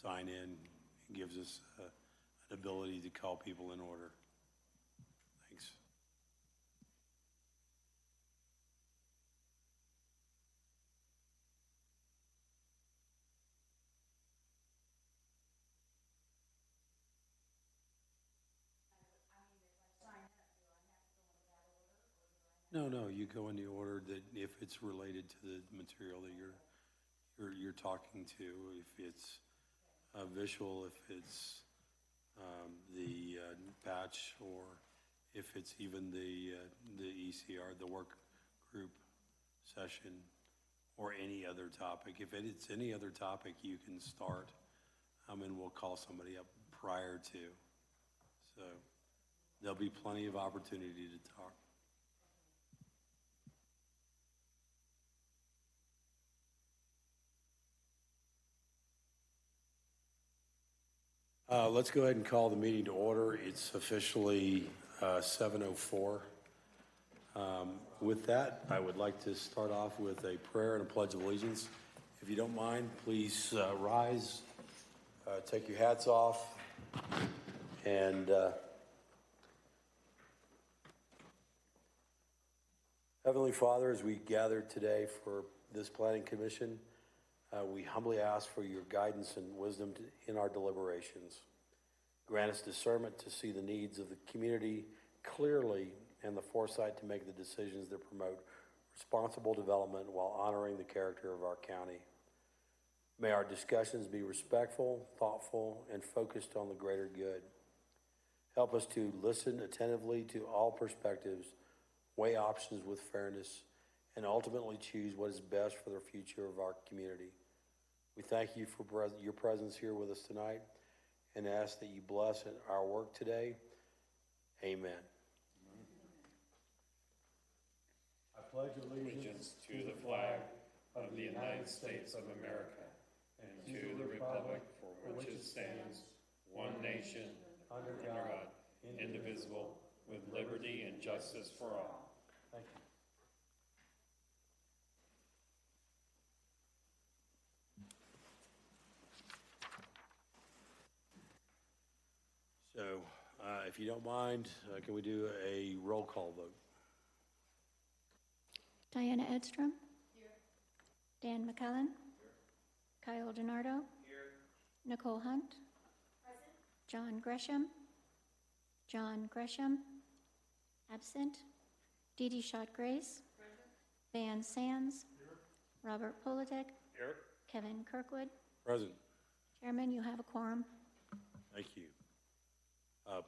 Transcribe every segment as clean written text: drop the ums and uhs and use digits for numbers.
sign in. It gives us an ability to call people in order. Thanks. No, you go in the order that if it's related to the material that you're talking to, if it's visual, if it's the patch, or if it's even the ECR, the work group session, or any other topic. If it's any other topic, you can start, and we'll call somebody up prior to. So there'll be plenty of opportunity to talk. Let's go ahead and call the meeting to order. It's officially 7:04. With that, I would like to start off with a prayer and a pledge of allegiance. If you don't mind, please rise, take your hats off, and Heavenly Father, as we gather today for this planning commission, we humbly ask for your guidance and wisdom in our deliberations. Grant us discernment to see the needs of the community clearly and the foresight to make the decisions that promote responsible development while honoring the character of our county. May our discussions be respectful, thoughtful, and focused on the greater good. Help us to listen attentively to all perspectives, weigh options with fairness, and ultimately choose what is best for the future of our community. We thank you for your presence here with us tonight and ask that you bless our work today. Amen. I pledge allegiance to the flag of the United States of America and to the republic for which it stands, one nation, under God, indivisible, with liberty and justice for all. Thank you. So, if you don't mind, can we do a roll call vote? Diana Edstrom. Here. Dan McCullen. Here. Kyle DiNardo. Here. Nicole Hunt. Present. John Gresham. John Gresham. Absent. Dee Dee Schott-Grace. Present. Van Sands. Here. Robert Politek. Here. Kevin Kirkwood. Present. Chairman, you have a quorum. Thank you.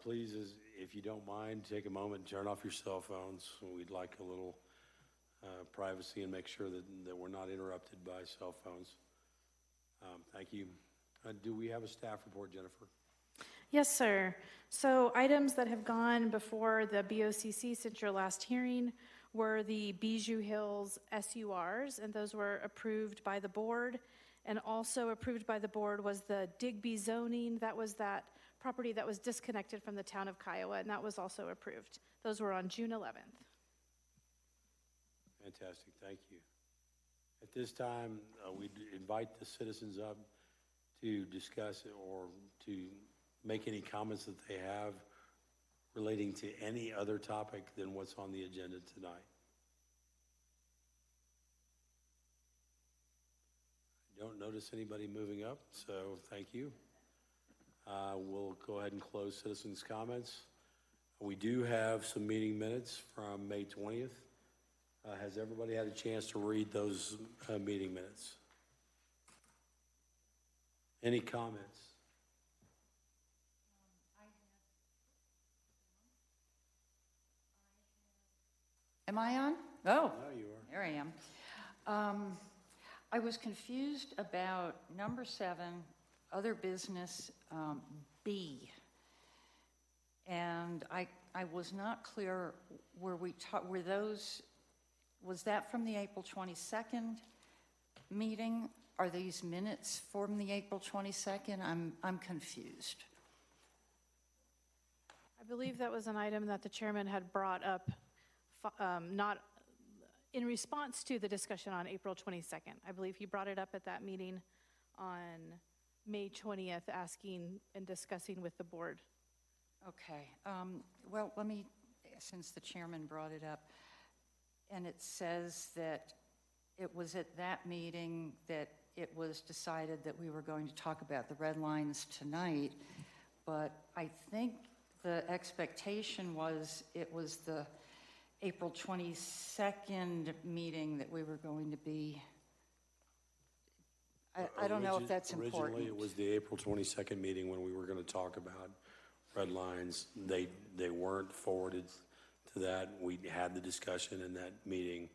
Please, if you don't mind, take a moment and turn off your cell phones. We'd like a little privacy and make sure that we're not interrupted by cell phones. Thank you. Do we have a staff report, Jennifer? Yes, sir. So items that have gone before the BOCC since your last hearing were the Bijou Hills SURs, and those were approved by the board. And also approved by the board was the Digby zoning. That was that property that was disconnected from the town of Kiowa, and that was also approved. Those were on June 11th. Fantastic, thank you. At this time, we invite the citizens up to discuss it or to make any comments that they have relating to any other topic than what's on the agenda tonight. I don't notice anybody moving up, so thank you. We'll go ahead and close citizens' comments. We do have some meeting minutes from May 20th. Has everybody had a chance to read those meeting minutes? Any comments? Am I on? Oh, No, you are. there I am. I was confused about number 7, other business, B. And I was not clear, was that from the April 22nd meeting? Are these minutes from the April 22nd? I'm confused. I believe that was an item that the chairman had brought up, not in response to the discussion on April 22nd. I believe he brought it up at that meeting on May 20th, asking and discussing with the board. Okay, well, let me, since the chairman brought it up, and it says that it was at that meeting that it was decided that we were going to talk about the red lines tonight, but I think the expectation was it was the April 22nd meeting that we were going to be, I don't know if that's important. Originally, it was the April 22nd meeting when we were going to talk about red lines. They weren't forwarded to that. We had the discussion in that meeting,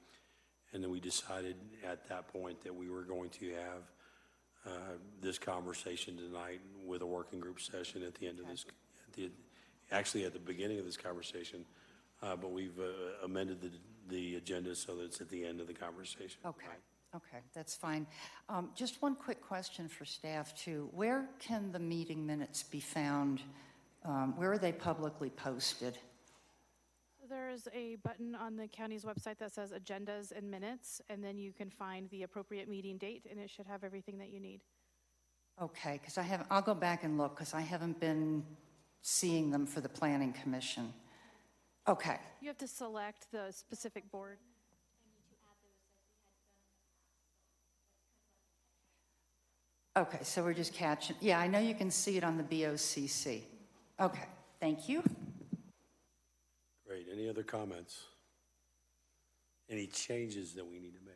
and then we decided at that point that we were going to have this conversation tonight with a working group session at the end of this, actually at the beginning of this conversation, but we've amended the agenda so that it's at the end of the conversation. Okay. Right. Okay, that's fine. Just one quick question for staff, too. Where can the meeting minutes be found? Where are they publicly posted? So there's a button on the county's website that says agendas and minutes, and then you can find the appropriate meeting date, and it should have everything that you need. Okay, because I'll go back and look, because I haven't been seeing them for the Planning Commission. Okay, You have to select the specific board. okay, so we're just catching, yeah, I know you can see it on the BOCC. Okay, thank you. Great. Any other comments? Any changes that we need to make?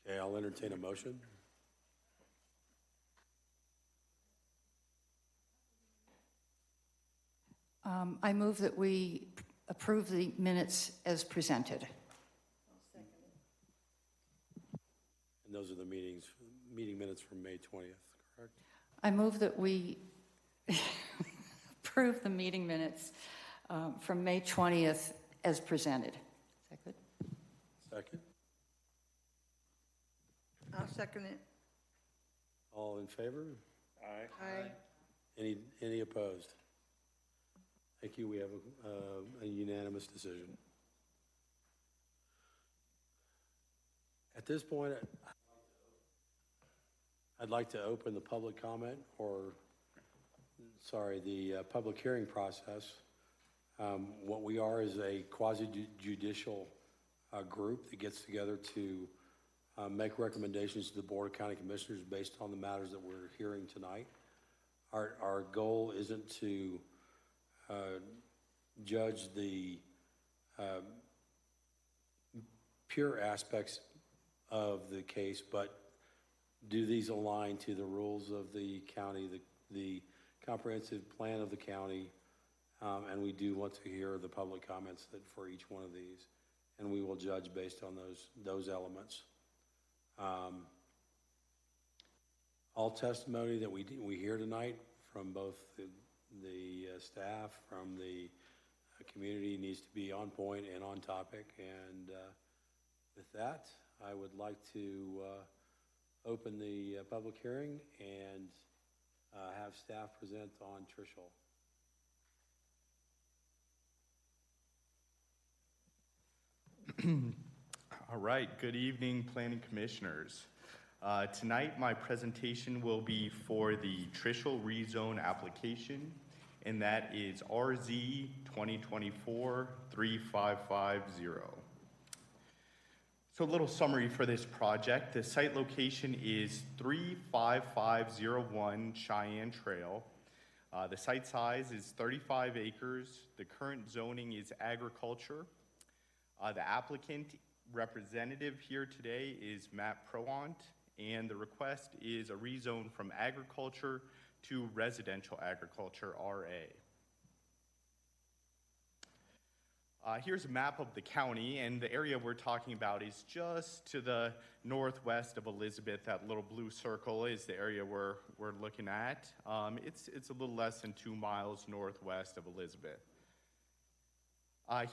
Okay, I'll entertain a motion. I move that we approve the minutes as presented. And those are the meeting minutes from May 20th, correct? I move that we approve the meeting minutes from May 20th as presented. Is that good? Second? I'll second it. All in favor? Aye. Any opposed? Thank you. We have a unanimous decision. At this point, I'd like to open the public comment, the public hearing process. What we are is a quasi-judicial group that gets together to make recommendations to the Board of County Commissioners based on the matters that we're hearing tonight. Our goal isn't to judge the pure aspects of the case, but do these align to the rules of the county, the comprehensive plan of the county, and we do want to hear the public comments for each one of these, and we will judge based on those elements. All testimony that we hear tonight from both the staff, from the community, needs to be on point and on topic. And with that, I would like to open the public hearing and have staff present on Trishul. All right, good evening, Planning Commissioners. Tonight, my presentation will be for the Trishul rezone application, and that is RZ 2024-3550. So a little summary for this project. The site location is 35501 Cheyenne Trail. The site size is 35 acres. The current zoning is agriculture. The applicant representative here today is Matt Proant, and the request is a rezone from agriculture to residential agriculture, RA. Here's a map of the county, and the area we're talking about is just to the northwest of Elizabeth. That little blue circle is the area we're looking at. It's a little less than 2 miles northwest of Elizabeth.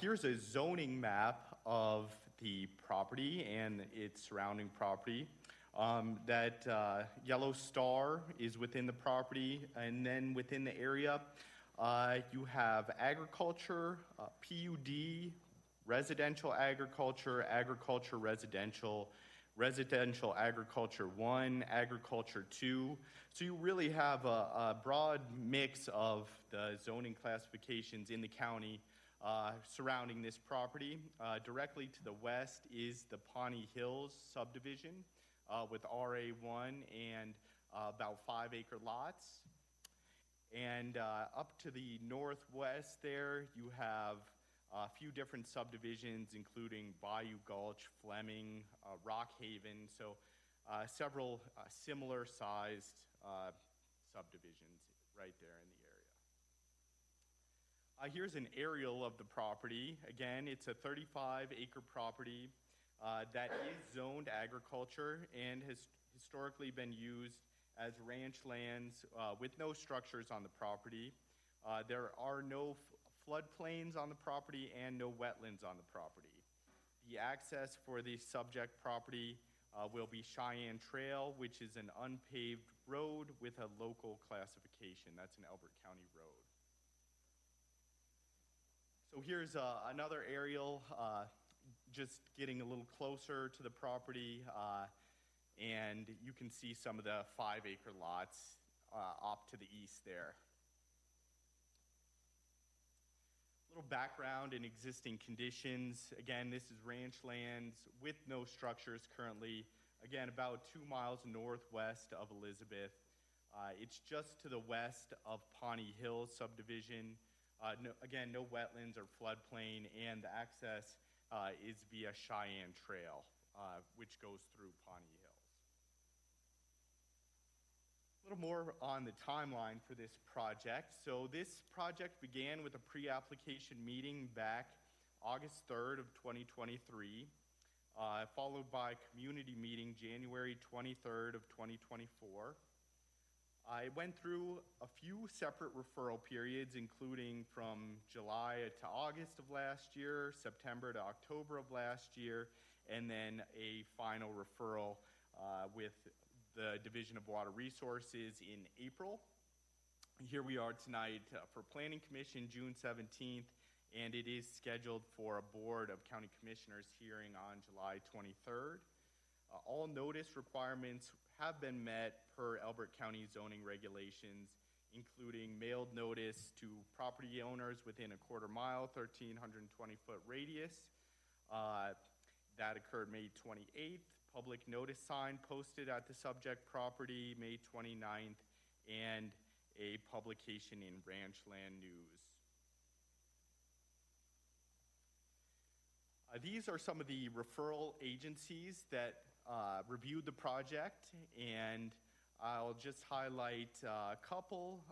Here's a zoning map of the property and its surrounding property. That yellow star is within the property, and then within the area, you have agriculture, PUD, residential agriculture, agriculture residential, residential agriculture 1, agriculture 2. So you really have a broad mix of the zoning classifications in the county surrounding this property. Directly to the west is the Pawnee Hills subdivision with RA1 and about 5-acre lots. And up to the northwest there, you have a few different subdivisions, including Bayou Gulch, Fleming, Rock Haven, so several similar-sized subdivisions right there in the area. Here's an aerial of the property. Again, it's a 35-acre property that is zoned agriculture and has historically been used as ranch lands with no structures on the property. There are no floodplains on the property and no wetlands on the property. The access for the subject property will be Cheyenne Trail, which is an unpaved road with a local classification. That's an Elbert County road. So here's another aerial, just getting a little closer to the property, and you can see some of the 5-acre lots off to the east there. A little background and existing conditions. Again, this is ranch lands with no structures currently. Again, about 2 miles northwest of Elizabeth. It's just to the west of Pawnee Hills subdivision. Again, no wetlands or floodplain, and the access is via Cheyenne Trail, which goes through Pawnee Hills. A little more on the timeline for this project. So this project began with a pre-application meeting back August 3rd of 2023, followed by a community meeting January 23rd of 2024. I went through a few separate referral periods, including from July to August of last year, September to October of last year, and then a final referral with the Division of Water Resources in April. Here we are tonight for Planning Commission, June 17th, and it is scheduled for a Board of County Commissioners hearing on July 23rd. All notice requirements have been met per Elbert County zoning regulations, including mailed notice to property owners within a quarter mile, 1,320-foot radius. That occurred May 28th. Public notice sign posted at the subject property May 29th, and a publication in Ranchland News. These are some of the referral agencies that reviewed the project, and I'll just highlight a couple.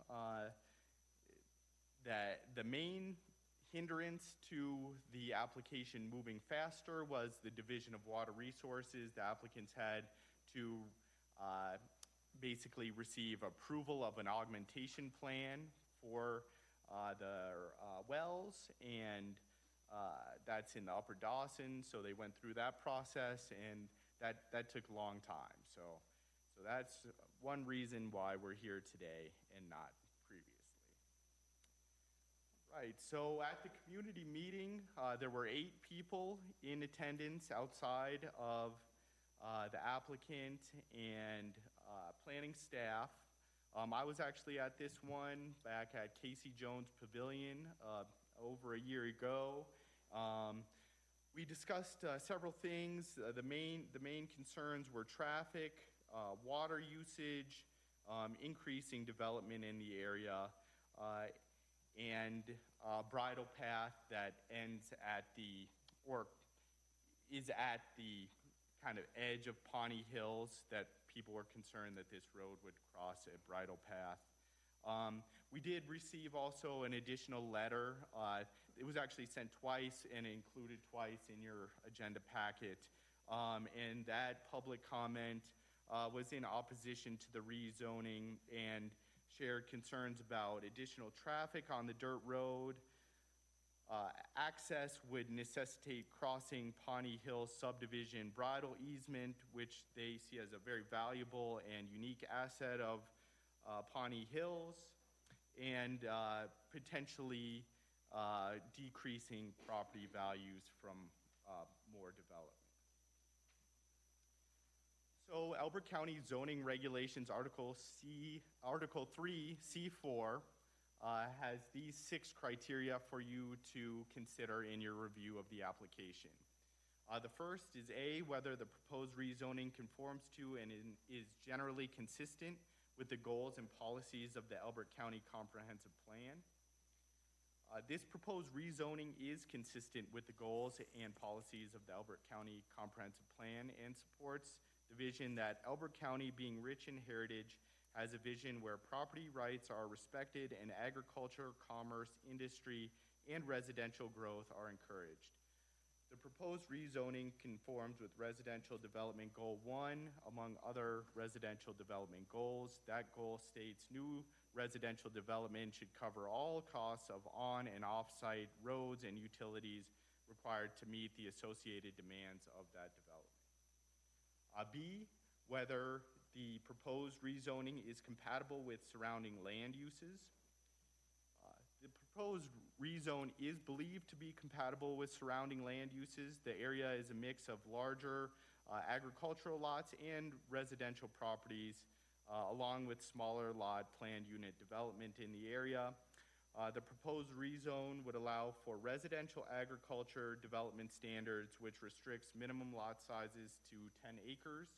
That the main hindrance to the application moving faster was the Division of Water Resources. The applicants had to basically receive approval of an augmentation plan for their wells, and that's in the Upper Dawson, so they went through that process, and that took a long time. So that's one reason why we're here today and not previously. Right, so at the community meeting, there were 8 people in attendance outside of the applicant and planning staff. I was actually at this one back at Casey Jones Pavilion over a year ago. We discussed several things. The main concerns were traffic, water usage, increasing development in the area, and bridle path that ends at the, or is at the kind of edge of Pawnee Hills, that people were concerned that this road would cross a bridle path. We did receive also an additional letter. It was actually sent twice and included twice in your agenda packet. And that public comment was in opposition to the rezoning and shared concerns about additional traffic on the dirt road. Access would necessitate crossing Pawnee Hills subdivision bridle easement, which they see as a very valuable and unique asset of Pawnee Hills, and potentially decreasing property values from more development. So Elbert County Zoning Regulations, Article 3, C4, has these 6 criteria for you to consider in your review of the application. The first is A, whether the proposed rezoning conforms to and is generally consistent with the goals and policies of the Elbert County Comprehensive Plan. This proposed rezoning is consistent with the goals and policies of the Elbert County Comprehensive Plan and supports the vision that Elbert County, being rich in heritage, has a vision where property rights are respected and agriculture, commerce, industry, and residential growth are encouraged. The proposed rezoning conforms with Residential Development Goal 1, among other residential development goals. That goal states new residential development should cover all costs of on and off-site roads and utilities required to meet the associated demands of that development. B, whether the proposed rezoning is compatible with surrounding land uses. The proposed rezone is believed to be compatible with surrounding land uses. The area is a mix of larger agricultural lots and residential properties, along with smaller lot planned unit development in the area. The proposed rezone would allow for residential agriculture development standards, which restricts minimum lot sizes to 10 acres.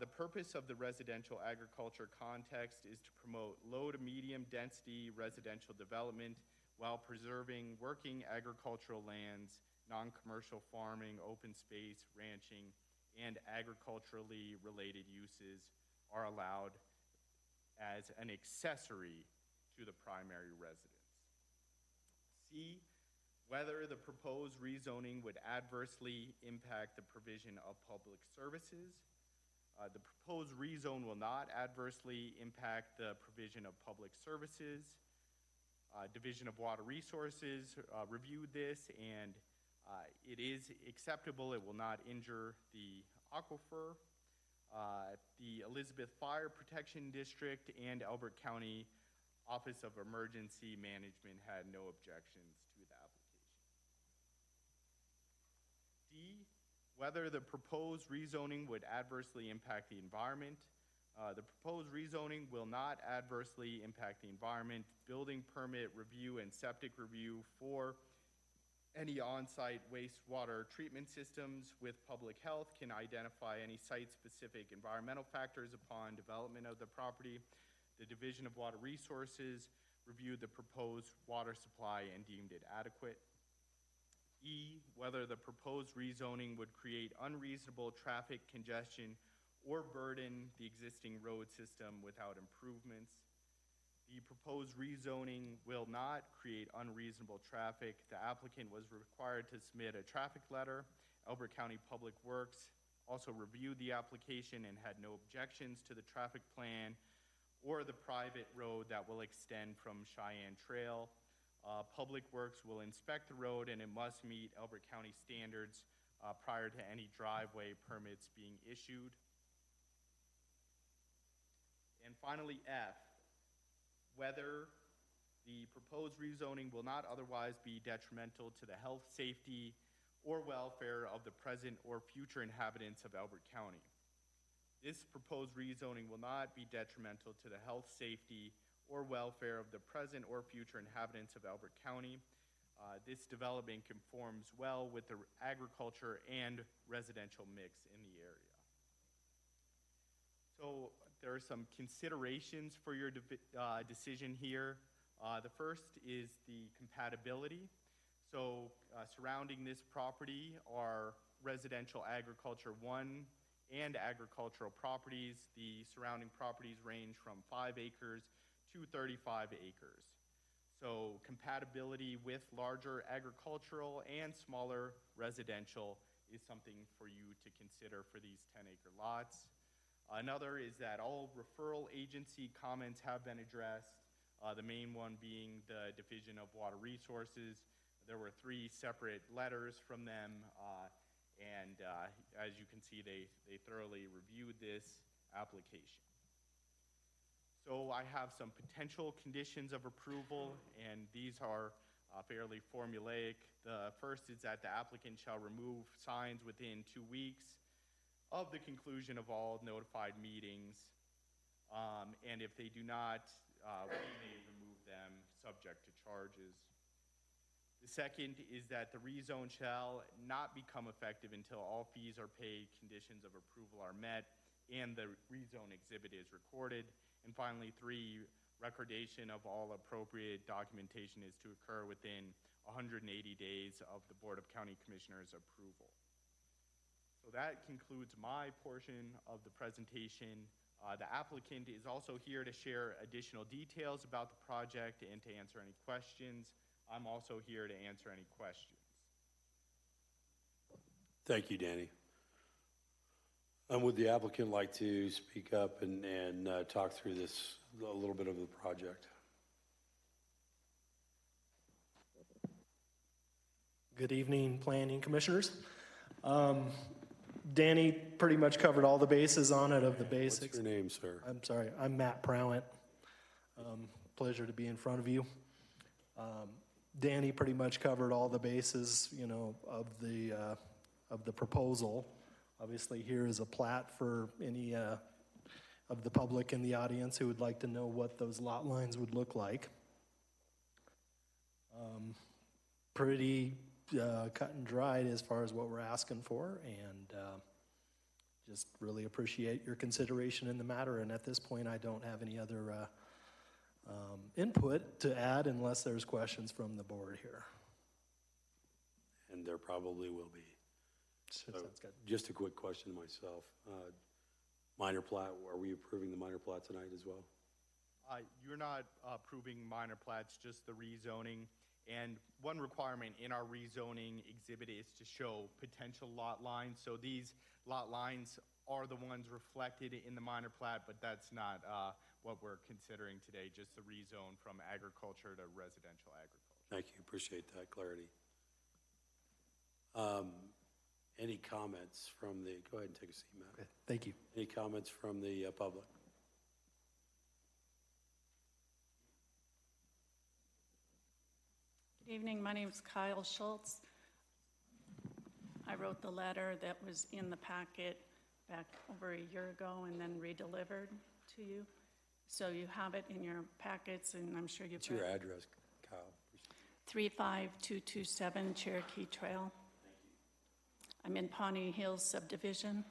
The purpose of the residential agriculture context is to promote low to medium density residential development while preserving working agricultural lands, non-commercial farming, open space, ranching, and agriculturally related uses are allowed as an accessory to the primary residence. C, whether the proposed rezoning would adversely impact the provision of public services. The proposed rezone will not adversely impact the provision of public services. Division of Water Resources reviewed this, and it is acceptable. It will not injure the aquifer. The Elizabeth Fire Protection District and Elbert County Office of Emergency Management had no objections to the application. D, whether the proposed rezoning would adversely impact the environment. The proposed rezoning will not adversely impact the environment. Building permit review and septic review for any on-site wastewater treatment systems with public health can identify any site-specific environmental factors upon development of the property. The Division of Water Resources reviewed the proposed water supply and deemed it adequate. E, whether the proposed rezoning would create unreasonable traffic congestion or burden the existing road system without improvements. The proposed rezoning will not create unreasonable traffic. The applicant was required to submit a traffic letter. Elbert County Public Works also reviewed the application and had no objections to the traffic plan or the private road that will extend from Cheyenne Trail. Public Works will inspect the road and it must meet Elbert County standards prior to any driveway permits being issued. And finally, F, whether the proposed rezoning will not otherwise be detrimental to the health, safety, or welfare of the present or future inhabitants of Elbert County. This proposed rezoning will not be detrimental to the health, safety, or welfare of the present or future inhabitants of Elbert County. This development conforms well with the agriculture and residential mix in the area. So there are some considerations for your decision here. The first is the compatibility. So surrounding this property are residential agriculture 1 and agricultural properties. The surrounding properties range from 5 acres to 35 acres. So compatibility with larger agricultural and smaller residential is something for you to consider for these 10-acre lots. Another is that all referral agency comments have been addressed, the main one being the Division of Water Resources. There were 3 separate letters from them, and as you can see, they thoroughly reviewed this application. So I have some potential conditions of approval, and these are fairly formulaic. The first is that the applicant shall remove signs within 2 weeks. of the conclusion of all notified meetings. And if they do not, we may remove them subject to charges. The second is that the rezone shall not become effective until all fees are paid, conditions of approval are met, and the rezone exhibit is recorded. And finally, 3, recordation of all appropriate documentation is to occur within 180 days of the Board of County Commissioners' approval. So that concludes my portion of the presentation. The applicant is also here to share additional details about the project and to answer any questions. I'm also here to answer any questions. Thank you, Danny. Would the applicant like to speak up and talk through this, a little bit of the project? Good evening, Planning Commissioners. Danny pretty much covered all the bases on it of the basics. What's your name, sir? I'm sorry, I'm Matt Prowant. Pleasure to be in front of you. Danny pretty much covered all the bases, you know, of the proposal. Obviously, here is a plat for any of the public in the audience who would like to know what those lot lines would look like. Pretty cut and dried as far as what we're asking for, and just really appreciate your consideration in the matter. And at this point, I don't have any other input to add unless there's questions from the board here. And there probably will be. So, Sounds good. just a quick question myself. Minor plat, are we approving the minor plat tonight as well? You're not approving minor plats, just the rezoning. And one requirement in our rezoning exhibit is to show potential lot lines. So these lot lines are the ones reflected in the minor plat, but that's not what we're considering today, just the rezone from agriculture to residential agriculture. Thank you, appreciate that clarity. Any comments from the, go ahead and take a seat, Matt. Okay, thank you. Any comments from the public? Good evening, my name is Kyle Schultz. I wrote the letter that was in the packet back over a year ago and then redelivered to you. So you have it in your packets, and I'm sure you've What's your read it. address, Kyle? 35227 Cherokee Trail. I'm in Pawnee Hills subdivision.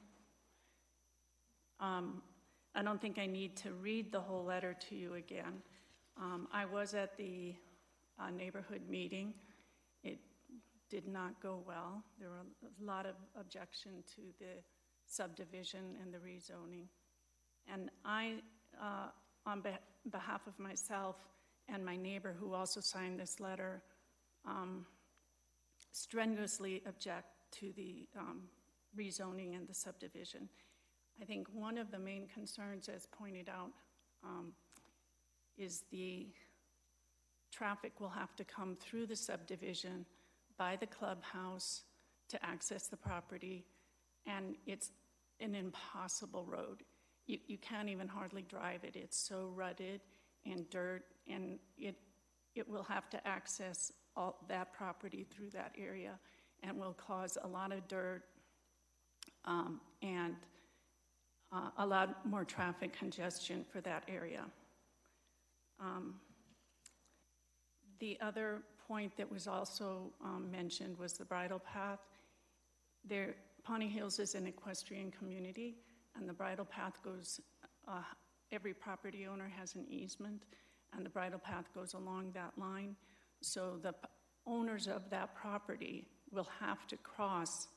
I don't think I need to read the whole letter to you again. I was at the neighborhood meeting. It did not go well. There were a lot of objection to the subdivision and the rezoning. And I, on behalf of myself and my neighbor who also signed this letter, strenuously object to the rezoning and the subdivision. I think one of the main concerns, as pointed out, is the traffic will have to come through the subdivision by the clubhouse to access the property, and it's an impossible road. You can't even hardly drive it. It's so rutted and dirt, and it will have to access all that property through that area, and will cause a lot of dirt and a lot more traffic congestion for that area. The other point that was also mentioned was the bridle path. Pawnee Hills is an equestrian community, and the bridle path goes, every property owner has an easement, and the bridle path goes along that line. So the owners of that property will have to cross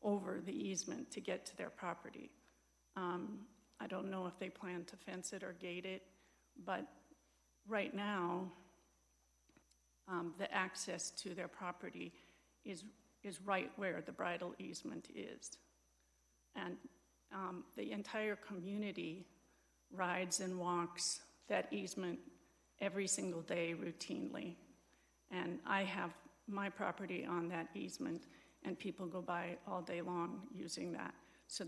over the easement to get to their property. I don't know if they plan to fence it or gate it, but right now, the access to their property is right where the bridle easement is. And the entire community rides and walks that easement every single day routinely. And I have my property on that easement, and people go by all day long using that. So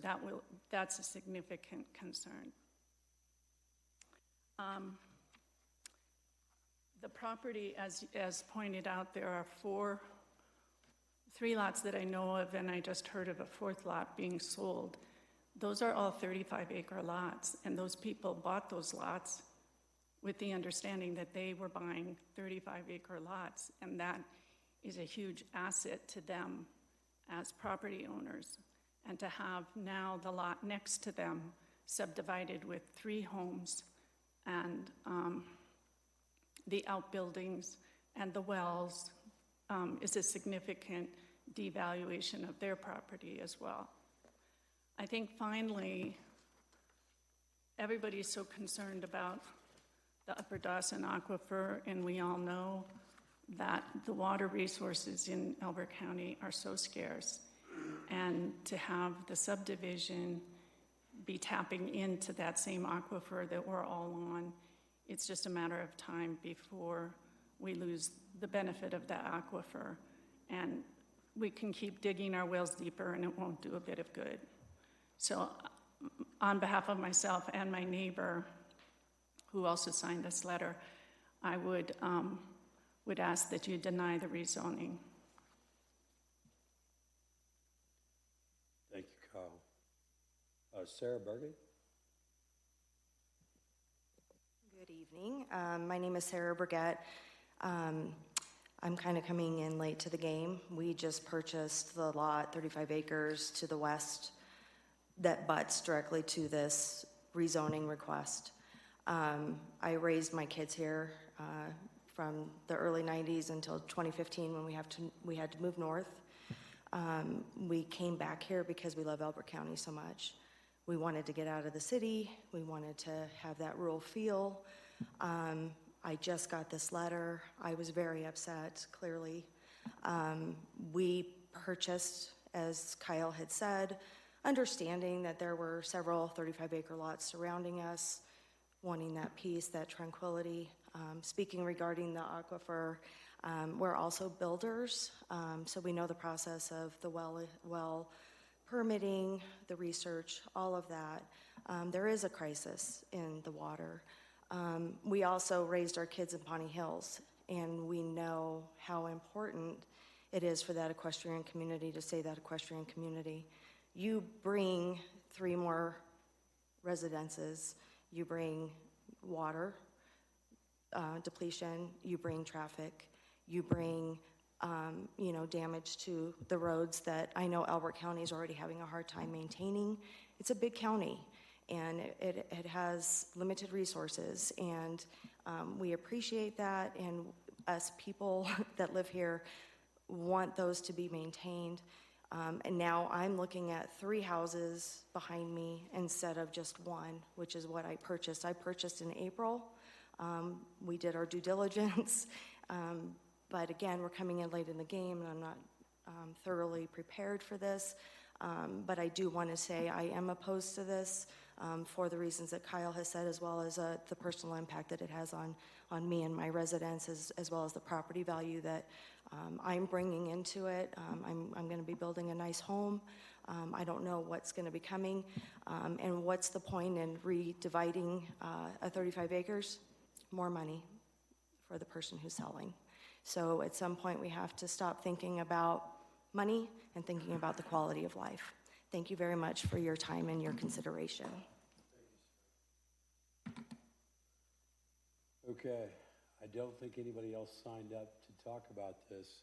that's a significant concern. The property, as pointed out, there are three lots that I know of, and I just heard of a fourth lot being sold. those are all 35-acre lots, and those people bought those lots with the understanding that they were buying 35-acre lots, and that is a huge asset to them as property owners. And to have now the lot next to them subdivided with 3 homes and the outbuildings and the wells is a significant devaluation of their property as well. I think finally, everybody's so concerned about the Upper Dawson Aquifer, and we all know that the water resources in Elbert County are so scarce. And to have the subdivision be tapping into that same aquifer that we're all on, it's just a matter of time before we lose the benefit of that aquifer. And we can keep digging our wells deeper and it won't do a bit of good. So on behalf of myself and my neighbor, who also signed this letter, I would ask that you deny the rezoning. Thank you, Kyle. Sarah Bergen? Good evening. My name is Sarah Burgett. I'm kind of coming in late to the game. We just purchased the lot, 35 acres to the west, that butts directly to this rezoning request. I raised my kids here from the early 90s until 2015 when we had to move north. We came back here because we love Elbert County so much. We wanted to get out of the city. We wanted to have that rural feel. I just got this letter. I was very upset, clearly. We purchased, as Kyle had said, understanding that there were several 35-acre lots surrounding us, wanting that peace, that tranquility. Speaking regarding the aquifer, we're also builders, so we know the process of the well permitting, the research, all of that. There is a crisis in the water. We also raised our kids in Pawnee Hills, and we know how important it is for that equestrian community to stay that equestrian community. You bring 3 more residences, you bring water depletion, you bring traffic, you bring damage to the roads that I know Elbert County is already having a hard time maintaining. It's a big county, and it has limited resources, and we appreciate that, and us people that live here want those to be maintained. And now I'm looking at 3 houses behind me instead of just 1, which is what I purchased. I purchased in April. We did our due diligence, but again, we're coming in late in the game, and I'm not thoroughly prepared for this. But I do want to say I am opposed to this for the reasons that Kyle has said, as well as the personal impact that it has on me and my residents, as well as the property value that I'm bringing into it. I'm going to be building a nice home. I don't know what's going to be coming. And what's the point in redividing a 35 acres? More money for the person who's selling. So at some point we have to stop thinking about money and thinking about the quality of life. Thank you very much for your time and your consideration. Okay, I don't think anybody else signed up to talk about this.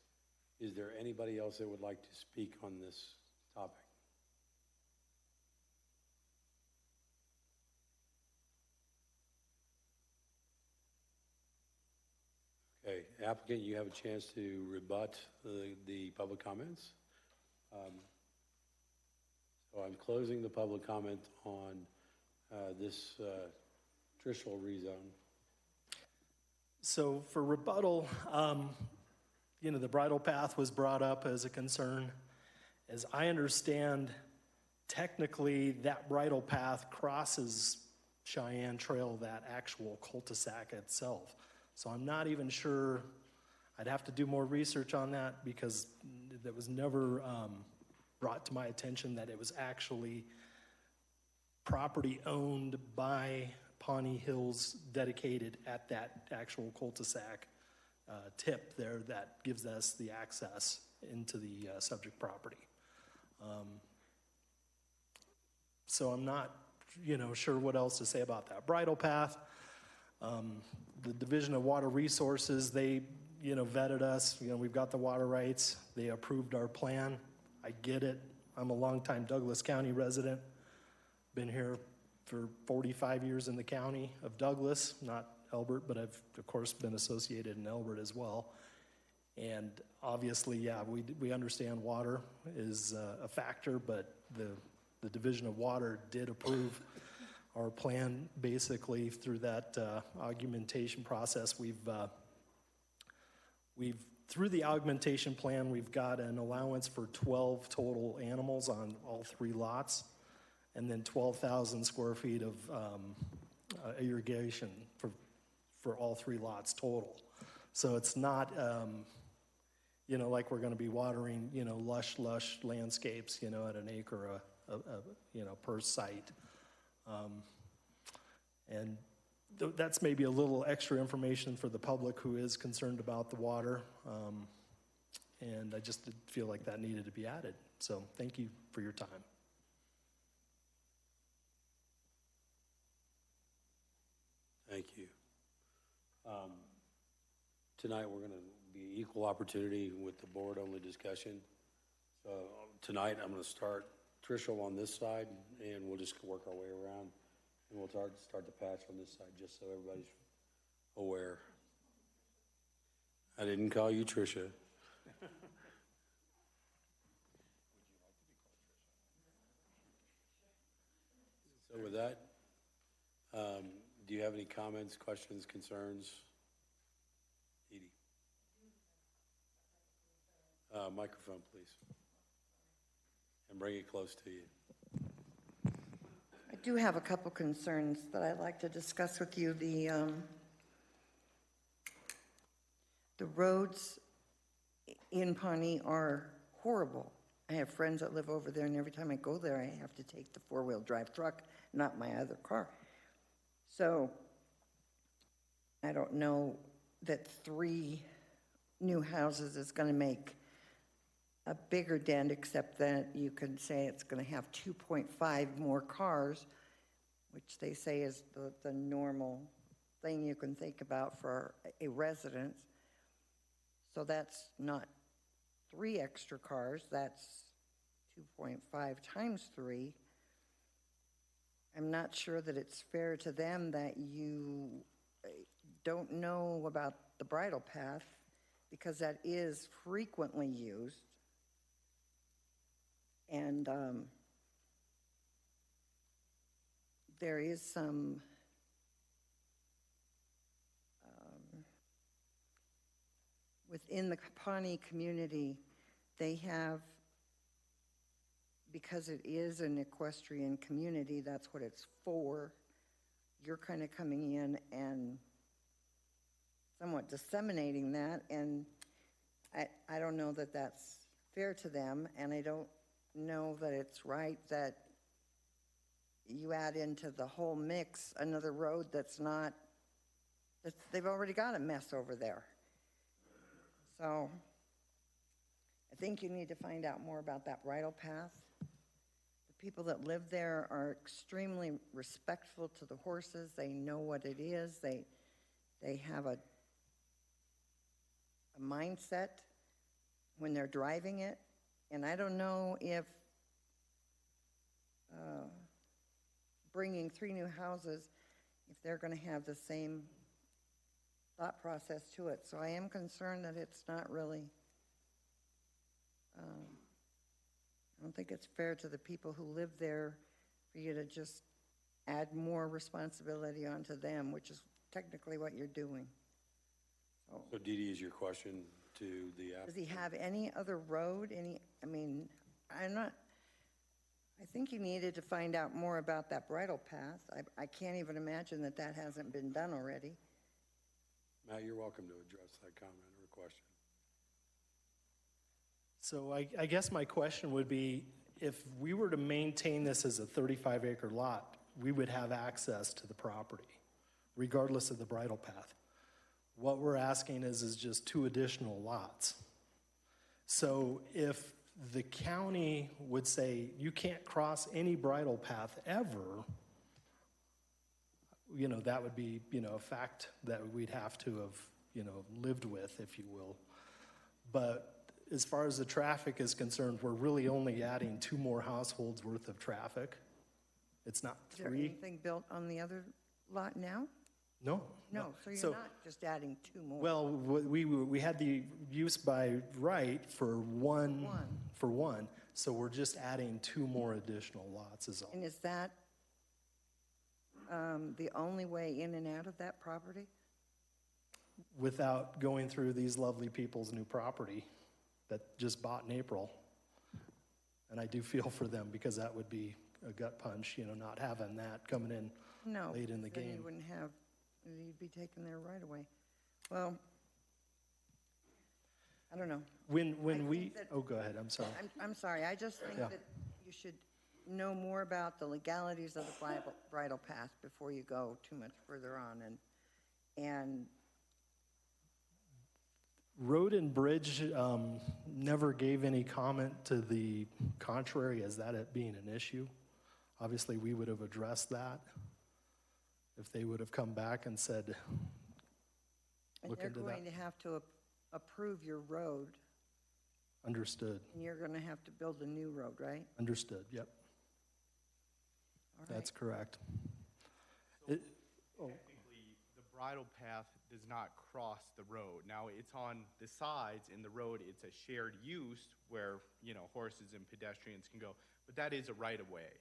Is there anybody else that would like to speak on this topic? Okay, applicant, you have a chance to rebut the public comments. So I'm closing the public comment on this Trishul rezone. So for rebuttal, the bridle path was brought up as a concern. As I understand, technically that bridle path crosses Cheyenne Trail, that actual cul-de-sac itself. So I'm not even sure. I'd have to do more research on that because that was never brought to my attention that it was actually property owned by Pawnee Hills dedicated at that actual cul-de-sac tip there that gives us the access into the subject property. So I'm not, sure what else to say about that. Bridle path, the Division of Water Resources, they, vetted us. We've got the water rights. They approved our plan. I get it. I'm a longtime Douglas County resident. Been here for 45 years in the county of Douglas, not Elbert, but I've, of course, been associated in Elbert as well. And obviously, yeah, we understand water is a factor, but the Division of Water did approve our plan basically through that augmentation process. Through the augmentation plan, we've got an allowance for 12 total animals on all 3 lots, and then 12,000 square feet of irrigation for all 3 lots total. So it's not, like we're going to be watering, lush landscapes, at an acre, per site. And that's maybe a little extra information for the public who is concerned about the water. And I just did feel like that needed to be added. So thank you for your time. Thank you. Tonight, we're going to be equal opportunity with the board-only discussion. So tonight, I'm going to start Tricia on this side, and we'll just work our way around. And we'll start the patch on this side, just so everybody's aware. I didn't call you Tricia. So with that, do you have any comments, questions, concerns? Edie. Microphone, please. And bring it close to you. I do have a couple concerns that I'd like to discuss with you. The roads in Pawnee are horrible. I have friends that live over there, and every time I go there, I have to take the 4-wheel drive truck, not my other car. So I don't know that 3 new houses is going to make a bigger dent, except that you can say it's going to have 2.5 more cars, which they say is the normal thing you can think about for a residence. So that's not 3 extra cars, that's 2.5 times 3. I'm not sure that it's fair to them that you don't know about the bridle path, because that is frequently used. And there is some within the Pawnee community, they have, because it is an equestrian community, that's what it's for. You're kind of coming in and somewhat disseminating that, and I don't know that that's fair to them, and I don't know that it's right that you add into the whole mix another road that's not, they've already got a mess over there. So I think you need to find out more about that bridle path. The people that live there are extremely respectful to the horses. They know what it is. They have a mindset when they're driving it. And I don't know if bringing 3 new houses, if they're going to have the same thought process to it. So I am concerned that it's not really, I don't think it's fair to the people who live there for you to just add more responsibility onto them, which is technically what you're doing. So Dee Dee, is your question to the applicant? Does he have any other road? I think you needed to find out more about that bridle path. I can't even imagine that hasn't been done already. Matt, you're welcome to address that comment or question. So I guess my question would be, if we were to maintain this as a 35-acre lot, we would have access to the property, regardless of the bridle path. What we're asking is just 2 additional lots. So if the county would say, you can't cross any bridle path ever, that would be, a fact that we'd have to have, lived with, if you will. But as far as the traffic is concerned, we're really only adding 2 more households worth of traffic. It's not Is there 3. anything built on the other lot now? No. No, so you're not just adding 2 more. Well, we had the use by right for one. So we're just adding 2 more additional lots is all. And is that the only way in and out of that property? Without going through these lovely people's new property that just bought in April. And I do feel for them because that would be a gut punch, not having that coming in No. late in the Then game. you wouldn't have, you'd be taken there right away. Well, I don't know. When I we, think that- oh, go ahead, I'm sorry. I'm sorry, I just think Yeah. that you should know more about the legalities of the bridle path before you go too much further on, and Road and Bridge never gave any comment to the contrary as that it being an issue. Obviously, we would have addressed that if they would have come back and said, and look they're into that. going to have to approve your road, Understood, and you're going to have to build a new road, right? understood, yep, All that's right. correct. Technically, the bridle path does not cross the road. Now, it's on the sides in the road. It's a shared use where, horses and pedestrians can go. But that is a right-of-way.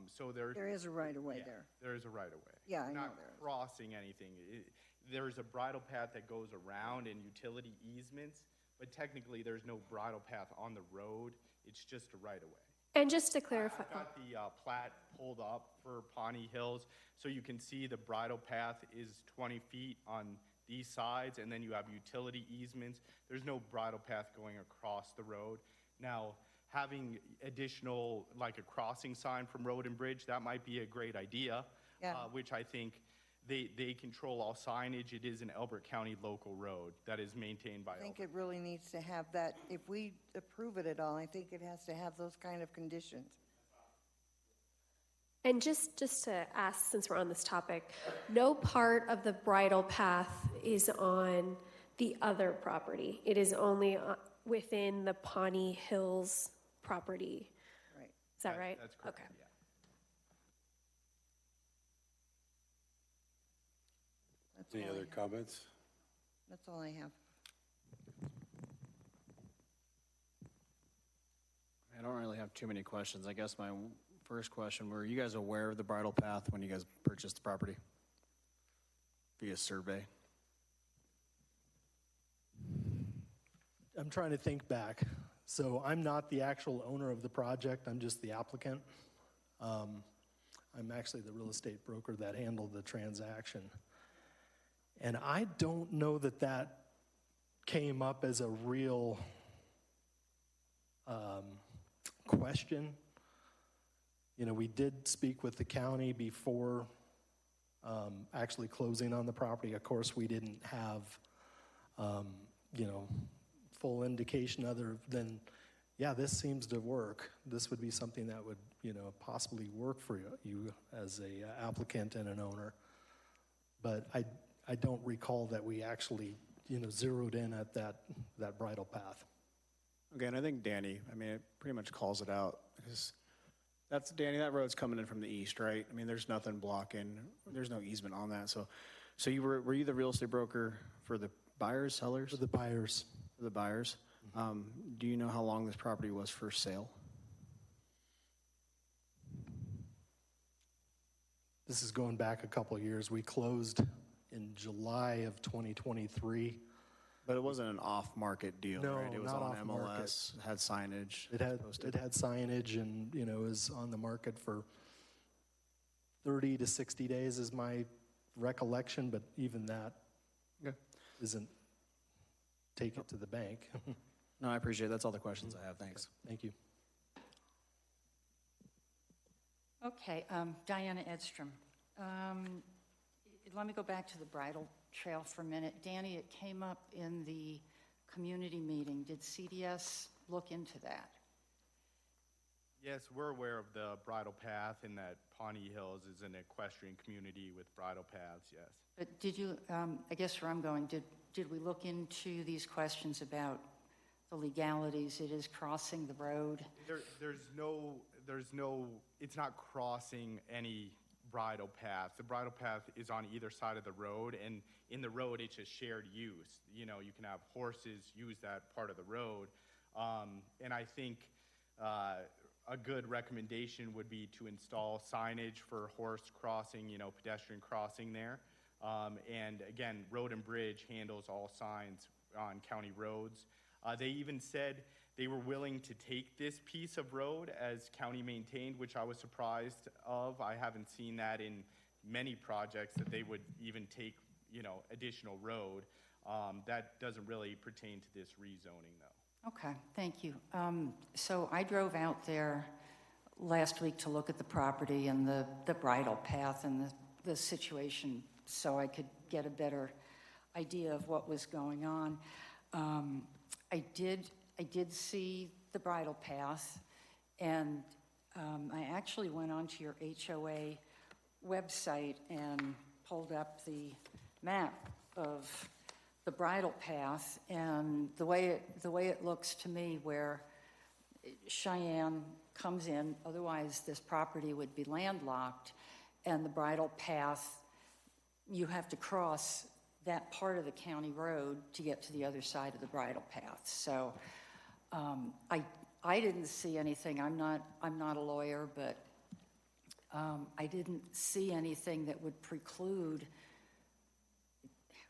So There is a right-of-way yeah, there. there is a right-of-way. Yeah, I You're know not there is. crossing anything. There's a bridle path that goes around in utility easements, but technically, there's no bridle path on the road. It's just a right-of-way. And just to clarify, I've got the plat pulled up for Pawnee Hills, so you can see the bridle path is 20 feet on these sides, and then you have utility easements. There's no bridle path going across the road. Now, having additional, like a crossing sign from Road and Bridge, that might be a great idea, Yeah. which I think they control all signage. It is an Elbert County local road that is maintained by I think Elbert. it really needs to have that, if we approve it at all, I think it has to have those kind of conditions. and just to ask, since we're on this topic, no part of the bridle path is on the other property. It is only within the Pawnee Hills property. Right. Is that right? That's correct, Okay. yeah. That's Any all I other have. comments? That's all I have. I don't really have too many questions. I guess my first question, were you guys aware of the bridle path when you guys purchased the property via survey? I'm trying to think back. So I'm not the actual owner of the project, I'm just the applicant. I'm actually the real estate broker that handled the transaction. And I don't know that that came up as a real question. We did speak with the county before actually closing on the property. Of course, we didn't have, full indication other than, yeah, this seems to work. This would be something that would, possibly work for you as a applicant and an owner. But I don't recall that we actually, zeroed in at that bridle path. Okay, and I think Danny, it pretty much calls it out, because Danny, that road's coming in from the east, right? There's nothing blocking, there's no easement on that, so were you the real estate broker for the buyers, sellers? For the buyers. For the buyers. Do you know how long this property was for sale? This is going back a couple of years. We closed in July of 2023. But it wasn't an off-market deal, No, right? It was not on off-market. MLS, had signage. It had posted. signage and, is on the market for 30 to 60 days is my recollection, but even that Okay. isn't take it to the bank. No, I appreciate it. That's all the questions I have. Thanks. Thank you. Okay, Diana Edstrom. Let me go back to the bridle trail for a minute. Danny, it came up in the community meeting. Did CDS look into that? Yes, we're aware of the bridle path and that Pawnee Hills is an equestrian community with bridle paths, yes. But did you, I guess where I'm going, did we look into these questions about the legalities? It is crossing the road. There's no, it's not crossing any bridle path. The bridle path is on either side of the road, and in the road, it's a shared use. You know, you can have horses use that part of the road. And I think a good recommendation would be to install signage for horse crossing, you know, pedestrian crossing there. And again, Road and Bridge handles all signs on county roads. They even said they were willing to take this piece of road as county maintained, which I was surprised of. I haven't seen that in many projects, that they would even take, you know, additional road. That doesn't really pertain to this rezoning, though. Okay, thank you. So I drove out there last week to look at the property and the bridle path and the situation, so I could get a better idea of what was going on. I did see the bridle path, and I actually went onto your HOA website and pulled up the map of the bridle path, and the way it looks to me, where Cheyenne comes in, otherwise this property would be landlocked, and the bridle path, you have to cross that part of the county road to get to the other side of the bridle path. So I didn't see anything. I'm not a lawyer, but I didn't see anything that would preclude.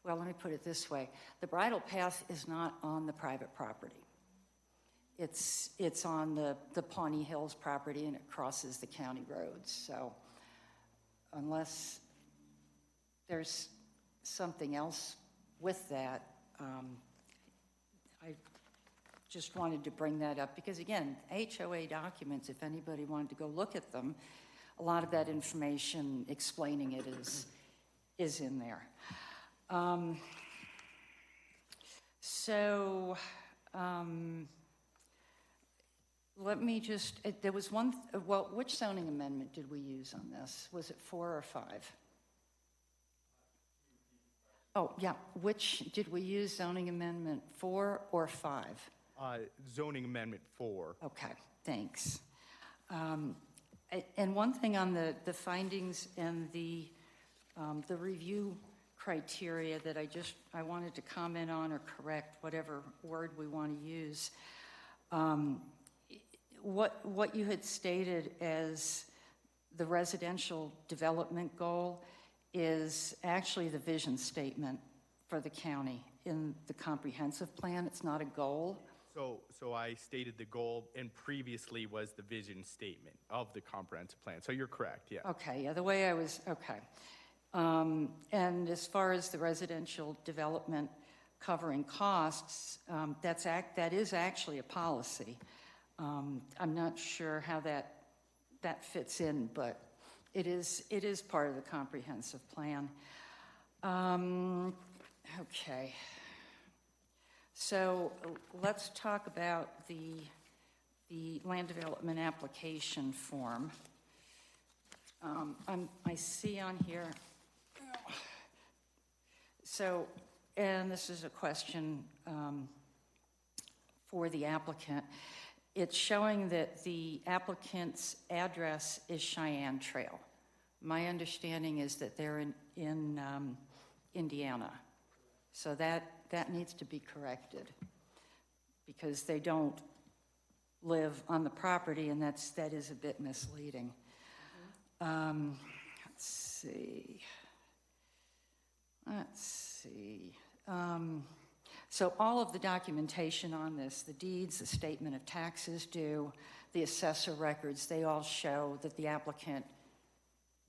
Well, let me put it this way. The bridle path is not on the private property. It's on the Pawnee Hills property, and it crosses the county roads. So unless there's something else with that, I just wanted to bring that up because, again, HOA documents, if anybody wanted to go look at them, a lot of that information explaining it is in there. Let me just, there was one, well, which zoning amendment did we use on this? Was it 4 or 5? Oh, yeah, which, did we use zoning amendment 4 or 5? Zoning amendment 4. Okay, thanks. And one thing on the findings and the review criteria that I wanted to comment on or correct, whatever word we want to use. What you had stated as the residential development goal is actually the vision statement for the county in the comprehensive plan. It's not a goal. So I stated the goal, and previously was the vision statement of the comprehensive plan. So you're correct, yeah. Okay, yeah, the way I was, okay. And as far as the residential development covering costs, that is actually a policy. I'm not sure how that fits in, but it is part of the comprehensive plan. Okay. So let's talk about the land development application form. I see on here, so, and this is a question for the applicant. It's showing that the applicant's address is Cheyenne Trail. My understanding is that they're in Indiana. So that needs to be corrected because they don't live on the property, and that is a bit misleading. Let's see. So all of the documentation on this, the deeds, the statement of taxes due, the assessor records, they all show that the applicant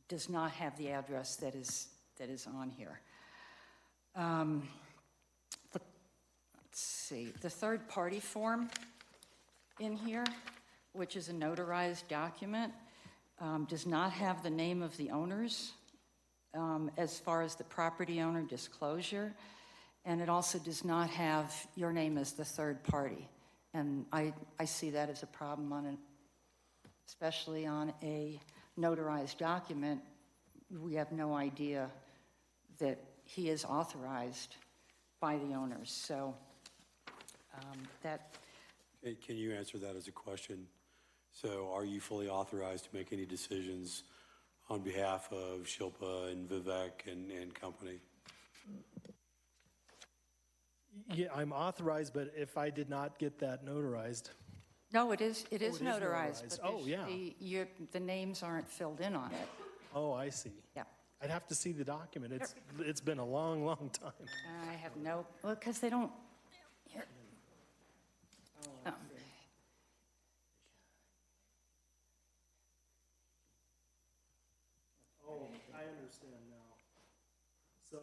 does not have the address that is on here. Let's see, the third party form in here, which is a notarized document, does not have the name of the owners as far as the property owner disclosure, and it also does not have your name as the third party. And I see that as a problem especially on a notarized document, we have no idea that he is authorized by the owners. So that, Can you answer that as a question? So are you fully authorized to make any decisions on behalf of Shilpa and Vivek and company? Yeah, I'm authorized, but if I did not get that notarized, no, it is it is notarized. notarized. But Oh, yeah. the names aren't filled in on it. oh, I see. Yeah. I'd have to see the document. It's been a long, long time. I have no, well, because they don't, here. Oh. Oh, I understand now. So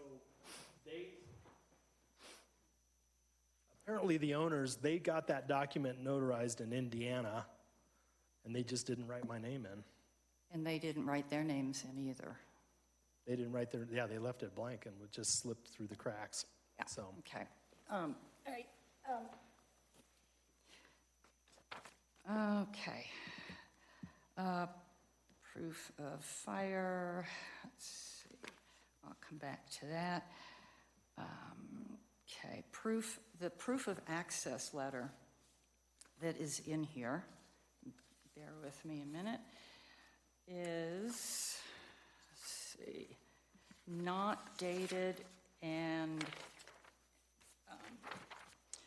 apparently the owners, they got that document notarized in Indiana, and they just didn't write my name in. And they didn't write their names in either. They didn't write they left it blank and it just slipped through the cracks. Yeah, So, okay. All right. Okay. Proof of fire, let's see, I'll come back to that. Okay, the proof of access letter that is in here, bear with me a minute, is, let's see, not dated and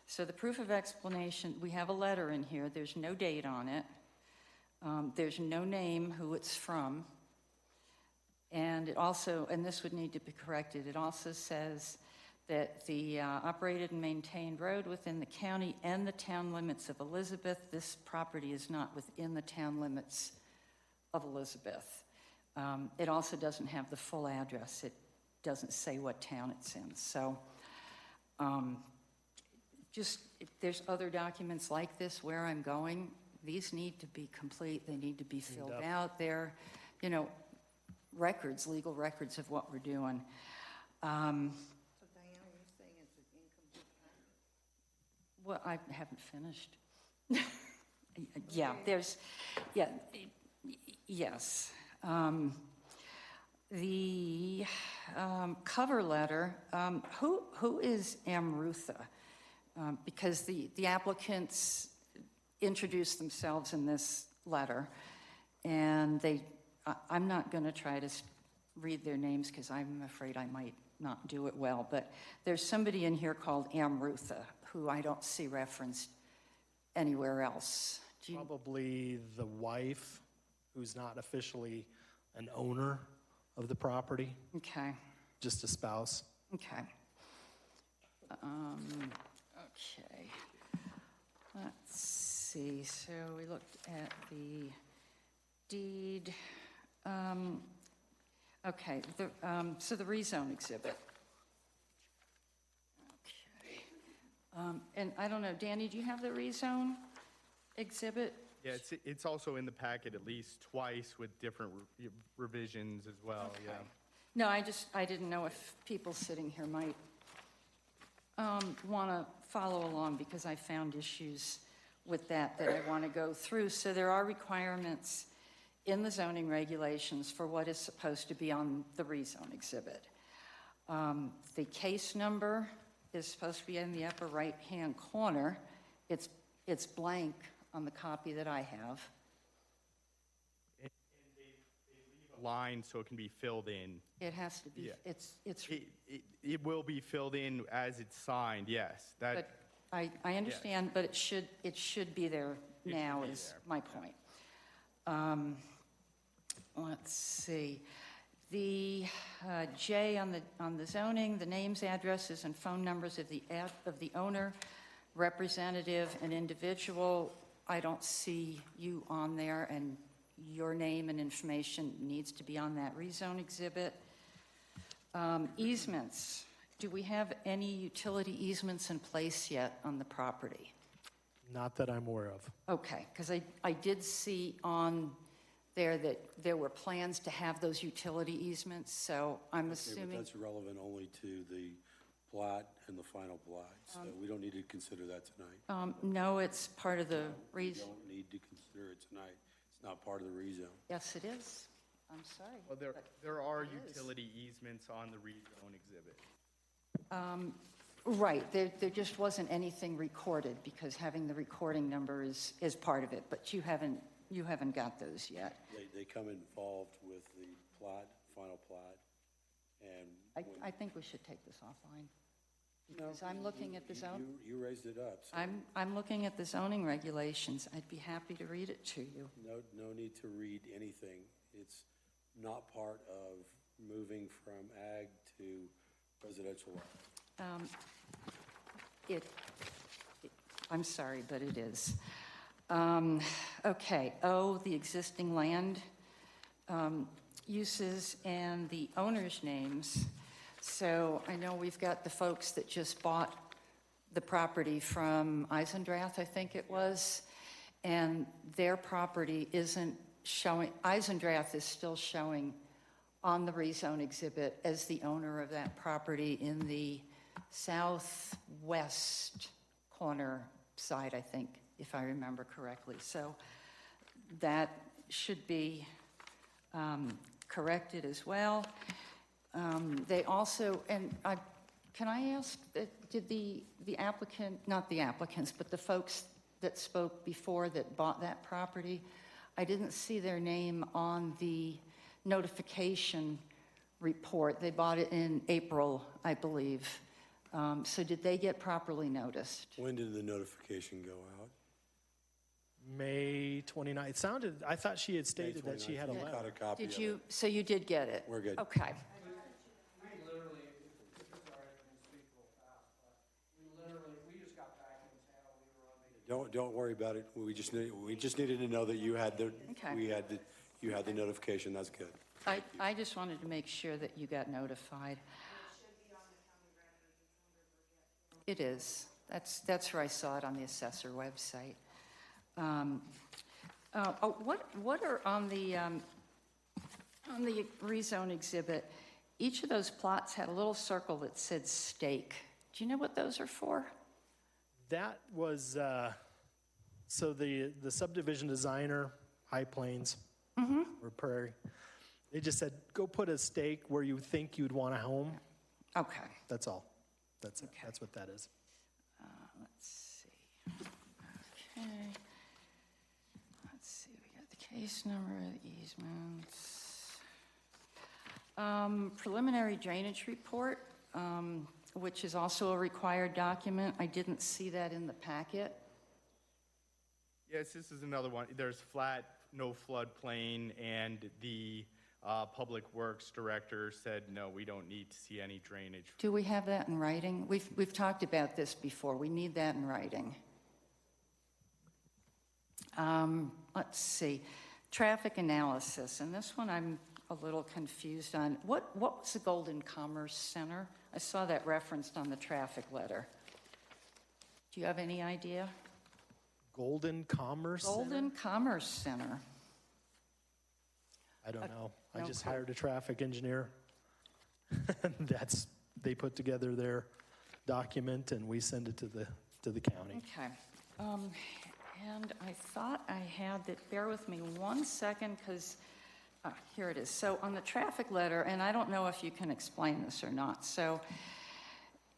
so the proof of explanation, we have a letter in here. There's no date on it. There's no name who it's from. And it also, and this would need to be corrected, it also says that the operated and maintained road within the county and the town limits of Elizabeth. This property is not within the town limits of Elizabeth. It also doesn't have the full address. It doesn't say what town it's in. So just, if there's other documents like this where I'm going, these need to be complete. They need to be filled out. They're, records, legal records of what we're doing. So Diana, you're saying it's an incomplete package? Well, I haven't finished. Yes. The cover letter, who is Amrutha? Because the applicants introduced themselves in this letter, and I'm not going to try to read their names because I'm afraid I might not do it well, but there's somebody in here called Amrutha who I don't see referenced anywhere else. probably the wife, who's not officially an owner of the property, Okay, just a spouse. okay. Okay. Let's see, so we looked at the deed. Okay, so the rezone exhibit. Okay. And I don't know, Danny, do you have the rezone exhibit? Yeah, it's also in the packet at least twice with different revisions as well, Okay. yeah. No, I didn't know if people sitting here might want to follow along because I found issues with that I want to go through. So there are requirements in the zoning regulations for what is supposed to be on the rezone exhibit. The case number is supposed to be in the upper right-hand corner. It's blank on the copy that I have. And they leave a line so it can be filled in. It has to be, Yeah. it It will be filled in as it's signed, yes. but I understand, but it should be there now should be is there. my point. Let's see. The J on the zoning, the names, addresses, and phone numbers of the owner, representative, and individual. I don't see you on there, and your name and information needs to be on that rezone exhibit. Easements. Do we have any utility easements in place yet on the property? Not that I'm aware of. Okay, because I did see on there that there were plans to have those utility easements, so I'm Okay, assuming. but that's relevant only to the plat and the final plat, so we don't need to consider that tonight. No, it's part of the We reason. don't need to consider it tonight. It's not part of the rezone. Yes, it is. I'm sorry. Well, but there are it is. utility easements on the rezone exhibit. Right, there just wasn't anything recorded, because having the recording number is part of it, but you haven't got those yet. They come involved with the plat, final plat, and. I think we should take this offline, No, because I'm looking at the zone. You raised it up, so I'm looking at the zoning regulations. I'd be happy to read it to you. no need to read anything. It's not part of moving from ag to residential lot. I'm sorry, but it is. Okay, the existing land uses and the owner's names. So I know we've got the folks that just bought the property from Eisendrath, I think it was, and their property isn't showing, Eisendrath is still showing on the rezone exhibit as the owner of that property in the southwest corner side, I think, if I remember correctly. So that should be corrected as well. They also, can I ask, did the applicant, not the applicants, but the folks that spoke before that bought that property, I didn't see their name on the notification report. They bought it in April, I believe. So did they get properly noticed? When did the notification go out? May 29th. It sounded, I thought she had stated that she had a May 29th. letter. Got a copy Did of you, it. so you did get it? We're good. Okay. We literally, if it's all right, I can speak real fast, but we just got back in town, we were on the. Don't worry about it. We just needed to know that you had the, Okay. you had the notification. That's good. I just wanted to make sure that you got notified. It is. That's where I saw it, on the assessor website. What are on the rezone exhibit? Each of those plots had a little circle that said stake. Do you know what those are for? That was, so the subdivision designer, High Plains, or Prairie, they just said, go put a stake where you think you'd want a home. Okay. That's all. That's it. Okay. That's what that is. Let's see. Okay. Let's see, we got the case number, the easements. Preliminary drainage report, which is also a required document. I didn't see that in the packet. Yes, this is another one. There's flat, no floodplain, and the Public Works Director said, no, we don't need to see any drainage. Do we have that in writing? We've talked about this before. We need that in writing. Let's see. Traffic analysis, and this one I'm a little confused on. What was the Golden Commerce Center? I saw that referenced on the traffic letter. Do you have any idea? Golden Commerce Center? Golden Commerce Center. I don't know. I no just clue. hired a traffic engineer. They put together their document and we send it to the county. Okay. And I thought I had that, bear with me 1 second, because here it is. So on the traffic letter, and I don't know if you can explain this or not. So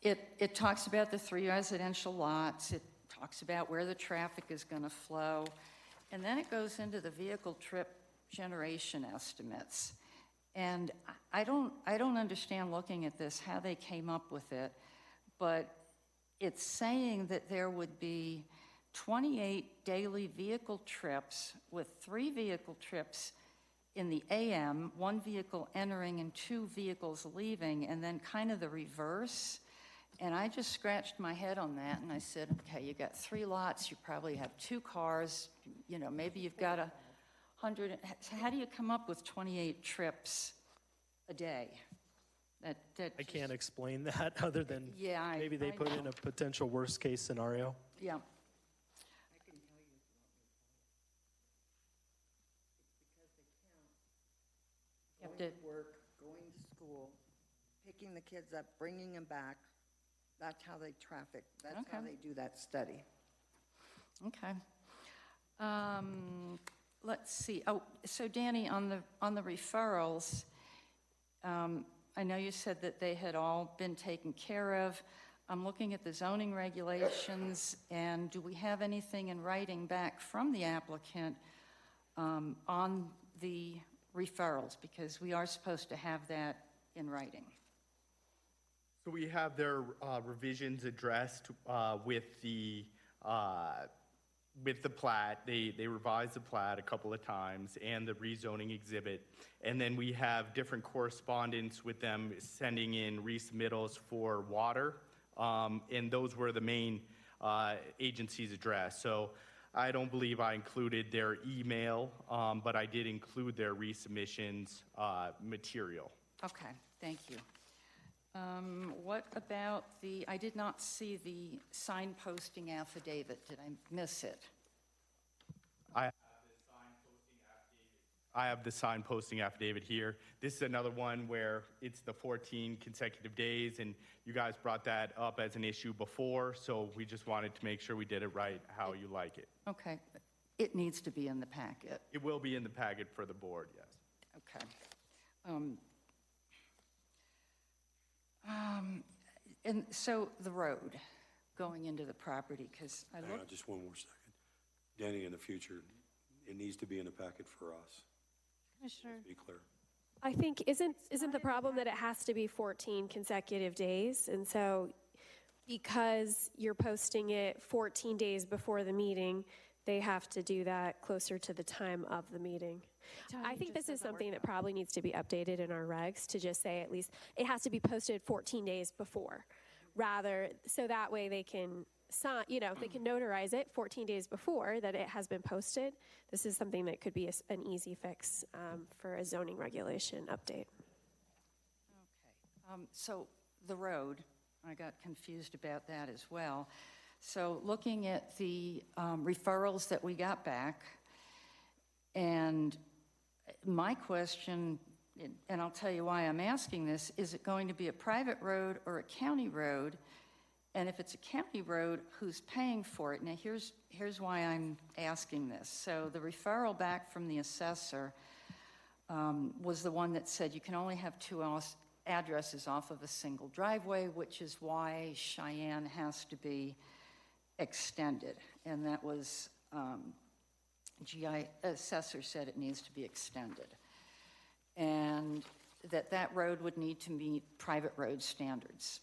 it talks about the 3 residential lots. It talks about where the traffic is going to flow. And then it goes into the vehicle trip generation estimates. And I don't understand, looking at this, how they came up with it, but it's saying that there would be 28 daily vehicle trips, with 3 vehicle trips in the AM, 1 vehicle entering and 2 vehicles leaving, and then kind of the reverse. And I just scratched my head on that, and I said, okay, you got 3 lots, you probably have 2 cars, you know, maybe you've got 100. How do you come up with 28 trips a day? I can't explain that other than Yeah, maybe they I put in know. a potential worst case scenario. Yeah. Going to work, going to school, picking the kids up, bringing them back. That's how they traffic. That's how Okay. they do that study. Okay. let's see. Oh, so Danny, on the referrals, I know you said that they had all been taken care of. I'm looking at the zoning regulations, and do we have anything in writing back from the applicant on the referrals? Because we are supposed to have that in writing. So we have their revisions addressed with the plat. They revised the plat a couple of times and the rezoning exhibit. And then we have different correspondence with them sending in resubmittals for water. And those were the main agencies addressed. So I don't believe I included their email, but I did include their resubmissions material. Okay, thank you. What about I did not see the sign posting affidavit. Did I miss it? I have the sign posting affidavit here. This is another one where it's the 14 consecutive days, and you guys brought that up as an issue before, so we just wanted to make sure we did it right how you like it. Okay, it needs to be in the packet. It will be in the packet for the board, yes. Okay. And so the road going into the property, because I Hang on looked. just one more second. Danny, in the future, it needs to be in the packet for us. Commissioner. Let's be clear. I think isn't the problem that it has to be 14 consecutive days? And so because you're posting it 14 days before the meeting, they have to do that closer to the time of the meeting. I think this is something that probably needs to be updated in our regs to just say at least it has to be posted 14 days before, rather, so that way they can sign, they can notarize it 14 days before that it has been posted. This is something that could be an easy fix for a zoning regulation update. Okay. So the road, I got confused about that as well. So looking at the referrals that we got back, and my question, and I'll tell you why I'm asking this, is it going to be a private road or a county road? And if it's a county road, who's paying for it? Now, here's why I'm asking this. So the referral back from the assessor was the one that said you can only have two addresses off of a single driveway, which is why Cheyenne has to be extended. And that was, assessor said it needs to be extended. And that road would need to meet private road standards.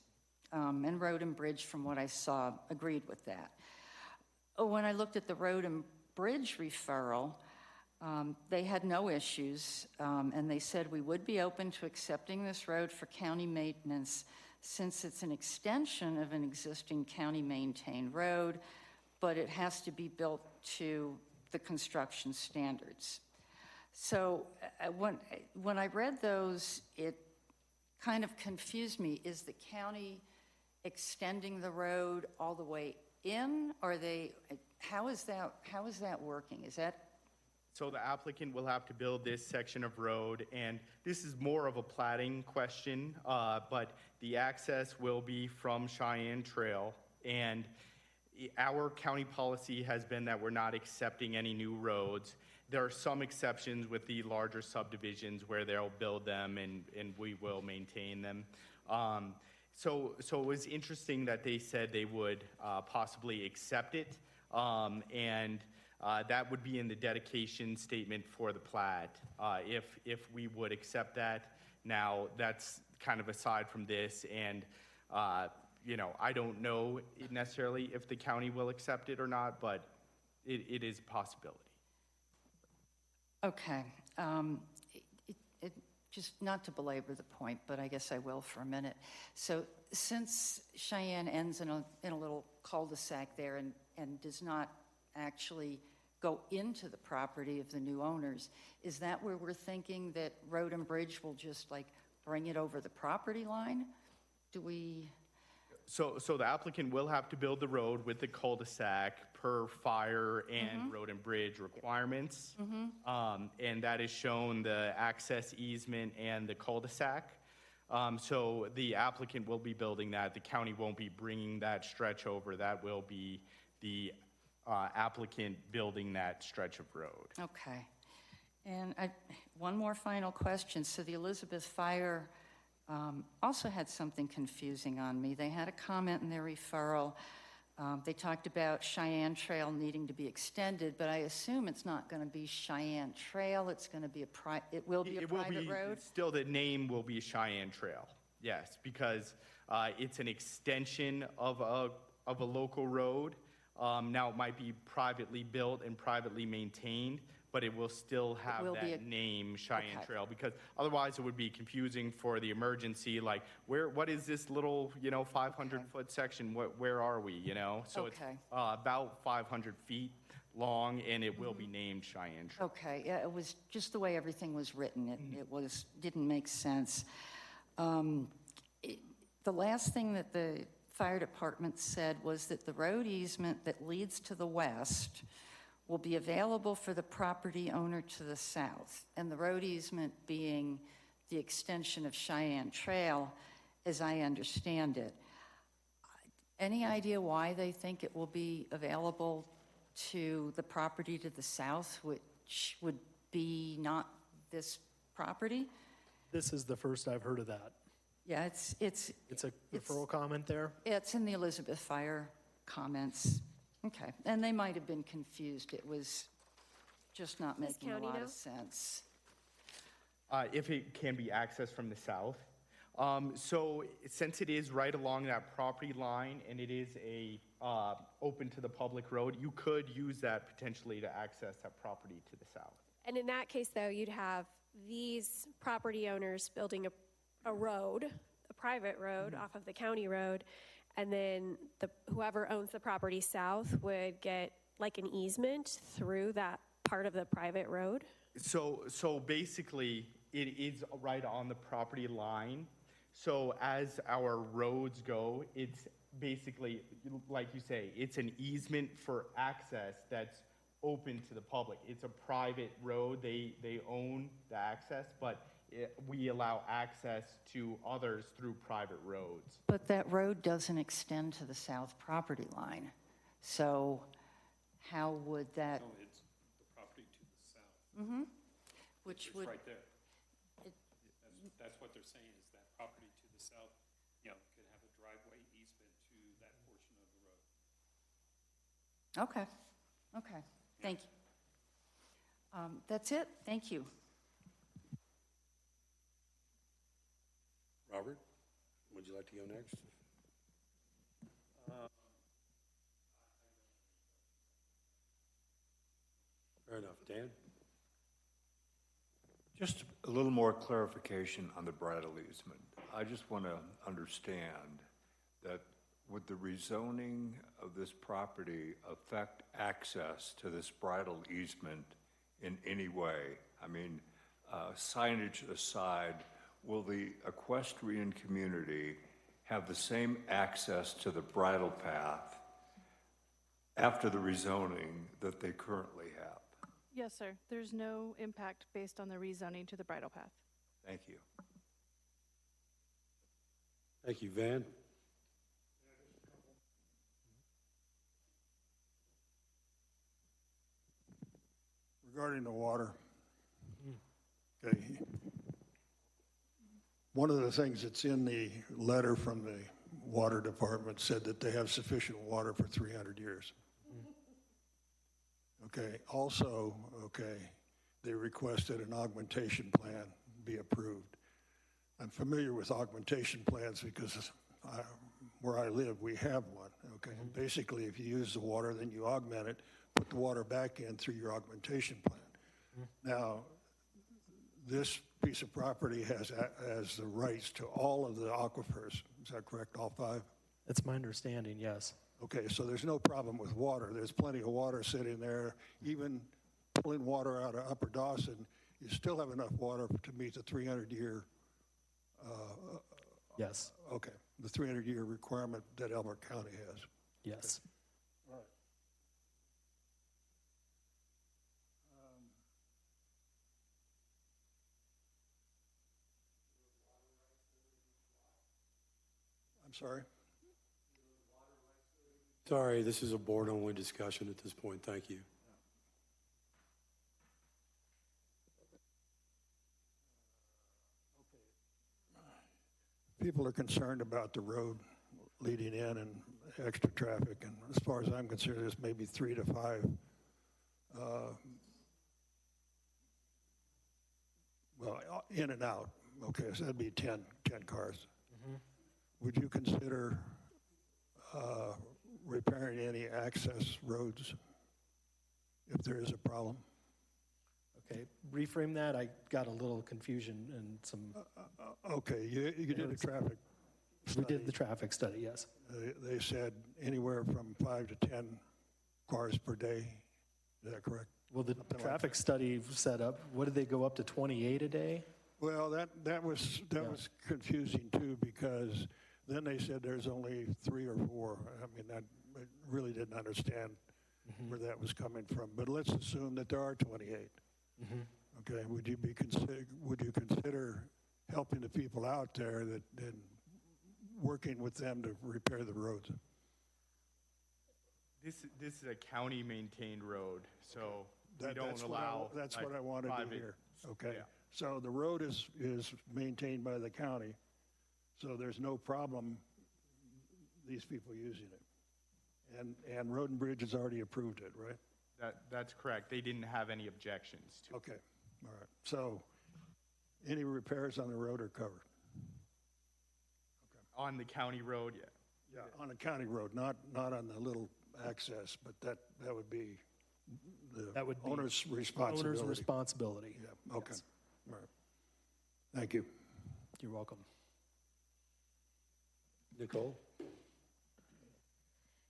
And Road and Bridge, from what I saw, agreed with that. When I looked at the Road and Bridge referral, they had no issues, and they said we would be open to accepting this road for county maintenance since it's an extension of an existing county-maintained road, but it has to be built to the construction standards. So when I read those, it kind of confused me. Is the county extending the road all the way in? How is that working? Is that? So the applicant will have to build this section of road, and this is more of a plating question, but the access will be from Cheyenne Trail, and our county policy has been that we're not accepting any new roads. There are some exceptions with the larger subdivisions where they'll build them and we will maintain them. So it was interesting that they said they would possibly accept it, and that would be in the dedication statement for the plat, if we would accept that. Now, that's kind of aside from this, and I don't know necessarily if the county will accept it or not, but it is a possibility. Okay. Just not to belabor the point, but I guess I will for a minute. So since Cheyenne ends in a little cul-de-sac there and does not actually go into the property of the new owners, is that where we're thinking that Road and Bridge will just bring it over the property line? Do we? So the applicant will have to build the road with the cul-de-sac per fire and road and bridge requirements. And that is shown the access easement and the cul-de-sac. So the applicant will be building that. The county won't be bringing that stretch over. That will be the applicant building that stretch of road. Okay. And one more final question. So the Elizabeth Fire also had something confusing on me. They had a comment in their referral. They talked about Cheyenne Trail needing to be extended, but I assume it's not going to be Cheyenne Trail. It's going to be it will be a private road? Still, the name will be Cheyenne Trail, yes, because it's an extension of a local road. Now, it might be privately built and privately maintained, but it will still have that name, Cheyenne Trail, because otherwise it would be confusing for the emergency, like, what is this little, 500-foot section? Where are we, So it's about 500 feet long, and it will be named Cheyenne Trail. Okay, yeah, it was just the way everything was written. It didn't make sense. The last thing that the fire department said was that the road easement that leads to the west will be available for the property owner to the south, and the road easement being the extension of Cheyenne Trail, as I understand it. Any idea why they think it will be available to the property to the south, which would be not this property? This is the first I've heard of that. Yeah, it's a referral comment there? It's in the Elizabeth Fire comments. Okay, and they might have been confused. It was just not making a lot of sense. If it can be accessed from the south. So since it is right along that property line and it is open to the public road, you could use that potentially to access that property to the south. And in that case, though, you'd have these property owners building a road, a private road off of the county road, and then whoever owns the property south would get like an easement through that part of the private road? So basically, it is right on the property line. So as our roads go, it's basically, like you say, it's an easement for access that's open to the public. It's a private road. They own the access, but we allow access to others through private roads. But that road doesn't extend to the south property line. So how would that? No, it's the property to the south. Which it's would. right there. That's what they're saying, is that property to the south, could have a driveway easement to that portion of the road. Okay. Thank you. That's it. Thank you. Robert, would you like to go next? Fair enough. Dan? Just a little more clarification on the bridle easement. I just want to understand that would the rezoning of this property affect access to this bridle easement in any way? I mean, signage aside, will the equestrian community have the same access to the bridle path after the rezoning that they currently have? Yes, sir. There's no impact based on the rezoning to the bridle path. Thank you. Thank you. Van? Regarding the water, okay, one of the things that's in the letter from the water department said that they have sufficient water for 300 years. Okay, also, they requested an augmentation plan be approved. I'm familiar with augmentation plans because where I live, we have one, okay? Basically, if you use the water, then you augment it, put the water back in through your augmentation plan. Now, this piece of property has the rights to all of the aquifers. Is that correct, all 5? That's my understanding, yes. Okay, so there's no problem with water. There's plenty of water sitting there. Even pulling water out of Upper Dawson, you still have enough water to meet the 300-year. Yes. Okay, the 300-year requirement that Elbert County has. Yes. Okay. All right. I'm sorry? Sorry, this is a board-only discussion at this point. Thank you. People are concerned about the road leading in and extra traffic, and as far as I'm concerned, there's maybe 3 to 5 in and out. Okay, so that'd be 10 cars. Would you consider repairing any access roads if there is a problem? Okay, reframe that. I got a little confusion and some. Okay, you did a traffic study. We did the traffic study, yes. They said anywhere from 5 to 10 cars per day. Is that correct? Well, the traffic study set up, what did they go up to, 28 a day? Well, that was confusing too, because then they said there's only 3 or 4. I mean, I really didn't understand where that was coming from. But let's assume that there are 28. Okay, would you consider helping the people out there and working with them to repair the roads? This is a county-maintained road, so we don't that's allow. That's what I wanted to hear. Okay, yeah. so the road is maintained by the county, so there's no problem these people using it. And Road and Bridge has already approved it, right? That's correct. They didn't have any objections to it. Okay, all right. So any repairs on the road are covered? On the county road, yeah. Yeah, on a county road, not on the little access, but that would be the owner's responsibility. Owner's responsibility. Yeah, okay. Yes. All right. Thank you. You're welcome. Nicole?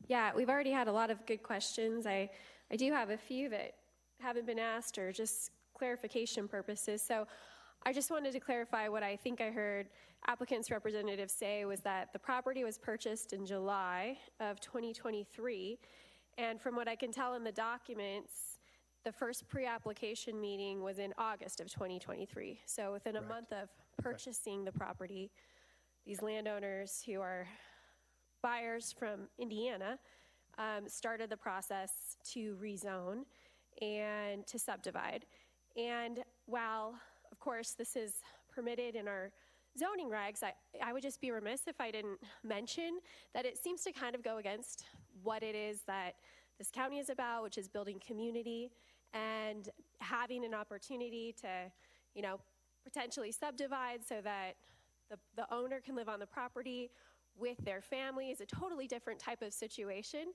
Yeah, we've already had a lot of good questions. I do have a few that haven't been asked or just clarification purposes. So I just wanted to clarify what I think I heard applicant's representative say was that the property was purchased in July of 2023. And from what I can tell in the documents, the first pre-application meeting was in August of 2023. So within a month of purchasing the property, these landowners who are buyers from Indiana started the process to rezone and to subdivide. And while, of course, this is permitted in our zoning regs, I would just be remiss if I didn't mention that it seems to kind of go against what it is that this county is about, which is building community and having an opportunity to, you know, potentially subdivide so that the owner can live on the property with their family is a totally different type of situation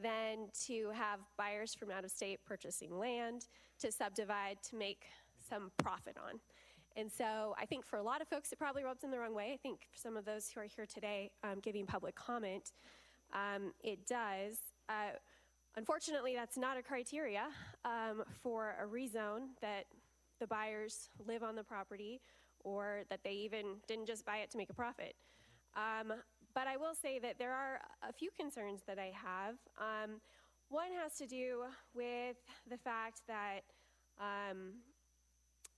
than to have buyers from out of state purchasing land to subdivide to make some profit on. And so I think for a lot of folks, it probably rubs them the wrong way. I think for some of those who are here today giving public comment, it does. Unfortunately, that's not a criteria for a rezone that the buyers live on the property or that they even didn't just buy it to make a profit. But I will say that there are a few concerns that I have. One has to do with the fact that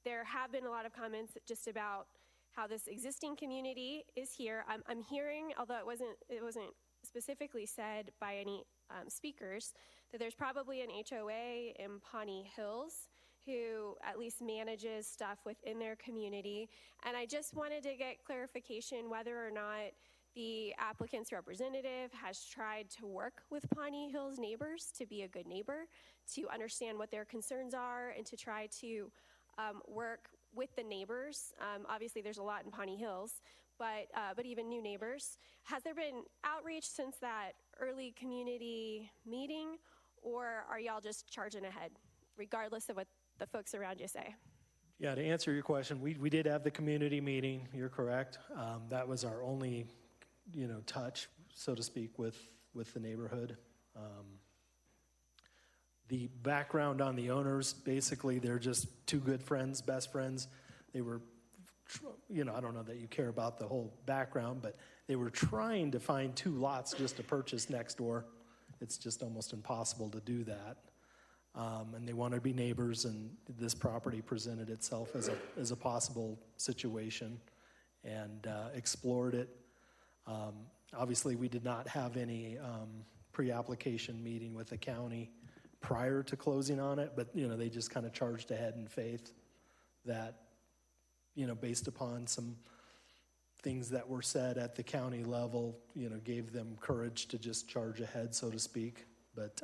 there have been a lot of comments just about how this existing community is here. I'm hearing, although it wasn't specifically said by any speakers, that there's probably an HOA in Pawnee Hills who at least manages stuff within their community. And I just wanted to get clarification whether or not the applicant's representative has tried to work with Pawnee Hills neighbors to be a good neighbor, to understand what their concerns are, and to try to work with the neighbors. Obviously, there's a lot in Pawnee Hills, but even new neighbors. Has there been outreach since that early community meeting, or are y'all just charging ahead, regardless of what the folks around you say? Yeah, to answer your question, we did have the community meeting. You're correct. That was our only, touch, so to speak, with the neighborhood. The background on the owners, basically, they're just two good friends, best friends. They were, I don't know that you care about the whole background, but they were trying to find 2 lots just to purchase next door. It's just almost impossible to do that. And they wanted to be neighbors, and this property presented itself as a possible situation, and explored it. Obviously, we did not have any pre-application meeting with the county prior to closing on it, but, they just kind of charged ahead in faith that, based upon some things that were said at the county level, gave them courage to just charge ahead, so to speak. But,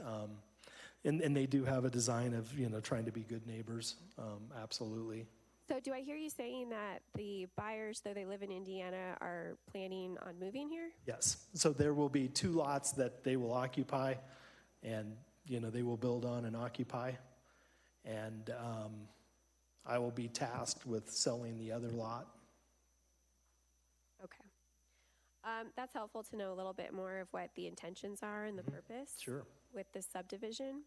and they do have a design of, trying to be good neighbors, absolutely. So do I hear you saying that the buyers, though they live in Indiana, are planning on moving here? Yes, so there will be 2 lots that they will occupy, and, they will build on and occupy. And I will be tasked with selling the other lot. Okay. That's helpful to know a little bit more of what the intentions are and the purpose Sure. with this subdivision.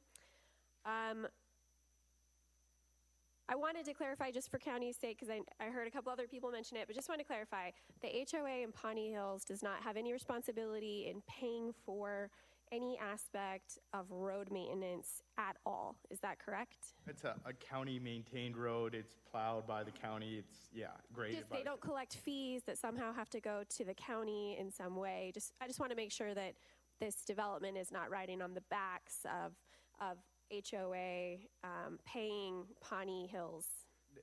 I wanted to clarify just for county's sake, because I heard a couple other people mention it, but just want to clarify, the HOA in Pawnee Hills does not have any responsibility in paying for any aspect of road maintenance at all. Is that correct? It's a county-maintained road. It's plowed by the county. It's, graded Just by they don't collect fees that somehow have to go to the county in some way. I just want to make sure that this development is not riding on the backs of HOA paying Pawnee Hills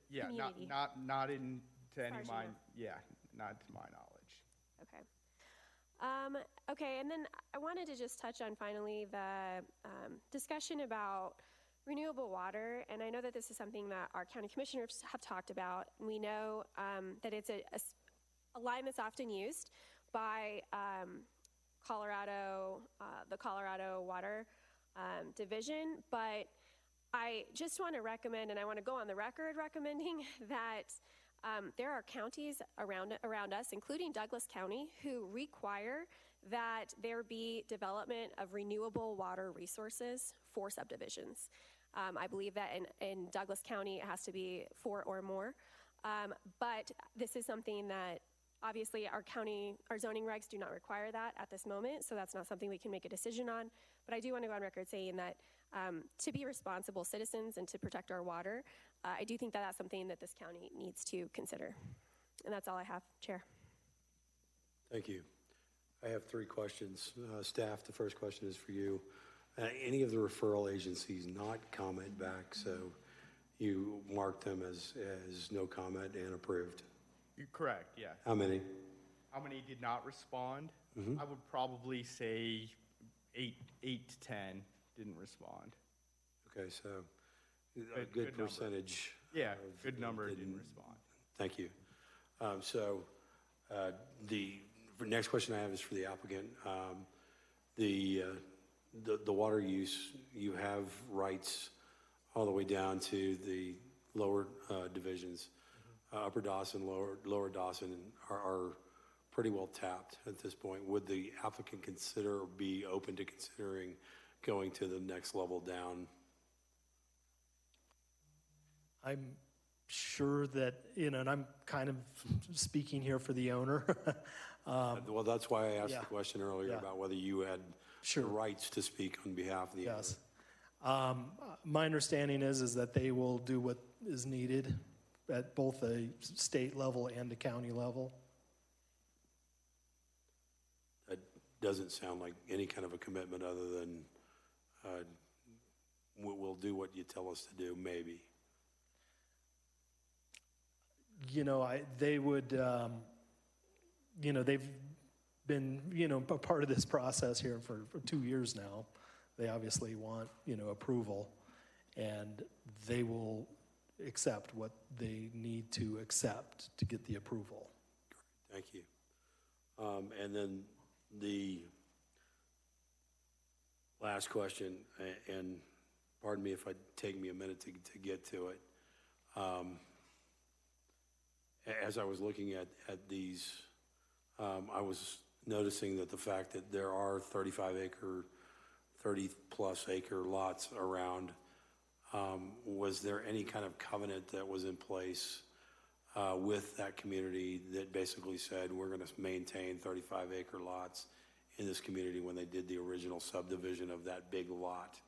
community. not in to any far as you mind. know. Yeah, not to my knowledge. Okay. Okay, and then I wanted to just touch on finally the discussion about renewable water, and I know that this is something that our county commissioners have talked about. We know that it's a line that's often used by Colorado, the Colorado Water Division, but I just want to recommend, and I want to go on the record recommending that there are counties around us, including Douglas County, who require that there be development of renewable water resources for subdivisions. I believe that in Douglas County, it has to be 4 or more. But this is something that obviously our zoning regs do not require that at this moment, so that's not something we can make a decision on. But I do want to go on record saying that to be responsible citizens and to protect our water, I do think that that's something that this county needs to consider. And that's all I have, Chair. Thank you. I have 3 questions. Staff, the first question is for you. Any of the referral agencies not comment back, so you mark them as no comment and approved? You're correct, yes. How many? How many did not respond? Mhm. I would probably say 8 to 10 didn't respond. Okay, so a good number. percentage. Yeah, good number didn't respond. Thank you. The next question I have is for the applicant. The water use, you have rights all the way down to the lower divisions. Upper Dawson, lower Dawson are pretty well tapped at this point. Would the applicant consider or be open to considering going to the next level down? I'm sure that, and I'm kind of speaking here for the owner. Well, that's why I asked yeah. the question earlier Yeah. about whether you had Sure. the rights to speak on behalf of the owner. Yes. My understanding is that they will do what is needed at both a state level and a county level. That doesn't sound like any kind of a commitment other than we'll do what you tell us to do, maybe. They would, they've been, a part of this process here for 2 years now. They obviously want, approval, and they will accept what they need to accept to get the approval. Thank you. And then the last question, and pardon me if I take me a minute to get to it. As I was looking at these, I was noticing that the fact that there are 30-plus acre lots around, was there any kind of covenant that was in place with that community that basically said we're going to maintain 35-acre lots in this community when they did the original subdivision of that big lot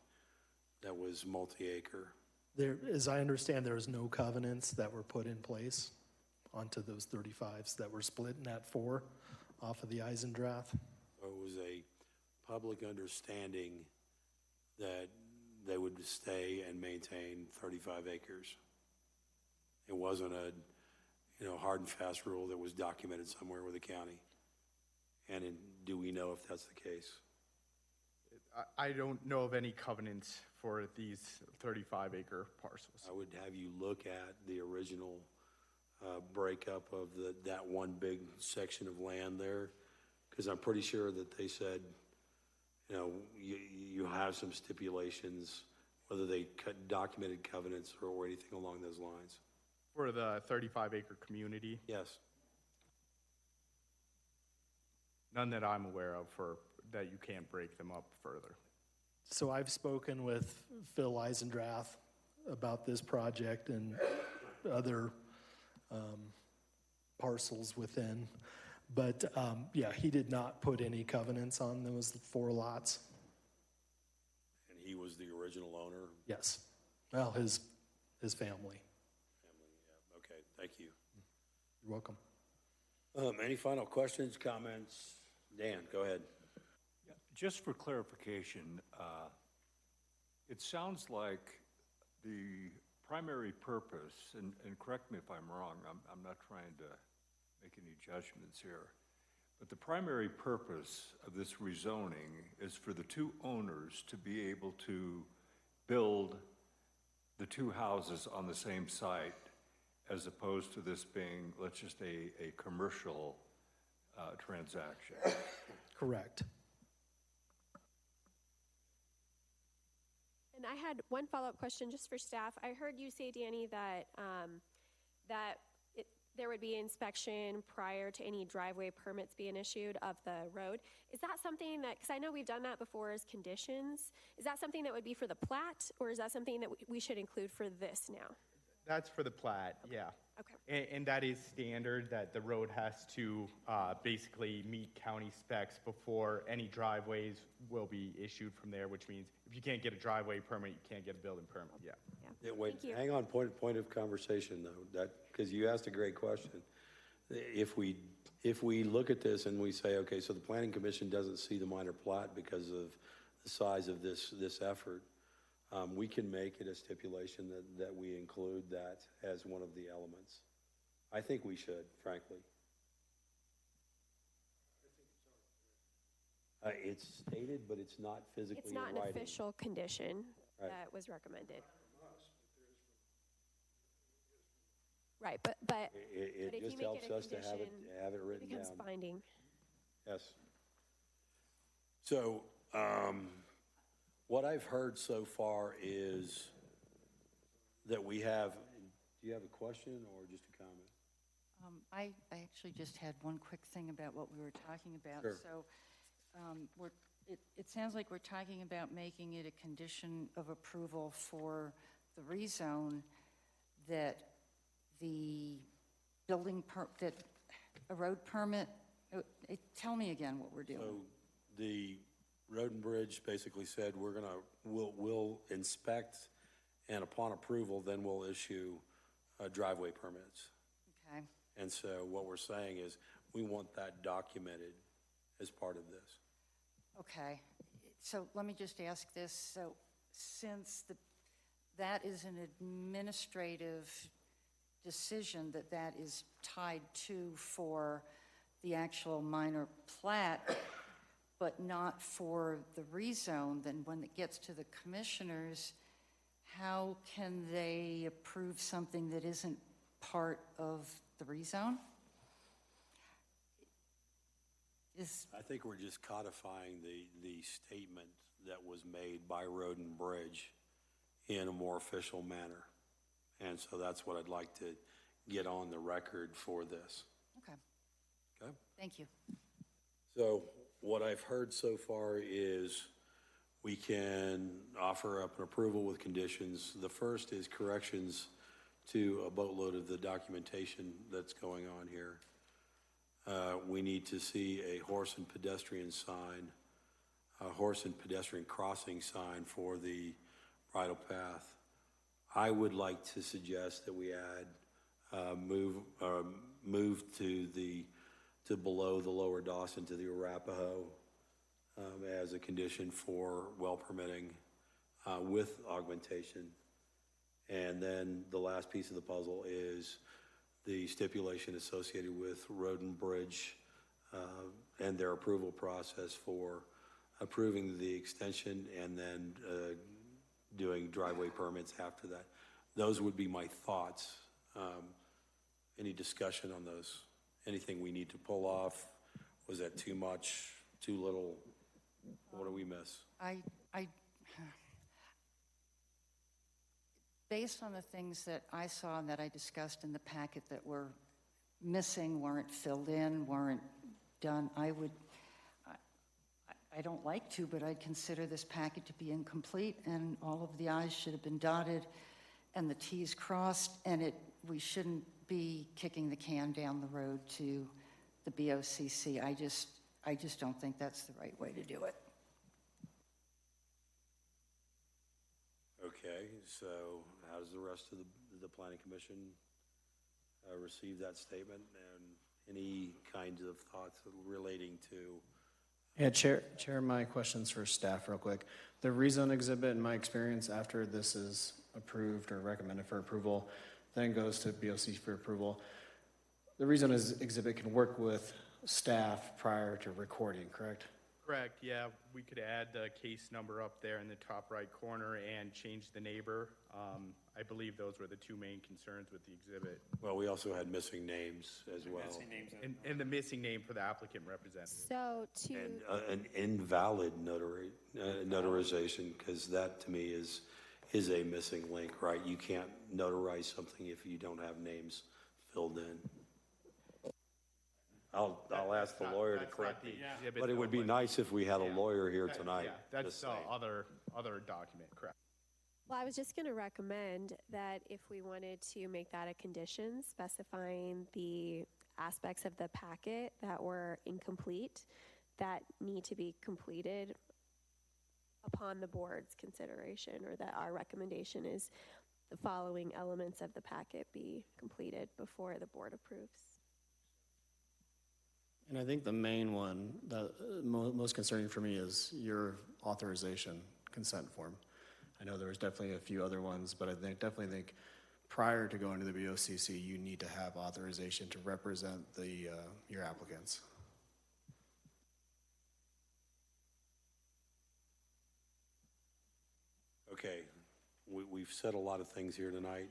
that was multi-acre? As I understand, there is no covenants that were put in place onto those 35s that were split in that 4 off of the Eisendrath. Or it was a public understanding that they would stay and maintain 35 acres. It wasn't a, hard and fast rule that was documented somewhere with the county. And do we know if that's the case? I don't know of any covenants for these 35-acre parcels. I would have you look at the original breakup of that one big section of land there, because I'm pretty sure that they said, you have some stipulations, whether they documented covenants or anything along those lines. For the 35-acre community? Yes. None that I'm aware of that you can't break them up further. So I've spoken with Phil Eisendrath about this project and other parcels within. But yeah, he did not put any covenants on those 4 lots. And he was the original owner? Yes. Well, his family. Family, yeah. Okay, thank you. You're welcome. Any final questions, comments? Dan, go ahead. Yeah, just for clarification, it sounds like the primary purpose, and correct me if I'm wrong, I'm not trying to make any judgments here, but the primary purpose of this rezoning is for the 2 owners to be able to build the 2 houses on the same site, as opposed to this being, let's just say, a commercial transaction. Correct. And I had one follow-up question just for staff. I heard you say, Danny, that there would be inspection prior to any driveway permits being issued of the road. Is that something that, because I know we've done that before as conditions, is that something that would be for the plat, or is that something that we should include for this now? That's for the plat, yeah. Okay. And that is standard, that the road has to basically meet county specs before any driveways will be issued from there, which means if you can't get a driveway permit, you can't get a building permit, yeah. Yeah, wait, Thank you. hang on, point of conversation though, because you asked a great question. If we look at this and we say, okay, so the planning commission doesn't see the minor plat because of the size of this effort, we can make it a stipulation that we include that as one of the elements. I think we should, frankly. It's stated, but it's not physically It's not in an writing. official condition Right. that was recommended. Right, but It if you just make helps it a us to have it condition, written it becomes down. binding. Yes. So, what I've heard so far is that we have, do you have a question or just a comment? I actually just had one quick thing about what we were talking about. Sure. So it sounds like we're talking about making it a condition of approval for the rezone that the that a road permit, tell me again what we're doing. So the Road and Bridge basically said we'll inspect, and upon approval, then we'll issue driveway permits. Okay. And so what we're saying is we want that documented as part of this. Okay. So let me just ask this. So since that is an administrative decision that is tied to for the actual minor plat, but not for the rezone, then when it gets to the commissioners, how can they approve something that isn't part of the rezone? I think we're just codifying the statement that was made by Road and Bridge in a more official manner. And so that's what I'd like to get on the record for this. Okay. Okay? Thank you. So what I've heard so far is we can offer up an approval with conditions. The first is corrections to a boatload of the documentation that's going on here. We need to see a horse and pedestrian sign, a horse and pedestrian crossing sign for the bridle path. I would like to suggest that we add move to below the lower Dawson to the Arapahoe as a condition for well permitting with augmentation. And then the last piece of the puzzle is the stipulation associated with Road and Bridge and their approval process for approving the extension and then doing driveway permits after that. Those would be my thoughts. Any discussion on those? Anything we need to pull off? Was that too much, too little? What do we miss? Based on the things that I saw and that I discussed in the packet that were missing, weren't filled in, weren't done, I don't like to, but I'd consider this packet to be incomplete, and all of the I's should have been dotted and the T's crossed, and we shouldn't be kicking the can down the road to the BOCC. I just don't think that's the right way to do it. Okay, so how does the rest of the Planning Commission receive that statement, and any kinds of thoughts relating to? Yeah, Chair, my questions for staff real quick. The rezone exhibit, in my experience, after this is approved or recommended for approval, then goes to BOC for approval. The rezone exhibit can work with staff prior to recording, correct? Correct, yeah. We could add the case number up there in the top right corner and change the neighbor. I believe those were the two main concerns with the exhibit. Well, we also had missing names as well. Missing names. And the missing name for the applicant representative. So And an invalid notarization, because that to me is a missing link, right? You can't notarize something if you don't have names filled in. I'll ask the lawyer to correct me, but it would be nice if we had a lawyer here tonight. Yeah, that's the other document, correct. Well, I was just going to recommend that if we wanted to make that a condition, specifying the aspects of the packet that were incomplete, that need to be completed upon the board's consideration, or that our recommendation is the following elements of the packet be completed before the board approves. And I think the main one that most concerning for me is your authorization consent form. I know there was definitely a few other ones, but I definitely think prior to going to the BOCC, you need to have authorization to represent your applicants. Okay, we've said a lot of things here tonight,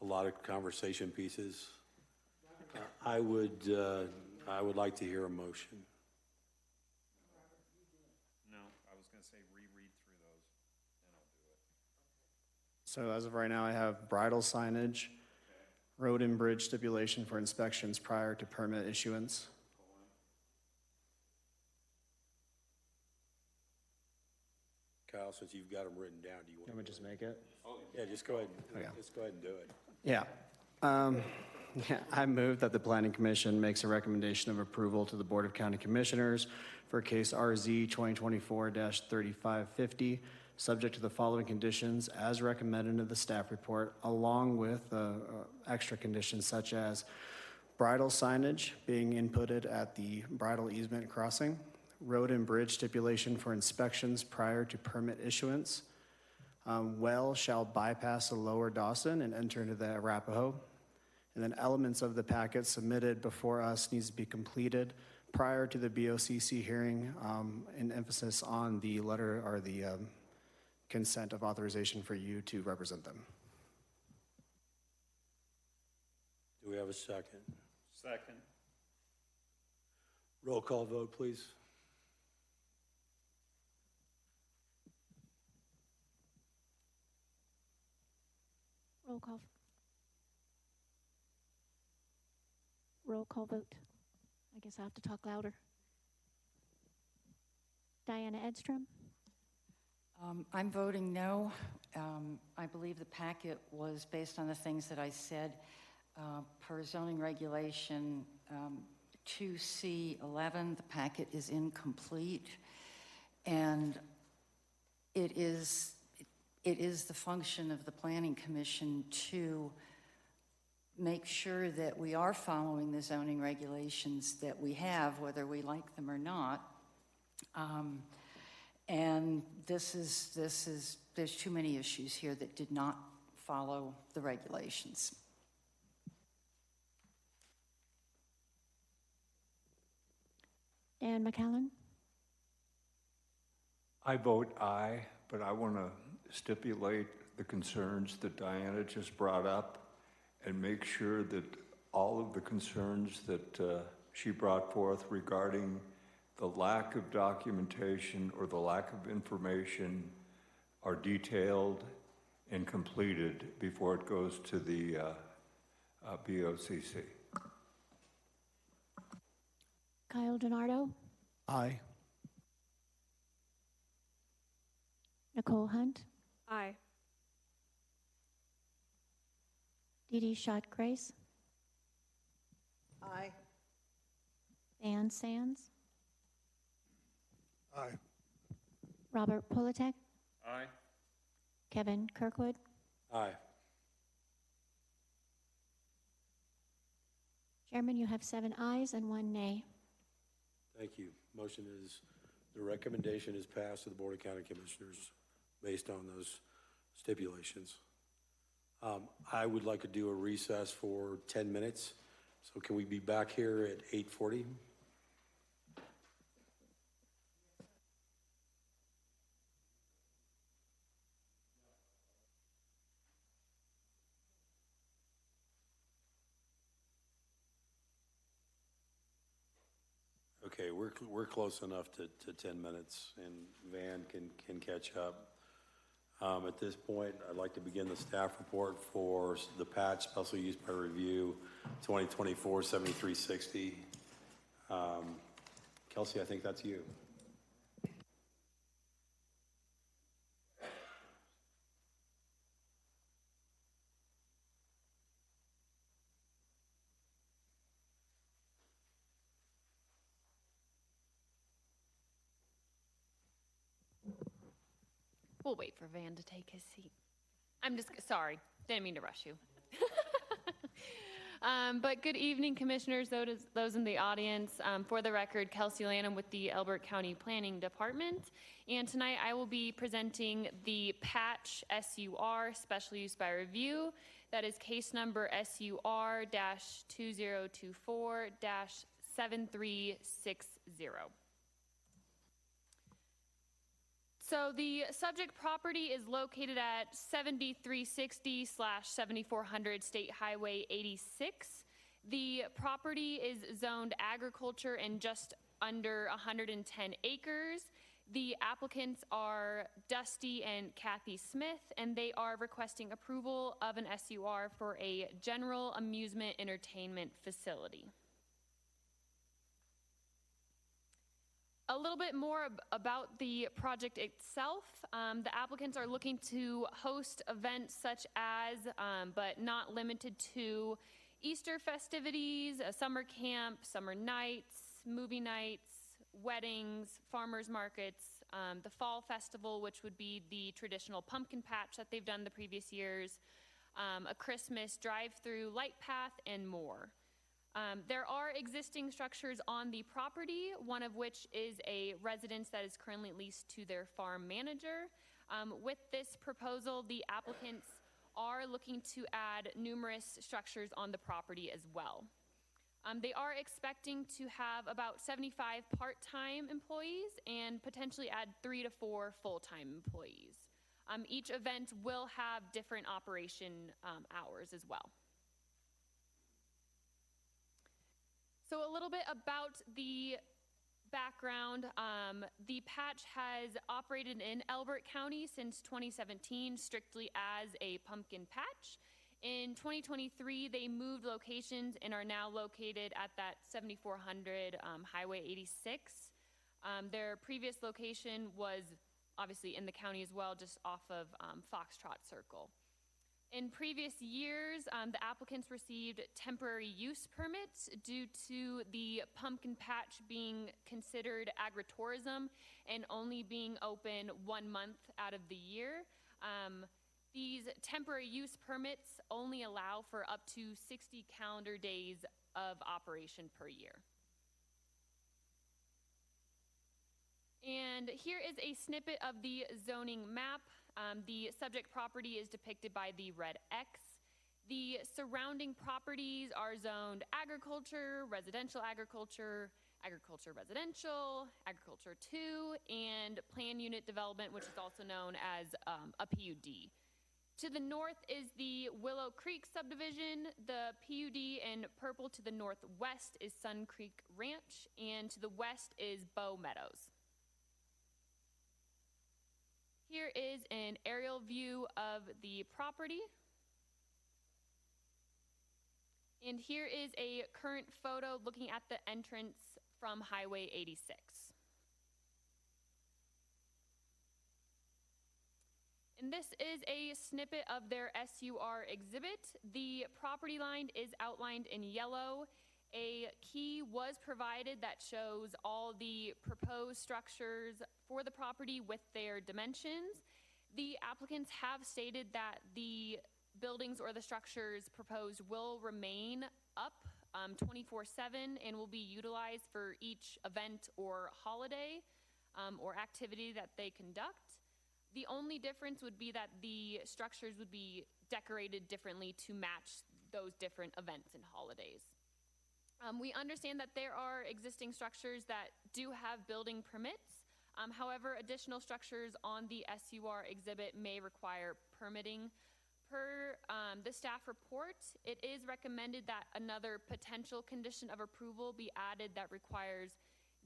a lot of conversation pieces. I would like to hear a motion. No, I was going to say reread through those, and I'll do it. So as of right now, I have bridle signage, road and bridge stipulation for inspections prior to permit issuance. Kyle, since you've got them written down, do you want Can we just make it? Yeah, just go ahead. Okay. Just go ahead and do it. Yeah. I move that the Planning Commission makes a recommendation of approval to the Board of County Commissioners for case RZ 2024-3550, subject to the following conditions as recommended in the staff report, along with extra conditions such as bridle signage being inputted at the bridle easement crossing, road and bridge stipulation for inspections prior to permit issuance, well shall bypass the lower Dawson and enter into the Arapahoe. And then elements of the packet submitted before us needs to be completed prior to the BOCC hearing, in emphasis on the letter or the consent of authorization for you to represent them. Do we have a second? Second. Roll call vote, please. Roll call. Roll call vote. I guess I have to talk louder. Diana Edstrom? I'm voting no. I believe the packet was based on the things that I said. Per zoning regulation 2C11, the packet is incomplete, and it is the function of the Planning Commission to make sure that we are following the zoning regulations that we have, whether we like them or not. And there's too many issues here that did not follow the regulations. Dan McCallum? I vote aye, but I want to stipulate the concerns that Diana just brought up and make sure that all of the concerns that she brought forth regarding the lack of documentation or the lack of information are detailed and completed before it goes to the BOCC. Kyle DiNardo? Aye. Nicole Hunt? Aye. Dee Dee Schott-Grace? Aye. Van Sands? Aye. Robert Politek? Aye. Kevin Kirkwood? Aye. Chairman, you have 7 ayes and 1 nay. Thank you. Motion is, the recommendation is passed to the Board of County Commissioners based on those stipulations. I would like to do a recess for 10 minutes. So can we be back here at 8:40? Okay, we're close enough to 10 minutes, and Van can catch up. At this point, I'd like to begin the staff report for the patch special use by review 2024-7360. Kelsey, I think that's you. We'll wait for Van to take his seat. I'm just, sorry, didn't mean to rush you. But good evening, commissioners, those in the audience. For the record, Kelsey Lanham with the Elbert County Planning Department. And tonight I will be presenting the Patch SUR Special Use by Review. That is case number SUR-2024-7360. So the subject property is located at 7360/7400 State Highway 86. The property is zoned agriculture and just under 110 acres. The applicants are Dusty and Kathy Smith, and they are requesting approval of an SUR for a general amusement entertainment facility. A little bit more about the project itself. The applicants are looking to host events such as, but not limited to, Easter festivities, a summer camp, summer nights, movie nights, weddings, farmers markets, the fall festival, which would be the traditional pumpkin patch that they've done the previous years, a Christmas drive-through light path, and more. There are existing structures on the property, one of which is a residence that is currently leased to their farm manager. With this proposal, the applicants are looking to add numerous structures on the property as well. They are expecting to have about 75 part-time employees and potentially add 3 to 4 full-time employees. Each event will have different operation hours as well. So a little bit about the background. The patch has operated in Elbert County since 2017, strictly as a pumpkin patch. In 2023, they moved locations and are now located at that 7400 Highway 86. Their previous location was obviously in the county as well, just off of Foxtrot Circle. In previous years, the applicants received temporary use permits due to the pumpkin patch being considered agritourism and only being open 1 month out of the year. These temporary use permits only allow for up to 60 calendar days of operation per year. And here is a snippet of the zoning map. The subject property is depicted by the red X. The surrounding properties are zoned agriculture, residential agriculture, agriculture residential, agriculture 2, and plan unit development, which is also known as a PUD. To the north is the Willow Creek subdivision. The PUD in purple to the northwest is Sun Creek Ranch, and to the west is Bow Meadows. Here is an aerial view of the property. And here is a current photo looking at the entrance from Highway 86. And this is a snippet of their SUR exhibit. The property line is outlined in yellow. A key was provided that shows all the proposed structures for the property with their dimensions. The applicants have stated that the buildings or the structures proposed will remain up 24/7 and will be utilized for each event or holiday or activity that they conduct. The only difference would be that the structures would be decorated differently to match those different events and holidays. We understand that there are existing structures that do have building permits. However, additional structures on the SUR exhibit may require permitting. Per the staff report, it is recommended that another potential condition of approval be added that requires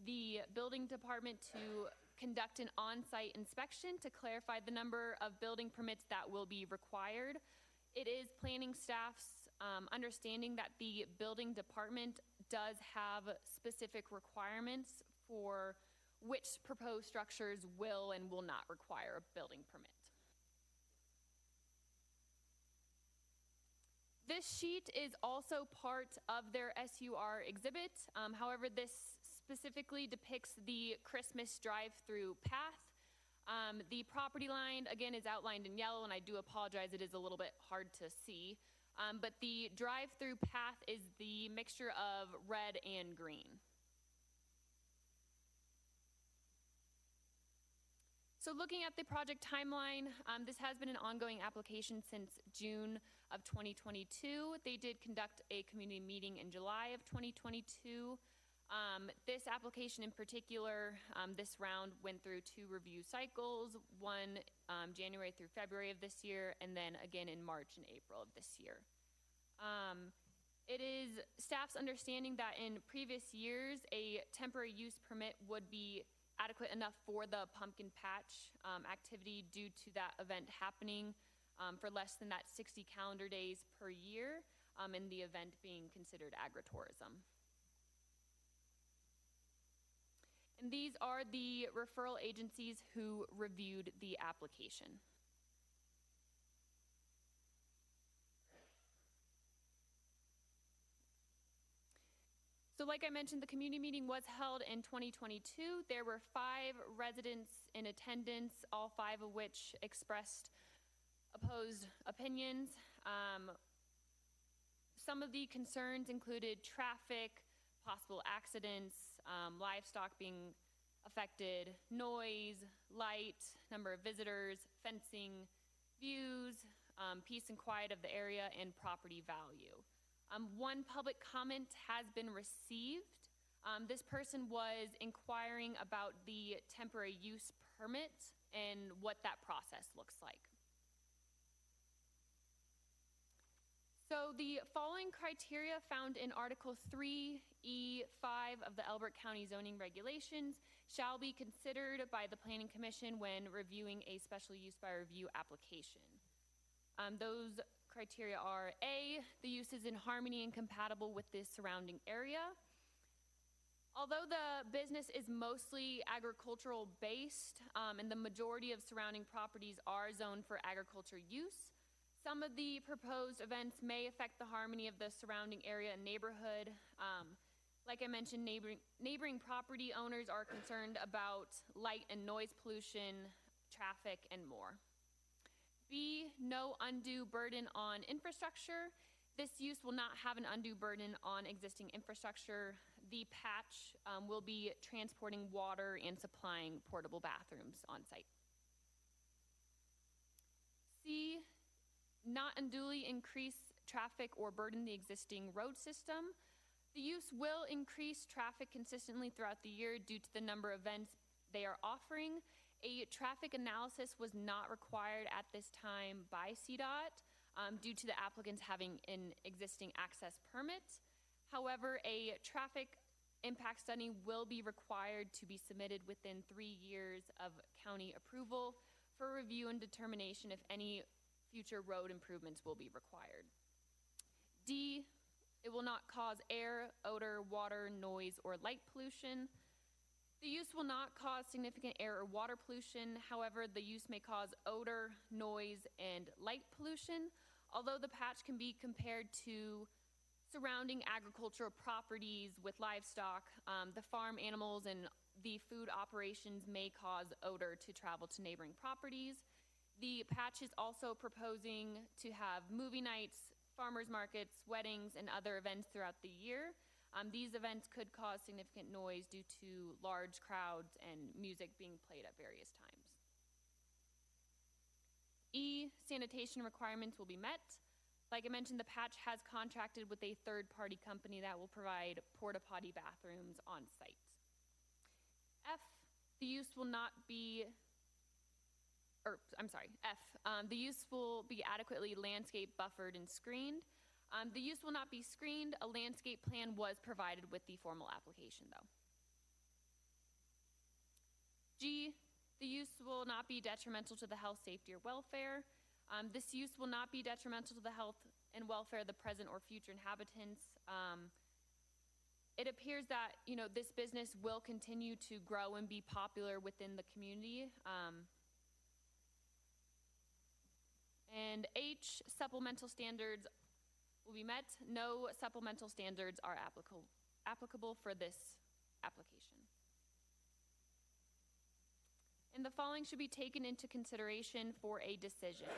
the building department to conduct an on-site inspection to clarify the number of building permits that will be required. It is planning staff's understanding that the building department does have specific requirements for which proposed structures will and will not require a building permit. This sheet is also part of their SUR exhibit. However, this specifically depicts the Christmas drive-through path. The property line, again, is outlined in yellow, and I do apologize, it is a little bit hard to see. But the drive-through path is the mixture of red and green. So looking at the project timeline, this has been an ongoing application since June of 2022. They did conduct a community meeting in July of 2022. This application in particular, this round went through 2 review cycles, one January through February of this year, and then again in March and April of this year. It is staff's understanding that in previous years, a temporary use permit would be adequate enough for the pumpkin patch activity due to that event happening for less than that 60 calendar days per year, and the event being considered agritourism. And these are the referral agencies who reviewed the application. So like I mentioned, the community meeting was held in 2022. There were 5 residents in attendance, all 5 of which expressed opposed opinions. Some of the concerns included traffic, possible accidents, livestock being affected, noise, light, number of visitors, fencing, views, peace and quiet of the area, and property value. One public comment has been received. This person was inquiring about the temporary use permit and what that process looks like. So the following criteria found in Article 3E5 of the Elbert County Zoning Regulations shall be considered by the Planning Commission when reviewing a special use by review application. Those criteria are: A, the use is in harmony and compatible with the surrounding area. Although the business is mostly agricultural based and the majority of surrounding properties are zoned for agriculture use, some of the proposed events may affect the harmony of the surrounding area and neighborhood. Like I mentioned, neighboring property owners are concerned about light and noise pollution, traffic, and more. B, no undue burden on infrastructure. This use will not have an undue burden on existing infrastructure. the patch will be transporting water and supplying portable bathrooms on site. C, not unduly increase traffic or burden the existing road system. The use will increase traffic consistently throughout the year due to the number of events they are offering. A traffic analysis was not required at this time by CDOT due to the applicants having an existing access permit. However, a traffic impact study will be required to be submitted within 3 years of county approval for review and determination if any future road improvements will be required. D, it will not cause air, odor, water, noise, or light pollution. The use will not cause significant air or water pollution. However, the use may cause odor, noise, and light pollution. Although the patch can be compared to surrounding agricultural properties with livestock, the farm animals and the food operations may cause odor to travel to neighboring properties. The patch is also proposing to have movie nights, farmers markets, weddings, and other events throughout the year. These events could cause significant noise due to large crowds and music being played at various times. E, sanitation requirements will be met. Like I mentioned, the patch has contracted with a third-party company that will provide porta-potty bathrooms on site. F, the use will not be, F, the use will be adequately landscape buffered and screened. The use will not be screened. A landscape plan was provided with the formal application, though. G, the use will not be detrimental to the health, safety, or welfare. This use will not be detrimental to the health and welfare of the present or future inhabitants. It appears that, this business will continue to grow and be popular within the community. And H, supplemental standards will be met. No supplemental standards are applicable for this application. And the following should be taken into consideration for a decision.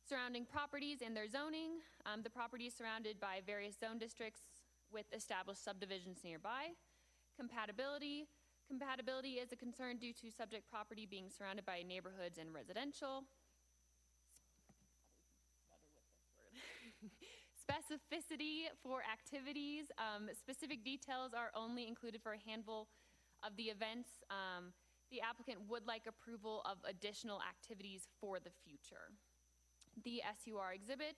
Surrounding properties and their zoning. The property is surrounded by various zone districts with established subdivisions nearby. Compatibility. Compatibility is a concern due to subject property being surrounded by neighborhoods and residential. Specificity for activities. Specific details are only included for a handful of the events. The applicant would like approval of additional activities for the future. The SUR exhibit.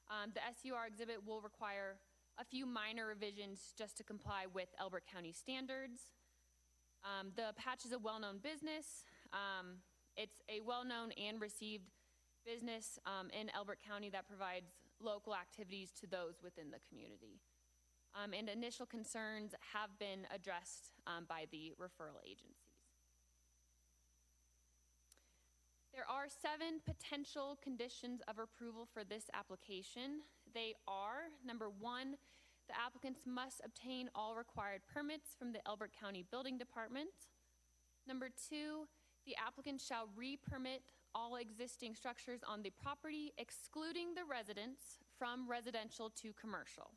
The SUR exhibit will require a few minor revisions just to comply with Elbert County standards. The patch is a well-known business. It's a well-known and received business in Elbert County that provides local activities to those within the community. And initial concerns have been addressed by the referral agencies. There are 7 potential conditions of approval for this application. They are, number 1, the applicants must obtain all required permits from the Elbert County Building Department. Number 2, the applicant shall re-permit all existing structures on the property, excluding the residents, from residential to commercial.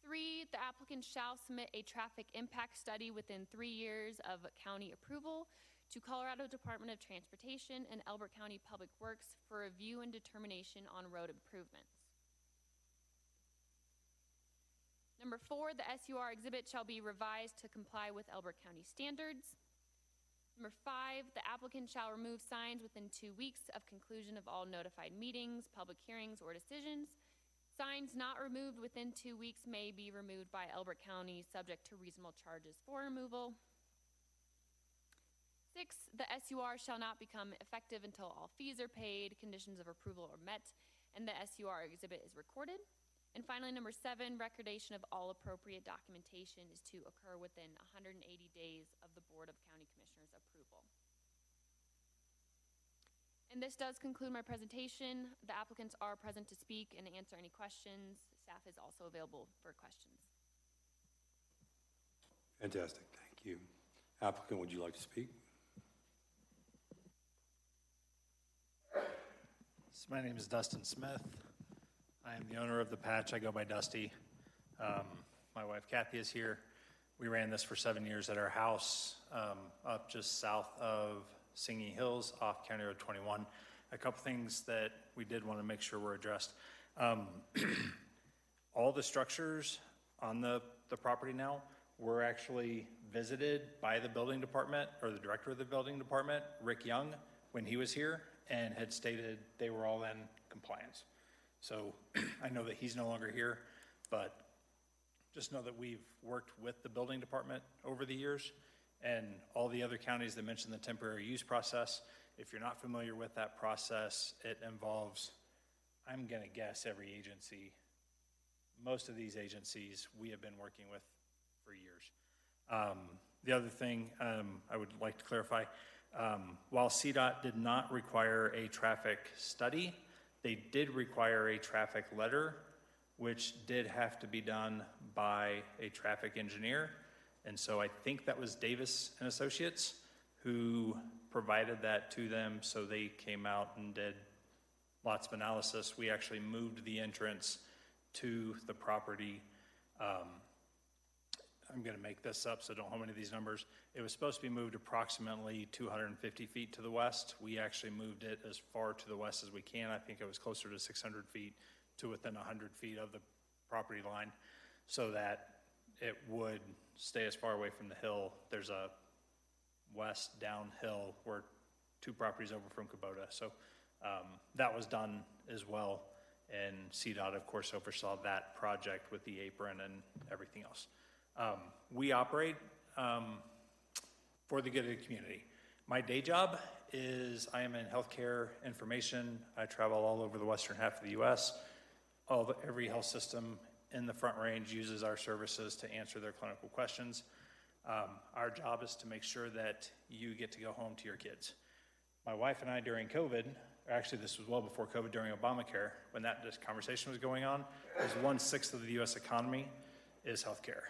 3, the applicant shall submit a traffic impact study within 3 years of county approval to Colorado Department of Transportation and Elbert County Public Works for review and determination on road improvements. Number 4, the SUR exhibit shall be revised to comply with Elbert County standards. Number 5, the applicant shall remove signs within 2 weeks of conclusion of all notified meetings, public hearings, or decisions. Signs not removed within 2 weeks may be removed by Elbert County, subject to reasonable charges for removal. 6, the SUR shall not become effective until all fees are paid, conditions of approval are met, and the SUR exhibit is recorded. And finally, number 7, recordation of all appropriate documentation is to occur within 180 days of the Board of County Commissioners' approval. And this does conclude my presentation. The applicants are present to speak and answer any questions. Staff is also available for questions. Fantastic, thank you. Applicant, would you like to speak? So my name is Dustin Smith. I am the owner of the patch. I go by Dusty. My wife Kathy is here. We ran this for 7 years at our house up just south of Singing Hills off County Road 21. A couple things that we did want to make sure were addressed. All the structures on the property now were actually visited by the building department, or the director of the building department, Rick Young, when he was here, and had stated they were all in compliance. So I know that he's no longer here, but just know that we've worked with the building department over the years, and all the other counties that mentioned the temporary use process. If you're not familiar with that process, it involves, I'm gonna guess, every agency. Most of these agencies we have been working with for years. The other thing I would like to clarify, while CDOT did not require a traffic study, they did require a traffic letter, which did have to be done by a traffic engineer. And so I think that was Davis and Associates who provided that to them. So they came out and did lots of analysis. We actually moved the entrance to the property. I'm going to make this up, so don't hold me to these numbers. It was supposed to be moved approximately 250 feet to the west. We actually moved it as far to the west as we can. I think it was closer to 600 feet to within 100 feet of the property line, so that it would stay as far away from the hill. There's a west downhill. We're 2 properties over from Kubota. So that was done as well. And CDOT, of course, oversaw that project with the apron and everything else. We operate for the good of the community. My day job is I am in healthcare information. I travel all over the western half of the U.S. Every health system in the Front Range uses our services to answer their clinical questions. Our job is to make sure that you get to go home to your kids. My wife and I, during COVID, actually this was well before COVID, during Obamacare, when this conversation was going on, was 1/6 of the U.S. economy is healthcare.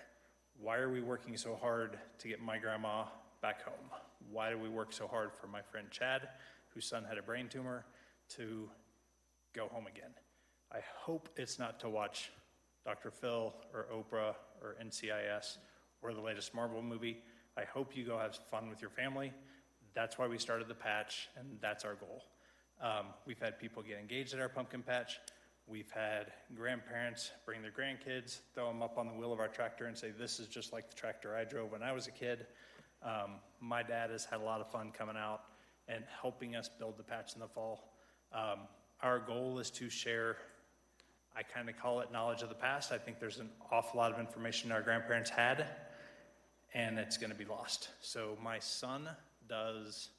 Why are we working so hard to get my grandma back home? Why do we work so hard for my friend Chad, whose son had a brain tumor, to go home again? I hope it's not to watch Dr. Phil or Oprah or NCIS or the latest Marvel movie. I hope you go have fun with your family. That's why we started the patch, and that's our goal. We've had people get engaged at our pumpkin patch. We've had grandparents bring their grandkids, throw them up on the wheel of our tractor and say, this is just like the tractor I drove when I was a kid. My dad has had a lot of fun coming out and helping us build the patch in the fall. Our goal is to share, I kind of call it knowledge of the past. I think there's an awful lot of information our grandparents had, and it's going to be lost. So my son does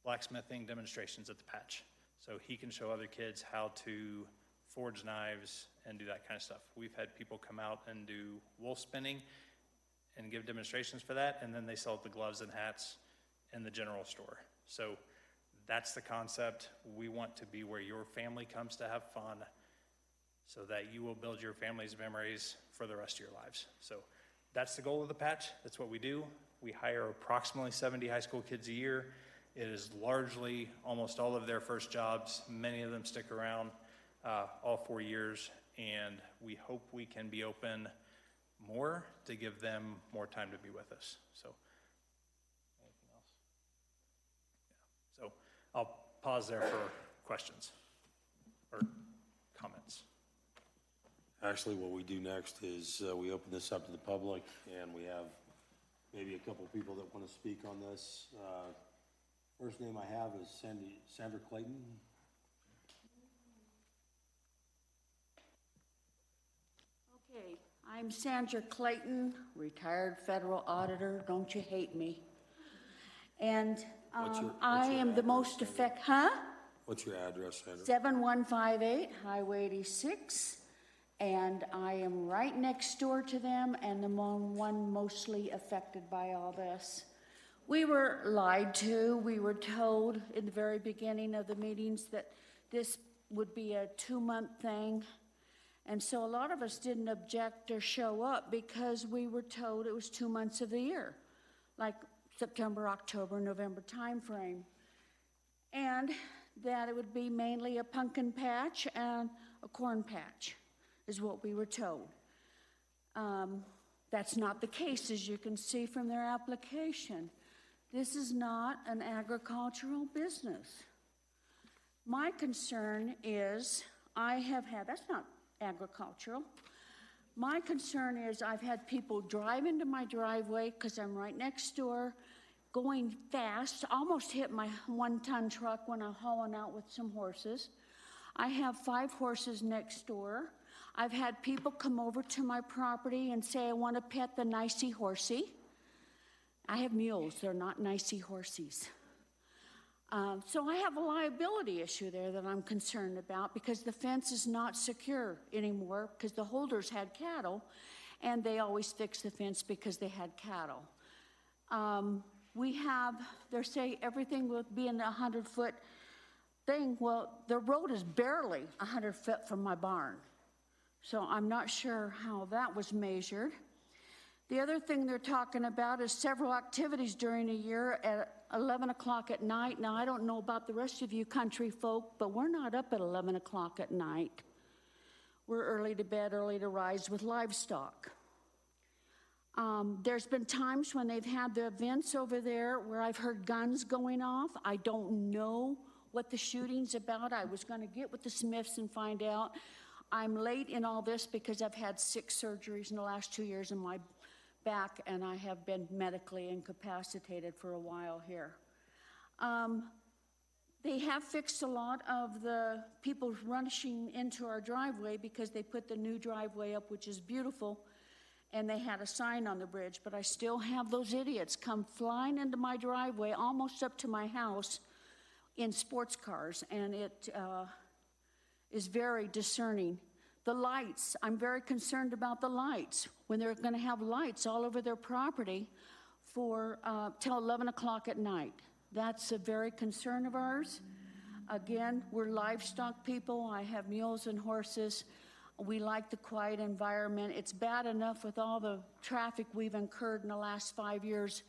blacksmithing demonstrations at the patch, so he can show other kids how to forge knives and do that kind of stuff. We've had people come out and do wool spinning and give demonstrations for that, and then they sell the gloves and hats in the general store. So that's the concept. We want to be where your family comes to have fun, so that you will build your family's memories for the rest of your lives. So that's the goal of the patch. That's what we do. We hire approximately 70 high school kids a year. It is largely almost all of their first jobs. Many of them stick around all 4 years, and we hope we can be open more to give them more time to be with us. So anything else? Yeah. So I'll pause there for questions or comments. Actually, what we do next is we open this up to the public, and we have maybe a couple people that want to speak on this. First name I have is Sandra Clayton. Okay, I'm Sandra Clayton, retired federal auditor. Don't you hate me? And I am the most What's your address, Sandra? 7158 Highway 86. And I am right next door to them and the one mostly affected by all this. We were lied to. We were told in the very beginning of the meetings that this would be a 2-month thing. And so a lot of us didn't object or show up because we were told it was 2 months of the year, like September, October, November timeframe. And that it would be mainly a pumpkin patch and a corn patch, is what we were told. That's not the case, as you can see from their application. This is not an agricultural business. My concern is that's not agricultural. My concern is I've had people drive into my driveway because I'm right next door, going fast, almost hit my 1-ton truck when I'm hauling out with some horses. I have 5 horses next door. I've had people come over to my property and say, I want to pet the nicey horsey. I have mules, they're not nicey horsies. So I have a liability issue there that I'm concerned about because the fence is not secure anymore because the holders had cattle and they always fix the fence because they had cattle. They say everything will be in a 100-foot thing. Well, the road is barely 100 feet from my barn. So I'm not sure how that was measured. The other thing they're talking about is several activities during a year at 11 o'clock at night. Now, I don't know about the rest of you country folk, but we're not up at 11 o'clock at night. We're early to bed, early to rise with livestock. There's been times when they've had the events over there where I've heard guns going off. I don't know what the shooting's about. I was going to get with the Smiths and find out. I'm late in all this because I've had 6 surgeries in the last 2 years in my back, and I have been medically incapacitated for a while here. They have fixed a lot of the people rushing into our driveway because they put the new driveway up, which is beautiful, and they had a sign on the bridge, but I still have those idiots come flying into my driveway almost up to my house in sports cars, and it is very discerning. The lights, I'm very concerned about the lights. When they're going to have lights all over their property for till 11 o'clock at night. That's a very concern of ours. Again, we're livestock people. I have mules and horses. We like the quiet environment. It's bad enough with all the traffic we've incurred in the last 5 years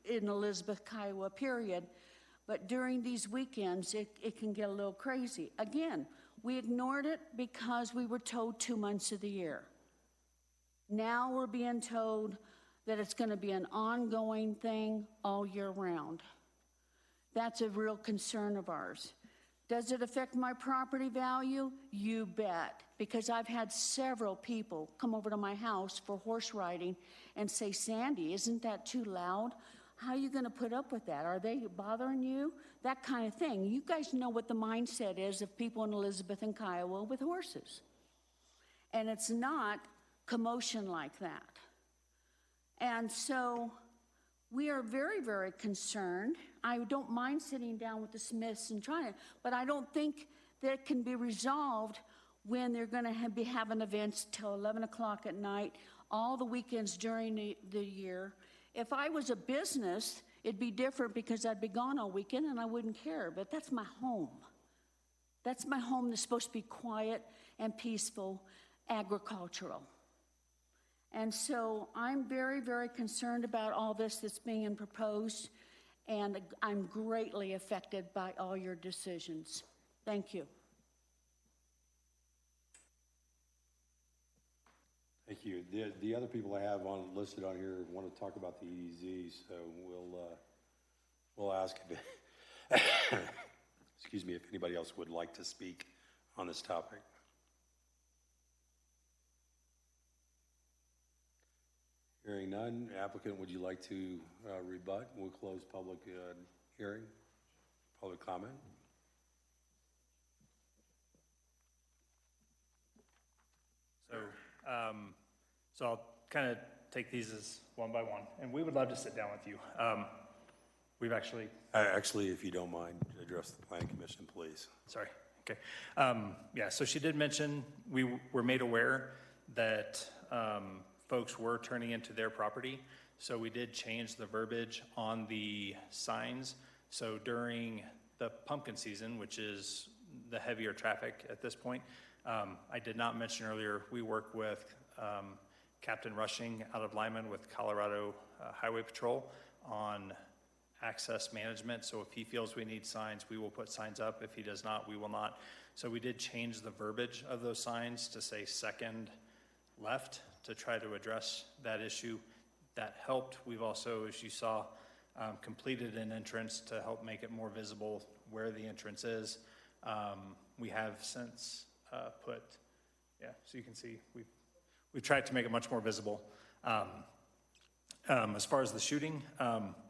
in Elizabeth, Kiowa, period. But during these weekends, it can get a little crazy. Again, we ignored it because we were told 2 months of the year. Now we're being told that it's going to be an ongoing thing all year round. That's a real concern of ours. Does it affect my property value? You bet. Because I've had several people come over to my house for horse riding and say, Sandy, isn't that too loud? How are you going to put up with that? Are they bothering you? That kind of thing. You guys know what the mindset is of people in Elizabeth and Kiowa with horses. And it's not commotion like that. And so we are very, very concerned. I don't mind sitting down with the Smiths and trying it, but I don't think that it can be resolved when they're going to be having events till 11 o'clock at night, all the weekends during the year. If I was a business, it'd be different because I'd be gone all weekend and I wouldn't care, but that's my home. That's my home that's supposed to be quiet and peaceful, agricultural. And so I'm very, very concerned about all this that's being proposed, and I'm greatly affected by all your decisions. Thank you. Thank you. The other people I have listed on here want to talk about the EDZ, so we'll ask if excuse me, if anybody else would like to speak on this topic. Hearing none, applicant, would you like to rebut? We'll close public hearing, public comment. So I'll kind of take these as one by one, and we would love to sit down with you. We've actually... Actually, if you don't mind, address the Planning Commission, please. Sorry. Okay. Yeah, so she did mention we were made aware that folks were turning into their property, so we did change the verbiage on the signs. So during the pumpkin season, which is the heavier traffic at this point, I did not mention earlier, we work with Captain Rushing out of Lyman with Colorado Highway Patrol on access management. So if he feels we need signs, we will put signs up. If he does not, we will not. So we did change the verbiage of those signs to say second left to try to address that issue. That helped. We've also, as you saw, completed an entrance to help make it more visible where the entrance is. We have since put, so you can see, we've tried to make it much more visible. As far as the shooting,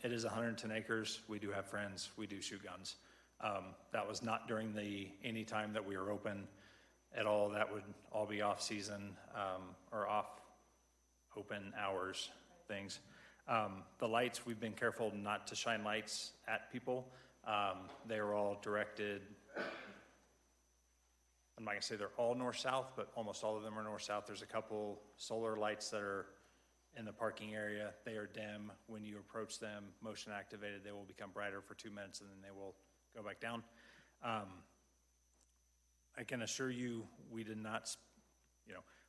it is 110 acres. We do have friends. We do shoot guns. That was not during any time that we were open at all. That would all be off season or off open hours things. The lights, we've been careful not to shine lights at people. They are all directed, I'm not gonna say they're all north-south, but almost all of them are north-south. There's a couple solar lights that are in the parking area. They are dim. When you approach them, motion activated, they will become brighter for 2 minutes and then they will go back down. I can assure you, we did not,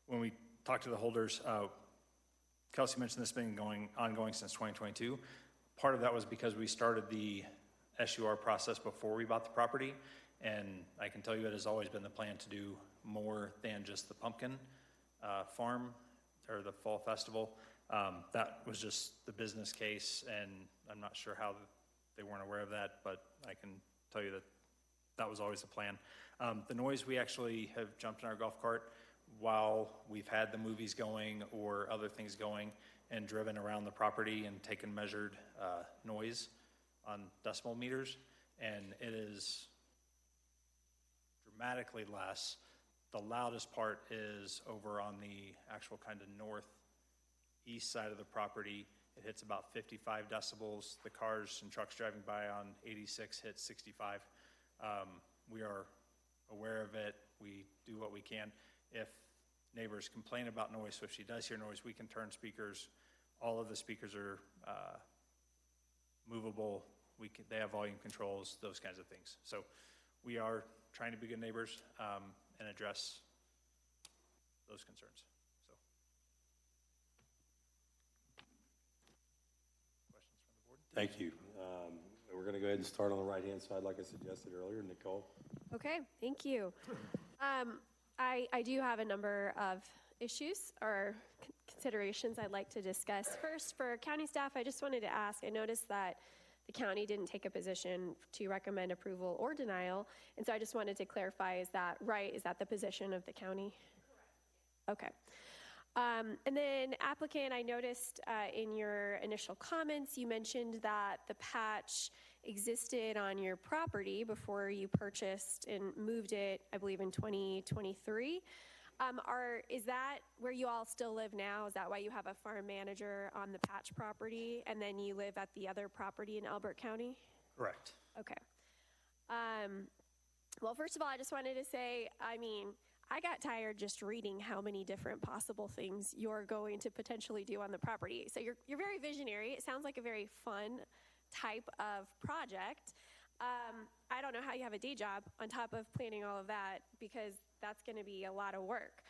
when we talked to the holders, Kelsey mentioned this been ongoing since 2022. Part of that was because we started the SUR process before we bought the property, and I can tell you it has always been the plan to do more than just the pumpkin farm or the fall festival. That was just the business case, and I'm not sure how they weren't aware of that, but I can tell you that that was always the plan. The noise, we actually have jumped in our golf cart while we've had the movies going or other things going and driven around the property and taken measured noise on decibel meters, and it is dramatically less. The loudest part is over on the actual kind of northeast side of the property. It hits about 55 decibels. The cars and trucks driving by on 86 hit 65. We are aware of it. We do what we can. If neighbors complain about noise, so if she does hear noise, we can turn speakers. All of the speakers are movable. They have volume controls, those kinds of things. So we are trying to be good neighbors and address those concerns. So, questions from the board? Thank you. We're going to go ahead and start on the right-hand side like I suggested earlier. Nicole? Okay, thank you. I do have a number of issues or considerations I'd like to discuss. First, for county staff, I just wanted to ask, I noticed that the county didn't take a position to recommend approval or denial, and so I just wanted to clarify, is that right? Is that the position of the county? Correct. Okay. And then applicant, I noticed in your initial comments, you mentioned that the patch existed on your property before you purchased and moved it, I believe, in 2023. Is that where you all still live now? Is that why you have a farm manager on the patch property and then you live at the other property in Elbert County? Correct. Okay. Well, first of all, I just wanted to say, I got tired just reading how many different possible things you're going to potentially do on the property. So you're very visionary. It sounds like a very fun type of project. I don't know how you have a day job on top of planning all of that, because that's going to be a lot of work.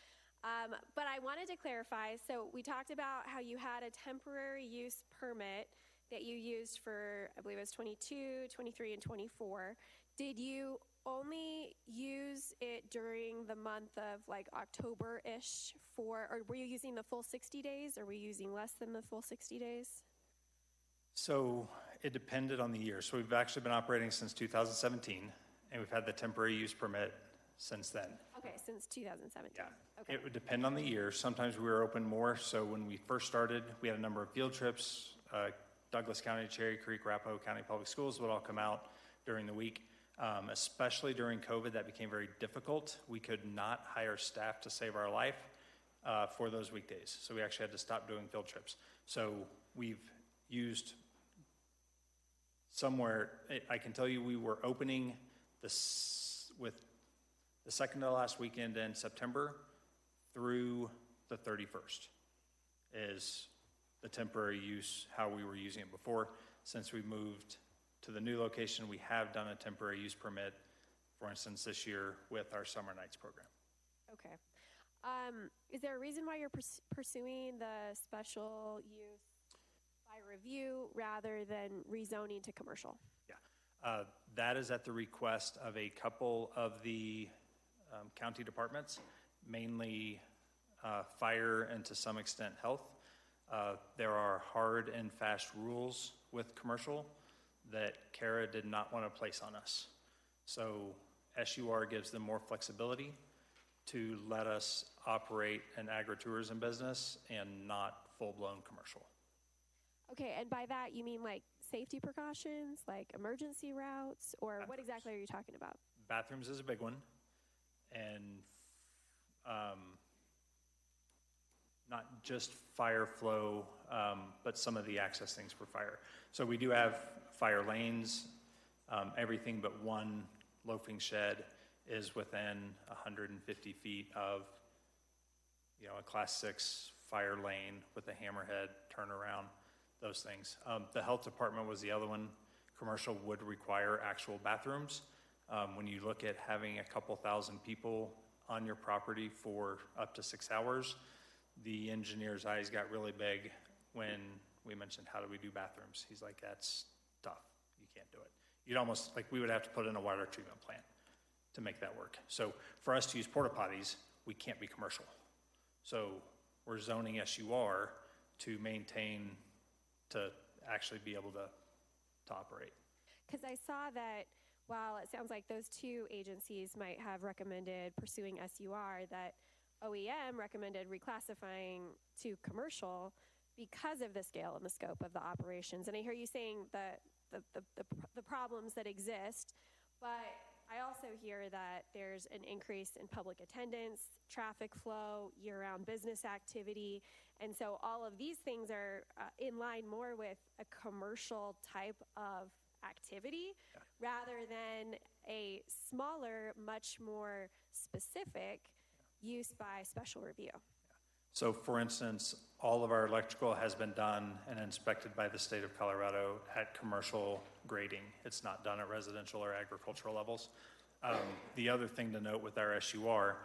But I wanted to clarify, so we talked about how you had a temporary use permit that you used for, I believe it was 22, 23, and 24. Did you only use it during the month of like October-ish or were you using the full 60 days, or were you using less than the full 60 days? So it depended on the year. So we've actually been operating since 2017, and we've had the temporary use permit since then. Okay, since 2017. Yeah. Okay. It would depend on the year. Sometimes we were open more. So when we first started, we had a number of field trips. Douglas County, Cherry Creek, Arapahoe County Public Schools would all come out during the week. Especially during COVID, that became very difficult. We could not hire staff to save our life for those weekdays. So we actually had to stop doing field trips. So we've used somewhere, I can tell you we were opening with the second to last weekend in September through the 31st is the temporary use, how we were using it before. Since we moved to the new location, we have done a temporary use permit, for instance, this year with our Summer Nights program. Okay. Is there a reason why you're pursuing the special use by review rather than rezoning to commercial? Yeah, that is at the request of a couple of the county departments, mainly fire and to some extent health. There are hard and fast rules with commercial that CARA did not want to place on us. So SUR gives them more flexibility to let us operate an agritourism business and not full-blown commercial. Okay, and by that you mean like safety precautions, like emergency routes, or what exactly are you talking about? Bathrooms is a big one, and not just fire flow, but some of the access things for fire. So we do have fire lanes. Everything but one loafing shed is within 150 feet of, a class 6 fire lane with a hammerhead turnaround, those things. The health department was the other one. Commercial would require actual bathrooms. When you look at having a couple thousand people on your property for up to 6 hours, the engineer's eyes got really big when we mentioned, how do we do bathrooms? He's like, that's tough. You can't do it. You'd almost, we would have to put in a water treatment plant to make that work. So for us to use porta potties, we can't be commercial. So we're zoning SUR to maintain, to actually be able to operate. Because I saw that while it sounds like those two agencies might have recommended pursuing SUR, that OEM recommended reclassifying to commercial because of the scale and the scope of the operations. And I hear you saying that the problems that exist, but I also hear that there's an increase in public attendance, traffic flow, year-round business activity, and so all of these things are in line more with a commercial type of activity rather than a smaller, much more specific use by special review. So for instance, all of our electrical has been done and inspected by the state of Colorado at commercial grading. It's not done at residential or agricultural levels. The other thing to note with our SUR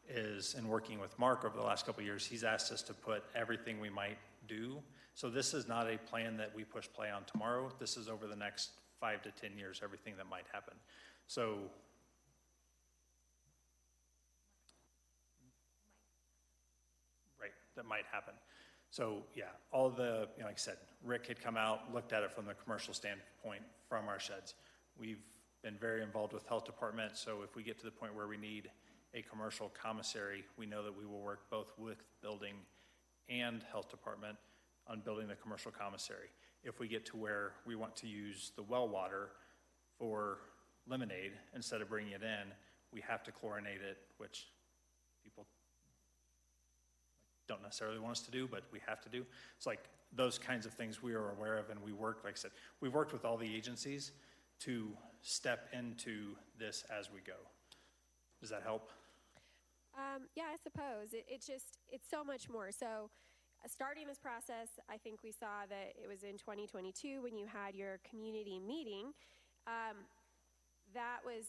is, in working with Mark over the last couple of years, he's asked us to put everything we might do. So this is not a plan that we push play on tomorrow. This is over the next 5 to 10 years, everything that might happen. So that might happen. So yeah, all the, like I said, Rick had come out, looked at it from the commercial standpoint from our sheds. We've been very involved with health department, so if we get to the point where we need a commercial commissary, we know that we will work both with building and health department on building the commercial commissary. If we get to where we want to use the well water for lemonade instead of bringing it in, we have to chlorinate it, which people don't necessarily want us to do, but we have to do. It's like those kinds of things we are aware of, and we work, like I said, we've worked with all the agencies to step into this as we go. Does that help? Yeah, I suppose. It's so much more. So starting this process, I think we saw that it was in 2022 when you had your community meeting. That was,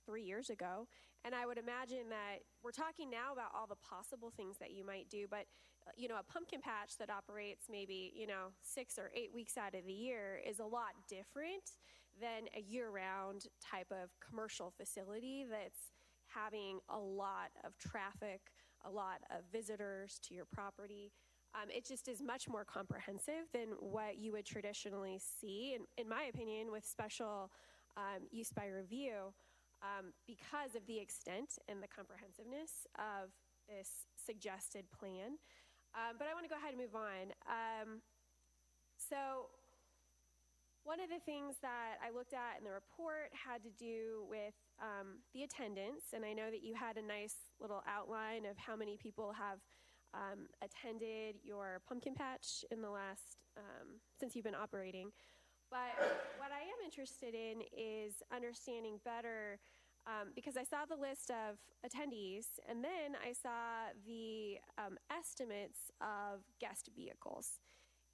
3 years ago. And I would imagine that we're talking now about all the possible things that you might do, but a pumpkin patch that operates maybe, 6 or 8 weeks out of the year is a lot different than a year-round type of commercial facility that's having a lot of traffic, a lot of visitors to your property. It just is much more comprehensive than what you would traditionally see, in my opinion, with special use by review. Because of the extent and the comprehensiveness of this suggested plan. But I want to go ahead and move on. So one of the things that I looked at in the report had to do with the attendance, and I know that you had a nice little outline of how many people have attended your pumpkin patch in the last, since you've been operating. But what I am interested in is understanding better, because I saw the list of attendees, and then I saw the estimates of guest vehicles.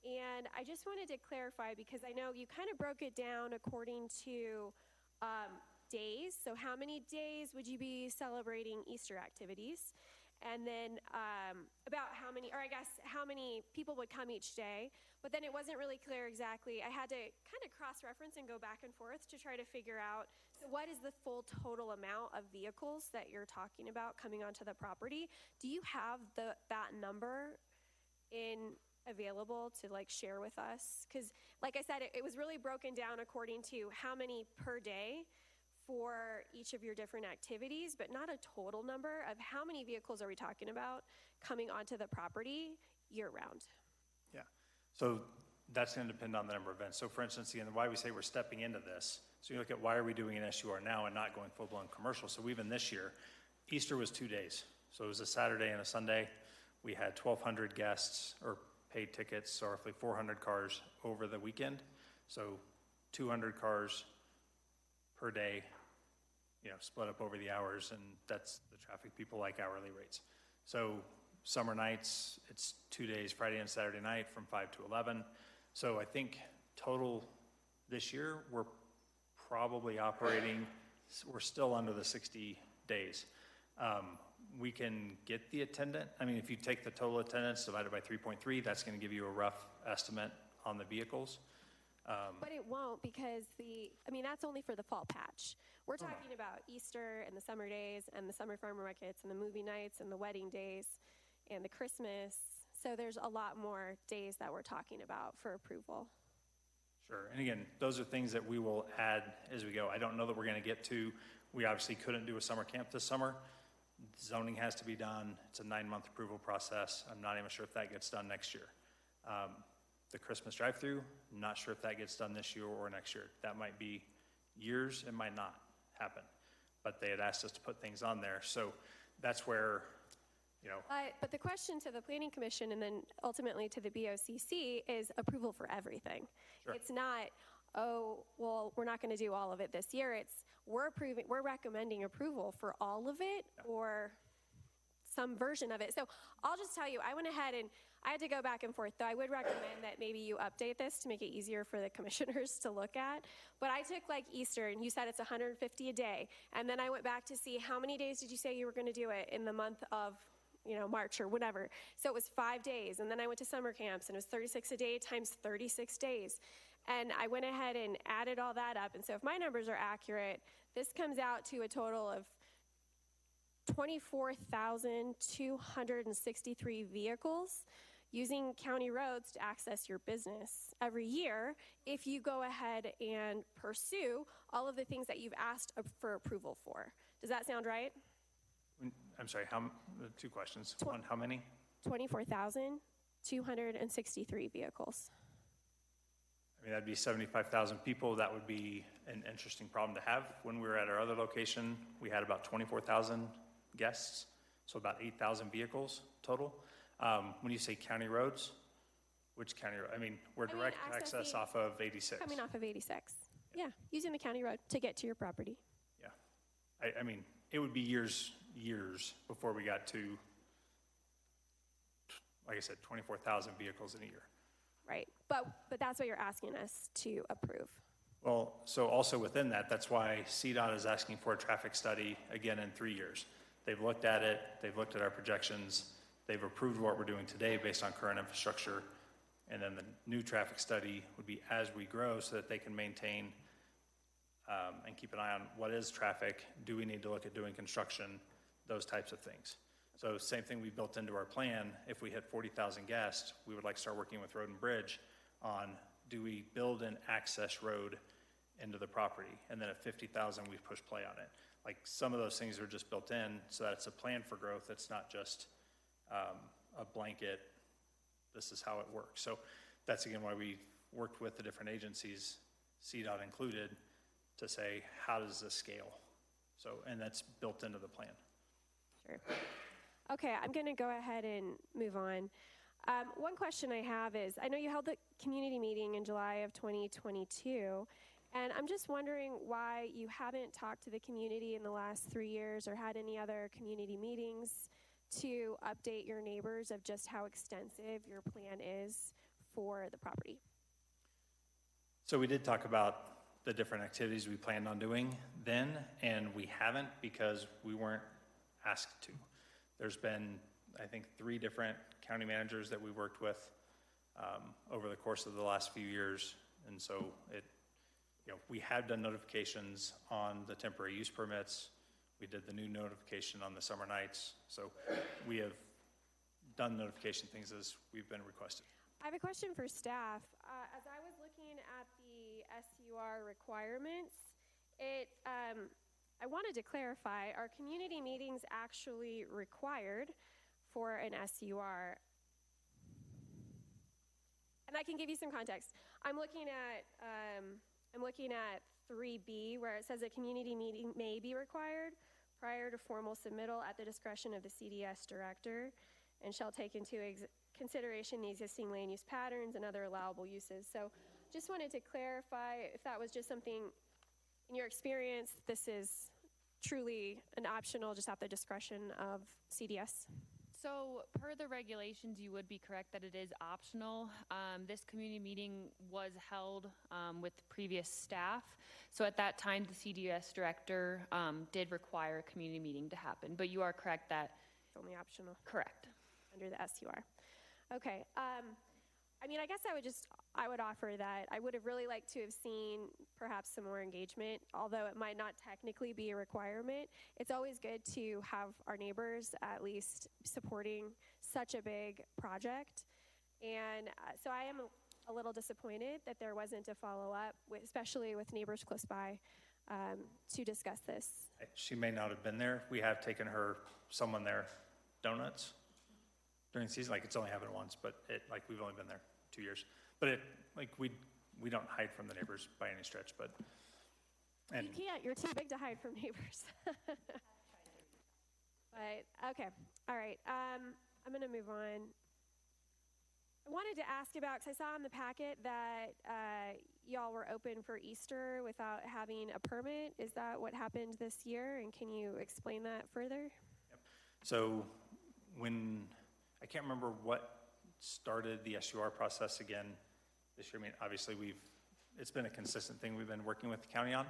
And I just wanted to clarify, because I know you kind of broke it down according to days. So how many days would you be celebrating Easter activities? and then about how many, or I guess how many people would come each day. But then it wasn't really clear exactly. I had to kind of cross-reference and go back and forth to try to figure out, so what is the full total amount of vehicles that you're talking about coming onto the property? Do you have that number available to like share with us? Because like I said, it was really broken down according to how many per day for each of your different activities, but not a total number of how many vehicles are we talking about coming onto the property year round. Yeah, so that's going to depend on the number of events. So for instance, again, why we say we're stepping into this. So you look at why are we doing an SUR now and not going full-blown commercial. So even this year, Easter was 2 days. So it was a Saturday and a Sunday. We had 1,200 guests or paid tickets, so roughly 400 cars over the weekend. So 200 cars per day, split up over the hours, and that's the traffic. People like hourly rates. So summer nights, it's 2 days, Friday and Saturday night from 5 to 11. So I think total this year, we're probably operating, we're still under the 60 days. We can get the attendant. I mean, if you take the total attendance divided by 3.3, that's going to give you a rough estimate on the vehicles. But it won't, because that's only for the fall patch. We're talking about Easter and the summer days and the summer farmer markets and the movie nights and the wedding days and the Christmas. So there's a lot more days that we're talking about for approval. Sure, and again, those are things that we will add as we go. I don't know that we're going to get to, we obviously couldn't do a summer camp this summer. Zoning has to be done. It's a 9-month approval process. I'm not even sure if that gets done next year. The Christmas drive-through, I'm not sure if that gets done this year or next year. That might be years, it might not happen. But they had asked us to put things on there. So that's where, But the question to the Planning Commission and then ultimately to the BOCC is approval for everything. Sure. It's not, oh, well, we're not going to do all of it this year. It's we're recommending approval for all of it or some version of it. So I'll just tell you, I went ahead and I had to go back and forth, though I would recommend that maybe you update this to make it easier for the commissioners to look at. But I took like Easter, and you said it's 150 a day. And then I went back to see how many days did you say you were going to do it in the month of March or whatever. So it was 5 days. And then I went to summer camps, and it was 36 a day times 36 days. And I went ahead and added all that up. And so if my numbers are accurate, this comes out to a total of 24,263 vehicles using county roads to access your business every year if you go ahead and pursue all of the things that you've asked for approval for. Does that sound right? I'm sorry, two questions. One, how many? 24,263 vehicles. I mean, that'd be 75,000 people. That would be an interesting problem to have. When we were at our other location, we had about 24,000 guests, so about 8,000 vehicles total. When you say county roads, which county road? I mean, we're direct access off of 86. Coming off of 86. Yeah, using the county road to get to your property. Yeah. I mean, it would be years before we got to, like I said, 24,000 vehicles in a year. Right, but that's what you're asking us to approve. Well, so also within that, that's why CDOT is asking for a traffic study again in 3 years. They've looked at it, they've looked at our projections, they've approved what we're doing today based on current infrastructure, and then the new traffic study would be as we grow so that they can maintain and keep an eye on what is traffic, do we need to look at doing construction, those types of things. So same thing we built into our plan. If we hit 40,000 guests, we would like to start working with Road and Bridge on, do we build an access road into the property? And then at 50,000, we push play on it. Like some of those things are just built in so that it's a plan for growth. It's not just a blanket, this is how it works. So that's again why we worked with the different agencies, CDOT included, to say, how does this scale? So, and that's built into the plan. Sure. Okay, I'm going to go ahead and move on. One question I have is, I know you held the community meeting in July of 2022, and I'm just wondering why you haven't talked to the community in the last 3 years or had any other community meetings to update your neighbors of just how extensive your plan is for the property. So we did talk about the different activities we planned on doing then, and we haven't because we weren't asked to. There's been, I think, 3 different county managers that we worked with over the course of the last few years. And so we have done notifications on the temporary use permits. We did the new notification on the summer nights. So we have done notification things as we've been requested. I have a question for staff. As I was looking at the SUR requirements, I wanted to clarify, are community meetings actually required for an SUR? And I can give you some context. I'm looking at 3B, where it says a community meeting may be required prior to formal submittal at the discretion of the CDS director, and shall take into consideration the existing land use patterns and other allowable uses. So just wanted to clarify if that was just something, in your experience, this is truly an optional, just at the discretion of CDS. So per the regulations, you would be correct that it is optional. This community meeting was held with previous staff. So at that time, the CDS director did require a community meeting to happen. But you are correct that It's only optional. Correct. Under the SUR. Okay. I mean, I guess I would offer that I would have really liked to have seen perhaps some more engagement, although it might not technically be a requirement. It's always good to have our neighbors at least supporting such a big project. And so I am a little disappointed that there wasn't a follow-up, especially with neighbors close by, to discuss this. She may not have been there. We have taken someone there donuts during the season. Like, it's only happened once, but we've only been there 2 years. But we don't hide from the neighbors by any stretch, but. And you can't, you're too big to hide from neighbors. But, okay, all right. I'm gonna move on. I wanted to ask about, because I saw in the packet that y'all were open for Easter without having a permit. Is that what happened this year? And can you explain that further? Yep. So I can't remember what started the SUR process again this year. I mean, obviously it's been a consistent thing we've been working with the county on.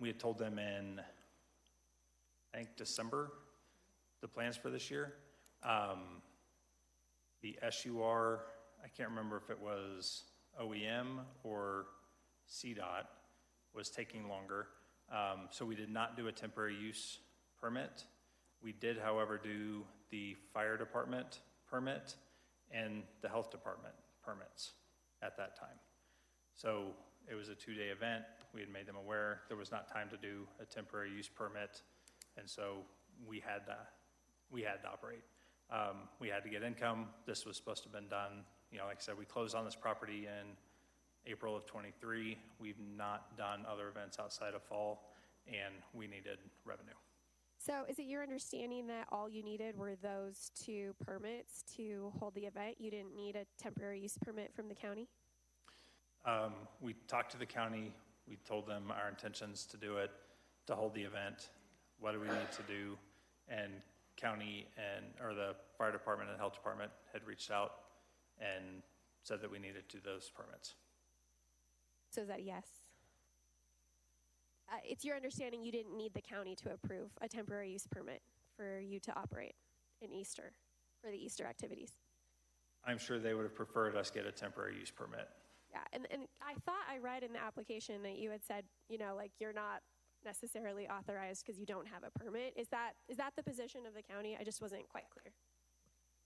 We had told them in, I think, December, the plans for this year. The SUR, I can't remember if it was OEM or CDOT, was taking longer. So we did not do a temporary use permit. We did, however, do the fire department permit and the health department permits at that time. So it was a 2-day event. We had made them aware there was not time to do a temporary use permit, and so we had to operate. We had to get income. This was supposed to have been done, like I said, we closed on this property in April of 23. We've not done other events outside of fall, and we needed revenue. So is it your understanding that all you needed were those 2 permits to hold the event? You didn't need a temporary use permit from the county? We talked to the county. We told them our intentions to do it, to hold the event. What do we need to do? And county or the fire department and health department had reached out and said that we needed to do those permits. So is that yes? It's your understanding you didn't need the county to approve a temporary use permit for you to operate in Easter, for the Easter activities? I'm sure they would have preferred us get a temporary use permit. Yeah, and I thought I read in the application that you had said, you're not necessarily authorized because you don't have a permit. Is that the position of the county? I just wasn't quite clear.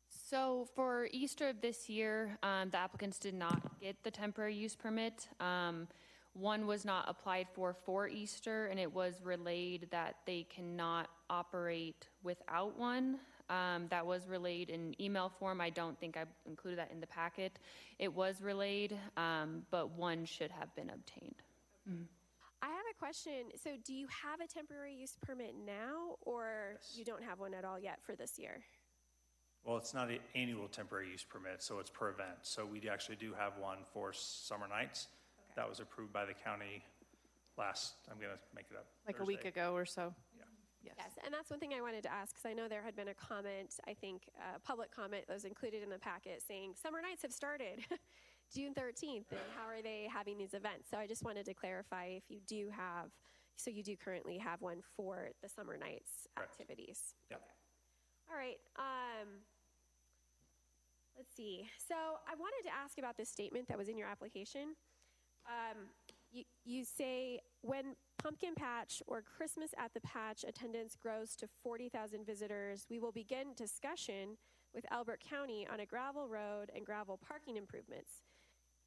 So for Easter of this year, the applicants did not get the temporary use permit. One was not applied for Easter, and it was relayed that they cannot operate without one. That was relayed in email form. I don't think I included that in the packet. It was relayed, but one should have been obtained. Mm-hmm. I have a question. So do you have a temporary use permit now, or Yes. You don't have one at all yet for this year? Well, it's not an annual temporary use permit, so it's per event. So we actually do have one for summer nights. Okay. That was approved by the county I'm going to make it up, Like Thursday. a week ago or so. Yeah. Yes, and that's one thing I wanted to ask, because I know there had been a comment, I think a public comment that was included in the packet saying summer nights have started June 13th, and how are they having these events? So I just wanted to clarify if you do you do currently have one for the summer nights Correct. activities. Yep. Okay. All right. Let's see. So I wanted to ask about this statement that was in your application. You say, when Pumpkin Patch or Christmas at the Patch attendance grows to 40,000 visitors, we will begin discussion with Elbert County on a gravel road and gravel parking improvements.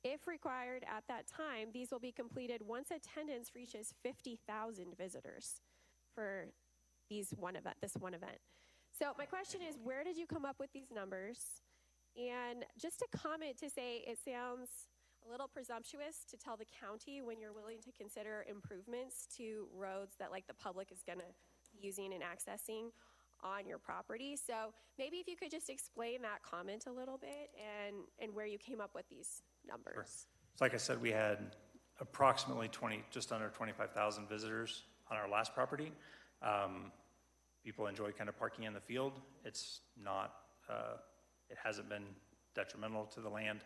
If required at that time, these will be completed once attendance reaches 50,000 visitors for this one event. So my question is, where did you come up with these numbers? And just a comment to say, it sounds a little presumptuous to tell the county when you're willing to consider improvements to roads that like the public is gonna be using and accessing on your property. So maybe if you could just explain that comment a little bit and where you came up with these numbers. Sure. So like I said, we had approximately just under 25,000 visitors on our last property. People enjoy kind of parking in the field. It's not, it hasn't been detrimental to the land.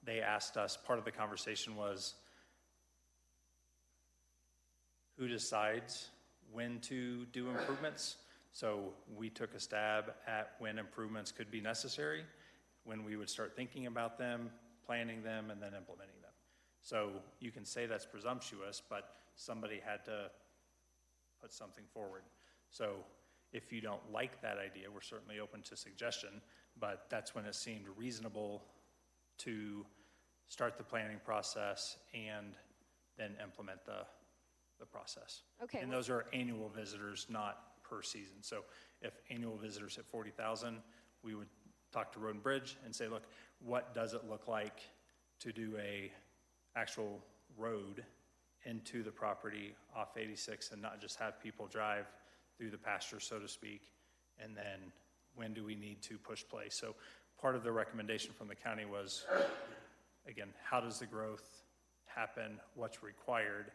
They asked us, part of the conversation was, who decides when to do improvements? So we took a stab at when improvements could be necessary, when we would start thinking about them, planning them, and then implementing them. So you can say that's presumptuous, but somebody had to put something forward. So if you don't like that idea, we're certainly open to suggestion, but that's when it seemed reasonable to start the planning process and then implement the process. Okay. And those are annual visitors, not per season. So if annual visitors hit 40,000, we would talk to Road and Bridge and say, look, what does it look like to do a actual road into the property off 86 and not just have people drive through the pasture, so to speak, and then when do we need to push play? So part of the recommendation from the county was, again, how does the growth happen? What's required?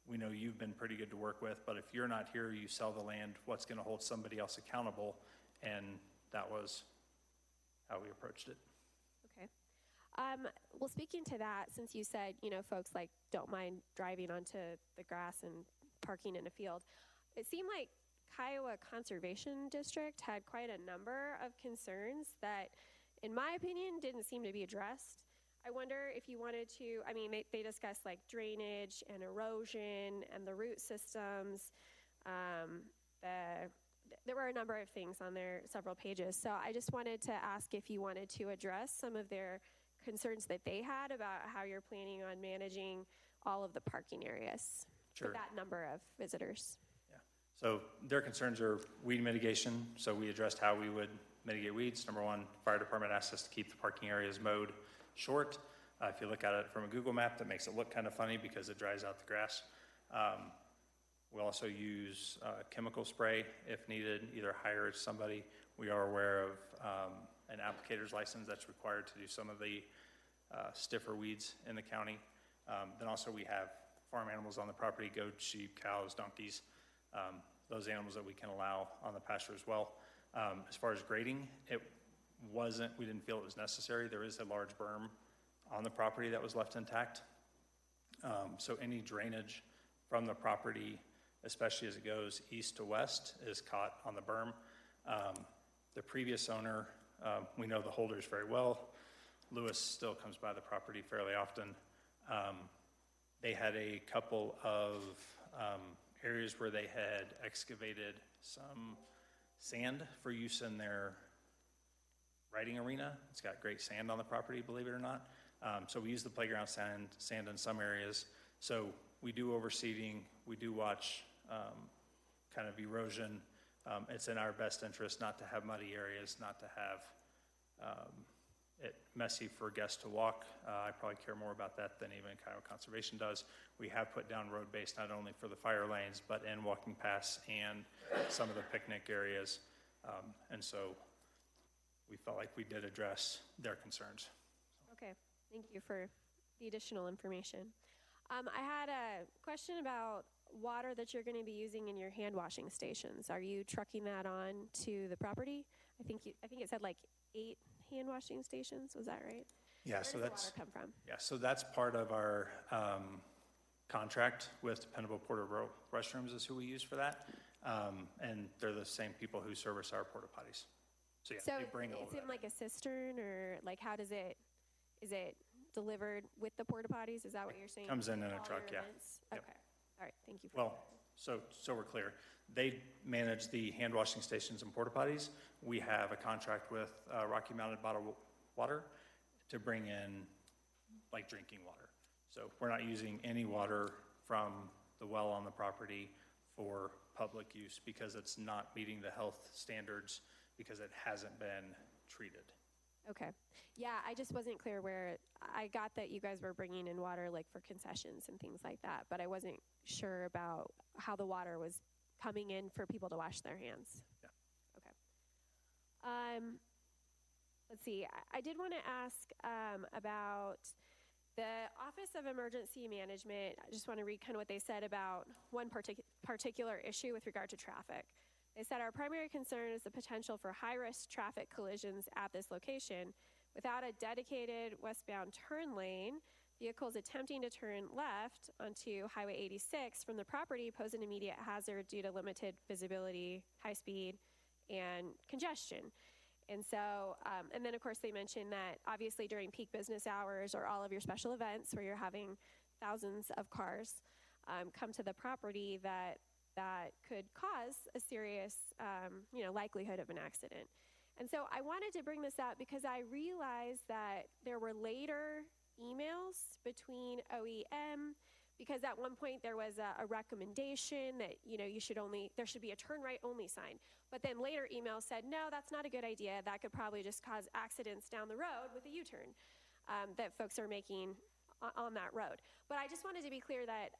We know you've been pretty good to work with, but if you're not here, you sell the land, what's going to hold somebody else accountable? And that was how we approached it. Okay. Well, speaking to that, since you said, folks like don't mind driving onto the grass and parking in a field, it seemed like Kiowa Conservation District had quite a number of concerns that, in my opinion, didn't seem to be addressed. I wonder if you wanted to, they discussed like drainage and erosion and the root systems. There were a number of things on there, several pages. So I just wanted to ask if you wanted to address some of their concerns that they had about how you're planning on managing all of the parking areas for that number of visitors. So their concerns are weed mitigation. So we addressed how we would mitigate weeds. Number one, fire department asked us to keep the parking areas mowed short. If you look at it from a Google map, that makes it look kind of funny because it dries out the grass. We also use chemical spray if needed, either hire somebody. We are aware of an applicator's license that's required to do some of the stiffer weeds in the county. Then also we have farm animals on the property, goats, sheep, cows, donkeys, those animals that we can allow on the pasture as well. As far as grading, we didn't feel it was necessary. There is a large berm on the property that was left intact. So any drainage from the property, especially as it goes east to west, is caught on the berm. The previous owner, we know the holders very well. Lewis still comes by the property fairly often. They had a couple of areas where they had excavated some sand for use in their riding arena. It's got great sand on the property, believe it or not. So we use the playground sand in some areas. So we do overseeding, we do watch kind of erosion. It's in our best interest not to have muddy areas, not to have it messy for guests to walk. I probably care more about that than even Kiowa Conservation does. We have put down road base not only for the fire lanes, but in walking paths and some of the picnic areas. And so we felt like we did address their concerns. Okay, thank you for the additional information. I had a question about water that you're going to be using in your hand washing stations. Are you trucking that on to the property? I think it said like 8 hand washing stations. Was that right? Yeah. Where So does that's the water come from? Yeah. So that's part of our contract with Dependable Portable Restrooms is who we use for that. And they're the same people who service our porta potties. So yeah, So they bring all of is that. it like a cistern, or like how does it, is it delivered with the porta potties? Is that what you're saying? Comes in a All truck, your yeah. events? Yep. Okay, all right, thank you for Well, so we're clear. They manage the hand washing stations and porta potties. We have a contract with Rocky Mountain Bottled Water to bring in like drinking water. So we're not using any water from the well on the property for public use because it's not meeting the health standards because it hasn't been treated. Okay. Yeah, I just wasn't clear where, I got that you guys were bringing in water like for concessions and things like that, but I wasn't sure about how the water was coming in for people to wash their hands. Yeah. Okay. Let's see, I did want to ask about the Office of Emergency Management. I just want to read kind of what they said about one particular issue with regard to traffic. They said, our primary concern is the potential for high-risk traffic collisions at this location. Without a dedicated westbound turn lane, vehicles attempting to turn left onto Highway 86 from the property pose an immediate hazard due to limited visibility, high speed, and congestion. And so, and then of course they mentioned that obviously during peak business hours or all of your special events where you're having thousands of cars come to the property, that could cause a serious, likelihood of an accident. And so I wanted to bring this up because I realized that there were later emails between OEM, because at one point there was a recommendation that, there should be a turn right only sign. But then later emails said, no, that's not a good idea. That could probably just cause accidents down the road with a U-turn that folks are making on that road. But I just wanted to be clear that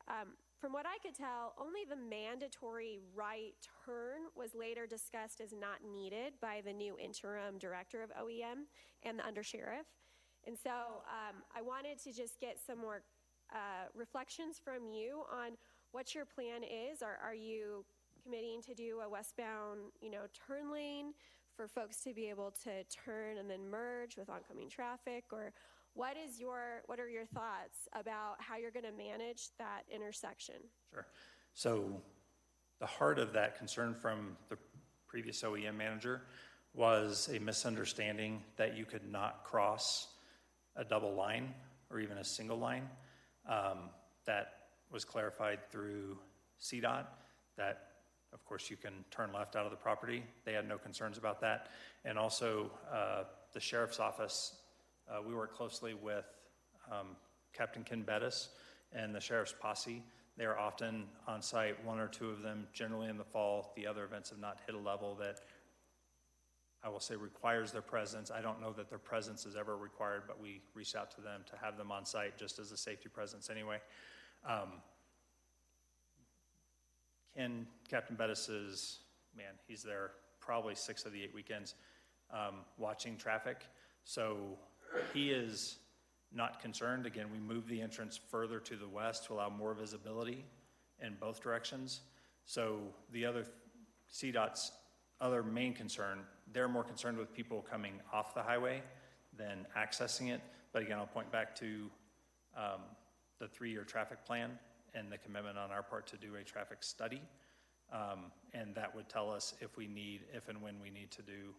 from what I could tell, only the mandatory right turn was later discussed as not needed by the new interim director of OEM and the undersheriff. And so I wanted to just get some more reflections from you on what your plan is. Are you committing to do a westbound, turn lane for folks to be able to turn and then merge with oncoming traffic? Or what are your thoughts about how you're going to manage that intersection? Sure. So the heart of that concern from the previous OEM manager was a misunderstanding that you could not cross a double line or even a single line. That was clarified through CDOT, that of course you can turn left out of the property. They had no concerns about that. And also the sheriff's office, we work closely with Captain Ken Bettis and the sheriff's posse. They are often on site, one or two of them, generally in the fall. The other events have not hit a level that I will say requires their presence. I don't know that their presence is ever required, but we reach out to them to have them on site just as a safety presence anyway. Captain Bettis is, he's there probably 6 of the 8 weekends watching traffic. So he is not concerned. Again, we moved the entrance further to the west to allow more visibility in both directions. So the other, CDOT's other main concern, they're more concerned with people coming off the highway than accessing it. But again, I'll point back to the 3-year traffic plan and the commitment on our part to do a traffic study. And that would tell us if and when we need to do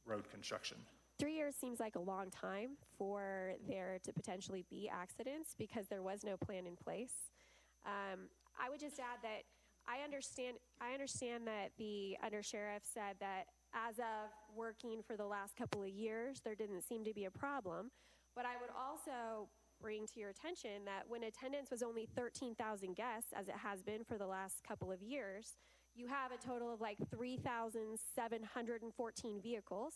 road construction. 3 years seems like a long time for there to potentially be accidents because there was no plan in place. I would just add that I understand that the undersheriff said that as of working for the last couple of years, there didn't seem to be a problem. But I would also bring to your attention that when attendance was only 13,000 guests, as it has been for the last couple of years, you have a total of like 3,714 vehicles.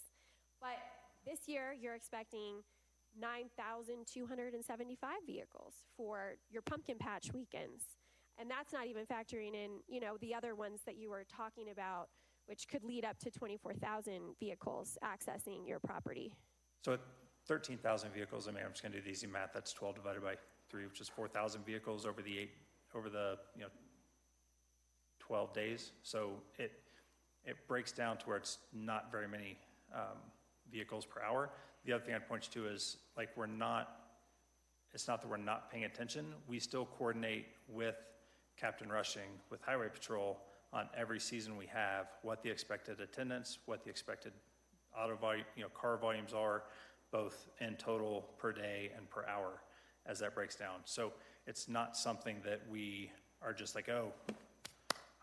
But this year, you're expecting 9,275 vehicles for your pumpkin patch weekends. And that's not even factoring in, the other ones that you were talking about, which could lead up to 24,000 vehicles accessing your property. So at 13,000 vehicles, I'm just going to do the easy math. That's 12 divided by 3, which is 4,000 vehicles over the 12 days. So it breaks down to where it's not very many vehicles per hour. The other thing I'd point you to is it's not that we're not paying attention. We still coordinate with Captain Rushing, with Highway Patrol on every season we have, what the expected attendance, what the expected auto volume, car volumes are, both in total per day and per hour as that breaks down. So it's not something that we are just like, oh,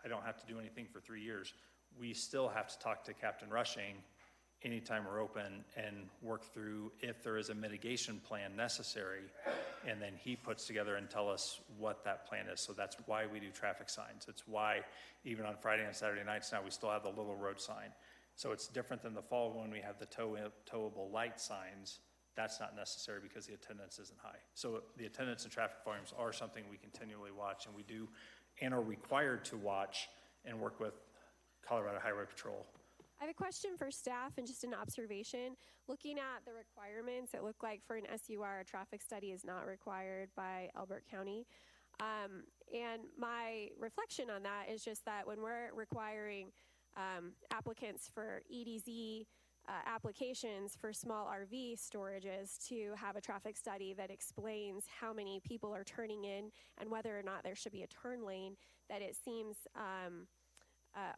I don't have to do anything for 3 years. We still have to talk to Captain Rushing anytime we're open and work through if there is a mitigation plan necessary, and then he puts together and tell us what that plan is. So that's why we do traffic signs. It's why even on Friday and Saturday nights now we still have the little road sign. So it's different than the fall when we have the towable light signs. That's not necessary because the attendance isn't high. So the attendance and traffic volumes are something we continually watch, and we do and are required to watch and work with Colorado Highway Patrol. I have a question for staff and just an observation. Looking at the requirements, it looked like for an SUR, a traffic study is not required by Elbert County. And my reflection on that is just that when we're requiring applicants for EDZ applications for small RV storages to have a traffic study that explains how many people are turning in and whether or not there should be a turn lane, that it seems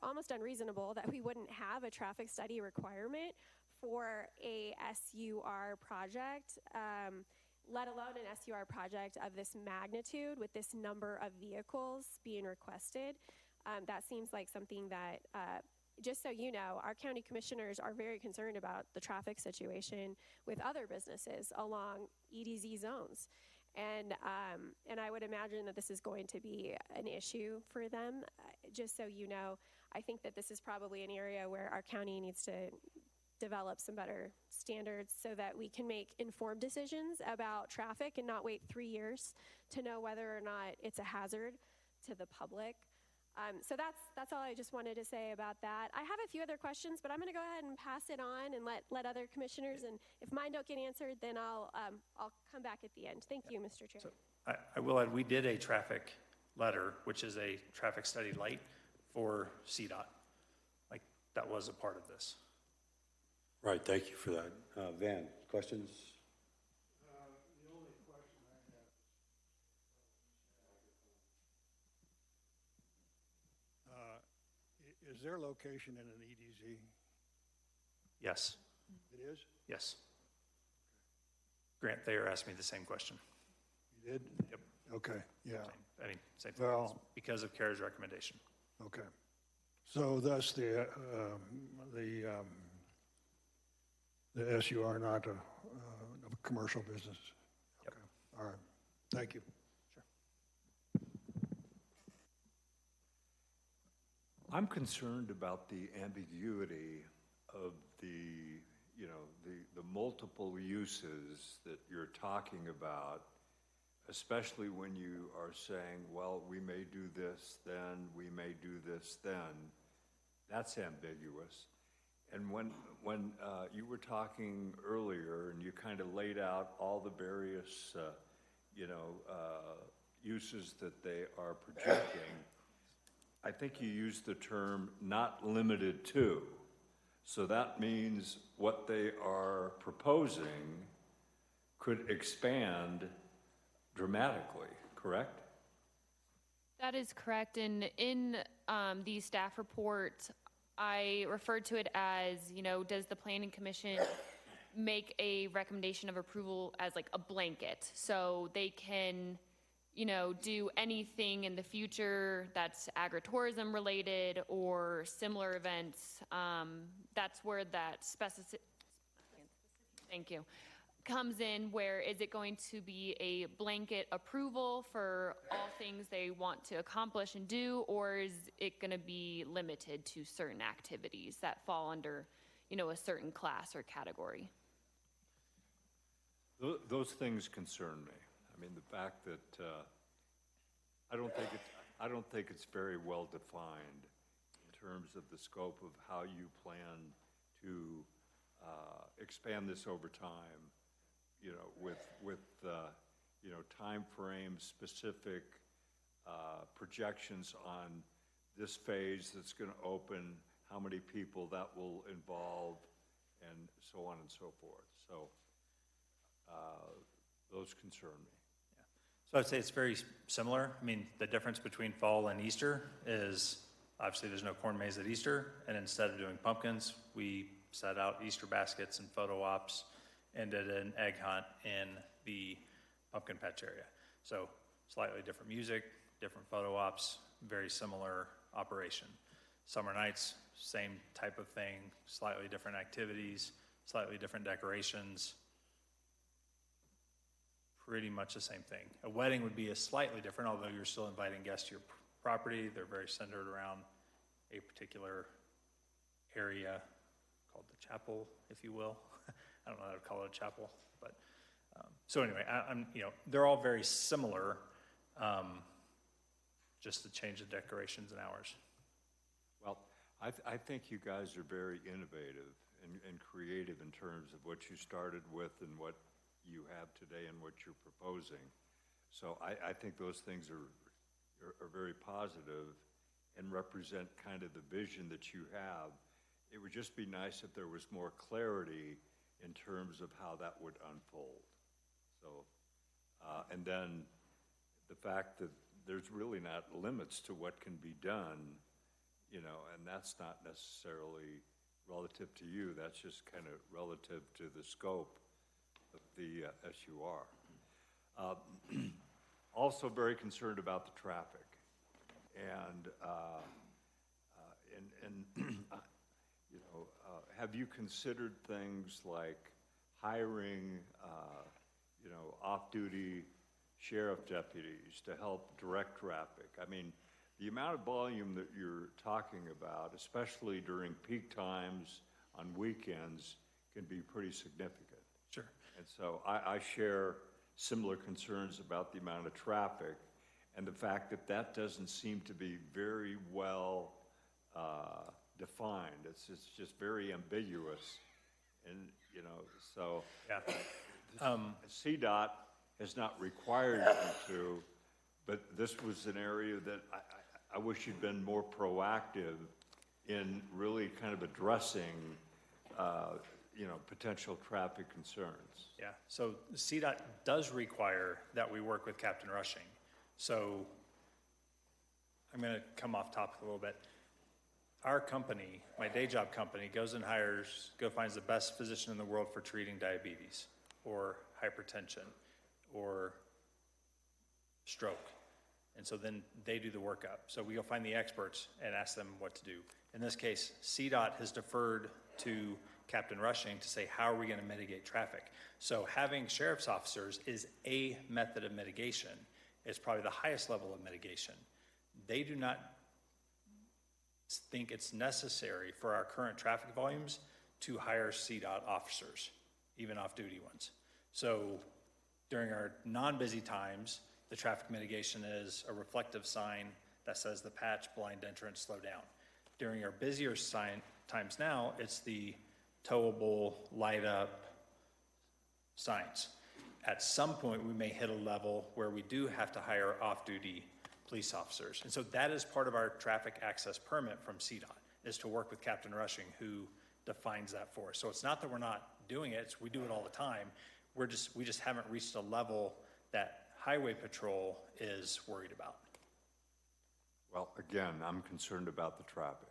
almost unreasonable that we wouldn't have a traffic study requirement for a SUR project, let alone an SUR project of this magnitude with this number of vehicles being requested. That seems like something that, just so you know, our county commissioners are very concerned about the traffic situation with other businesses along EDZ zones. And I would imagine that this is going to be an issue for them. Just so you know, I think that this is probably an area where our county needs to develop some better standards so that we can make informed decisions about traffic and not wait 3 years to know whether or not it's a hazard to the public. So that's all I just wanted to say about that. I have a few other questions, but I'm going to go ahead and pass it on and let other commissioners, and if mine don't get answered, then I'll come back at the end. Thank you, Mr. Chair. So I will add, we did a traffic letter, which is a traffic study light for CDOT. Like, that was a part of this. Right, thank you for that. Van, questions? The only question I have is their location in an EDZ? Yes. It is? Yes. Grant Thayer asked me the same question. You did? Yep. Okay, yeah. Same thing. Well, because of CARES recommendation. okay. So thus the SUR not a commercial business? Yep. Okay. All right. Thank you. I'm concerned about the ambiguity of the multiple uses that you're talking about, especially when you are saying, well, we may do this then, we may do this then. That's ambiguous. And when you were talking earlier and you kind of laid out all the various, uses that they are projecting, I think you used the term not limited to. So that means what they are proposing could expand dramatically, correct? That is correct. And in the staff report, I referred to it as, does the Planning Commission make a recommendation of approval as like a blanket? So they can, do anything in the future that's agritourism related or similar events. That's where that thank you, comes in. Where is it going to be a blanket approval for all things they want to accomplish and do, or is it going to be limited to certain activities that fall under, a certain class or category? Those things concern me. I mean, the fact that I don't think it's very well defined in terms of the scope of how you plan to expand this over time. With time frame specific projections on this phase that's going to open, how many people that will involve, and so on and so forth. So those concern me. So I'd say it's very similar. I mean, the difference between fall and Easter is Obviously, there's no corn maze at Easter, and instead of doing pumpkins, we set out Easter baskets and photo ops and did an egg hunt in the pumpkin patch area. So slightly different music, different photo ops, very similar operation. Summer nights, same type of thing, slightly different activities, slightly different decorations, pretty much the same thing. A wedding would be a slightly different, although you're still inviting guests to your property. They're very centered around a particular area called the chapel, if you will. I don't know how to call it a chapel, but so anyway, they're all very similar, just to change the decorations and hours. Well, I think you guys are very innovative and creative in terms of what you started with and what you have today and what you're proposing. So I think those things are very positive and represent kind of the vision that you have. It would just be nice if there was more clarity in terms of how that would unfold. So, and then the fact that there's really not limits to what can be done, and that's not necessarily relative to you, that's just kind of relative to the scope of the SUR. Also very concerned about the traffic. And have you considered things like hiring, off-duty sheriff deputies to help direct traffic? I mean, the amount of volume that you're talking about, especially during peak times on weekends, can be pretty significant. Sure. And so I share similar concerns about the amount of traffic and the fact that that doesn't seem to be very well defined. It's just very ambiguous. And, so yeah. CDOT has not required you to, but this was an area that I wish you'd been more proactive in really kind of addressing, potential traffic concerns. Yeah, so CDOT does require that we work with Captain Rushing. So I'm going to come off topic a little bit. Our company, my day job company, goes and finds the best physician in the world for treating diabetes or hypertension or stroke. And so then they do the workup. So we go find the experts and ask them what to do. In this case, CDOT has deferred to Captain Rushing to say, how are we going to mitigate traffic? So having sheriff's officers is a method of mitigation. It's probably the highest level of mitigation. They do not think it's necessary for our current traffic volumes to hire CDOT officers, even off-duty ones. So during our non-busy times, the traffic mitigation is a reflective sign that says the patch, blind entrance, slow down. During our busier times now, it's the towable, light up signs. At some point, we may hit a level where we do have to hire off-duty police officers. And so that is part of our traffic access permit from CDOT, is to work with Captain Rushing, who defines that for us. So it's not that we're not doing it, we do it all the time. We just haven't reached a level that Highway Patrol is worried about. Well, again, I'm concerned about the traffic.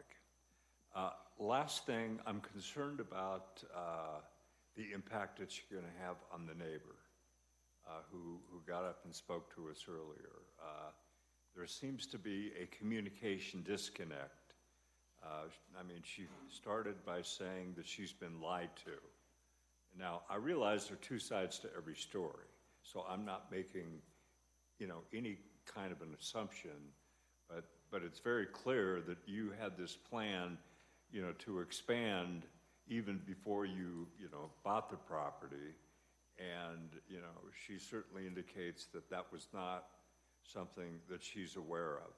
Last thing, I'm concerned about the impact that you're going to have on the neighbor who got up and spoke to us earlier. There seems to be a communication disconnect. She started by saying that she's been lied to. Now, I realize there are two sides to every story, so I'm not making, any kind of an assumption, but it's very clear that you had this plan, to expand even before you, bought the property, and, she certainly indicates that that was not something that she's aware of.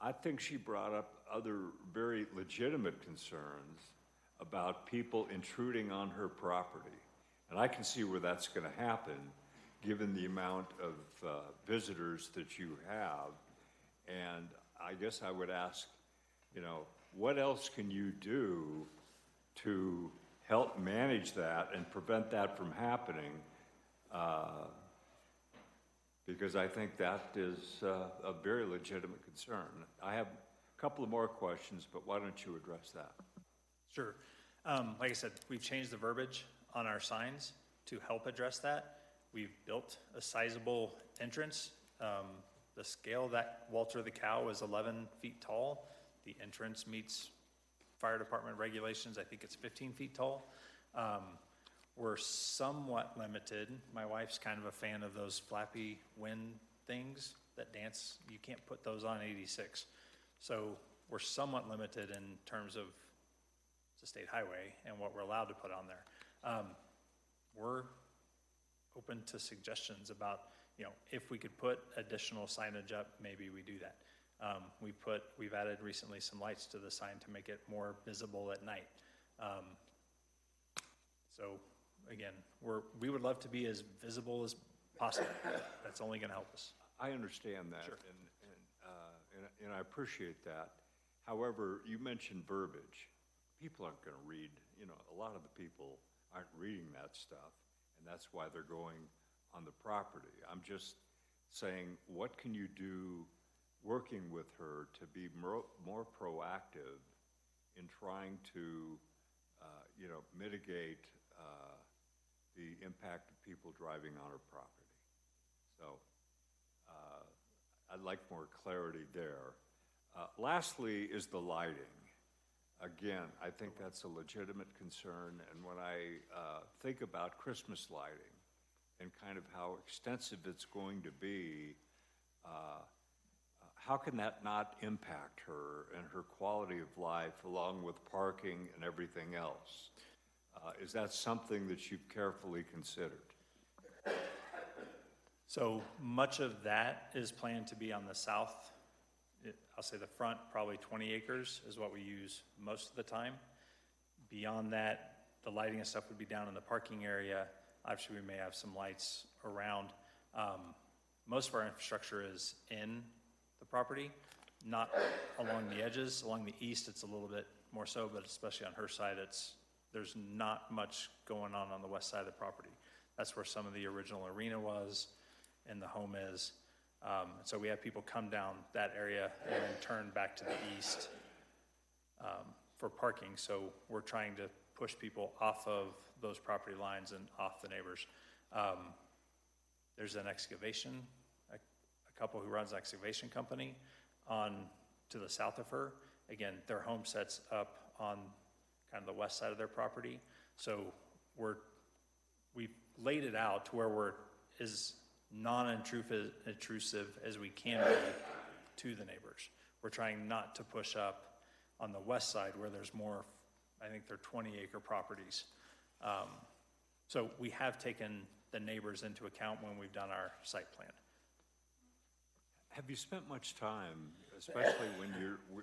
I think she brought up other very legitimate concerns about people intruding on her property. And I can see where that's going to happen, given the amount of visitors that you have. And I guess I would ask, what else can you do to help manage that and prevent that from happening? Because I think that is a very legitimate concern. I have couple of more questions, but why don't you address that? Sure. Like I said, we've changed the verbiage on our signs to help address that. We've built a sizable entrance. The scale of that Walter the Cow is 11 feet tall. The entrance meets fire department regulations. I think it's 15 feet tall. We're somewhat limited. My wife's kind of a fan of those flappy wind things that dance. You can't put those on 86. So we're somewhat limited in terms of it's a state highway and what we're allowed to put on there. We're open to suggestions about, if we could put additional signage up, maybe we do that. We've added recently some lights to the sign to make it more visible at night. So again, we would love to be as visible as possible. That's only going to help us. I understand that, Sure. and I appreciate that. However, you mentioned verbiage. People aren't going to read, a lot of the people aren't reading that stuff, and that's why they're going on the property. I'm just saying, what can you do working with her to be more proactive in trying to, mitigate the impact of people driving on her property? So I'd like more clarity there. Lastly is the lighting. Again, I think that's a legitimate concern, and when I think about Christmas lighting and kind of how extensive it's going to be, how can that not impact her and her quality of life along with parking and everything else? Is that something that you've carefully considered? So much of that is planned to be on the south. I'll say the front, probably 20 acres is what we use most of the time. Beyond that, the lighting and stuff would be down in the parking area. Obviously, we may have some lights around. Most of our infrastructure is in the property, not along the edges. Along the east, it's a little bit more so, but especially on her side, there's not much going on the west side of the property. That's where some of the original arena was and the home is. So we have people come down that area and then turn back to the east for parking. So we're trying to push people off of those property lines and off the neighbors. There's an excavation, a couple who runs an excavation company on to the south of her. Again, their home sets up on kind of the west side of their property. So we've laid it out to where we're as non-intrusive as we can be to the neighbors. We're trying not to push up on the west side where there's more, I think they're 20-acre properties. So we have taken the neighbors into account when we've done our site plan. Have you spent much time, especially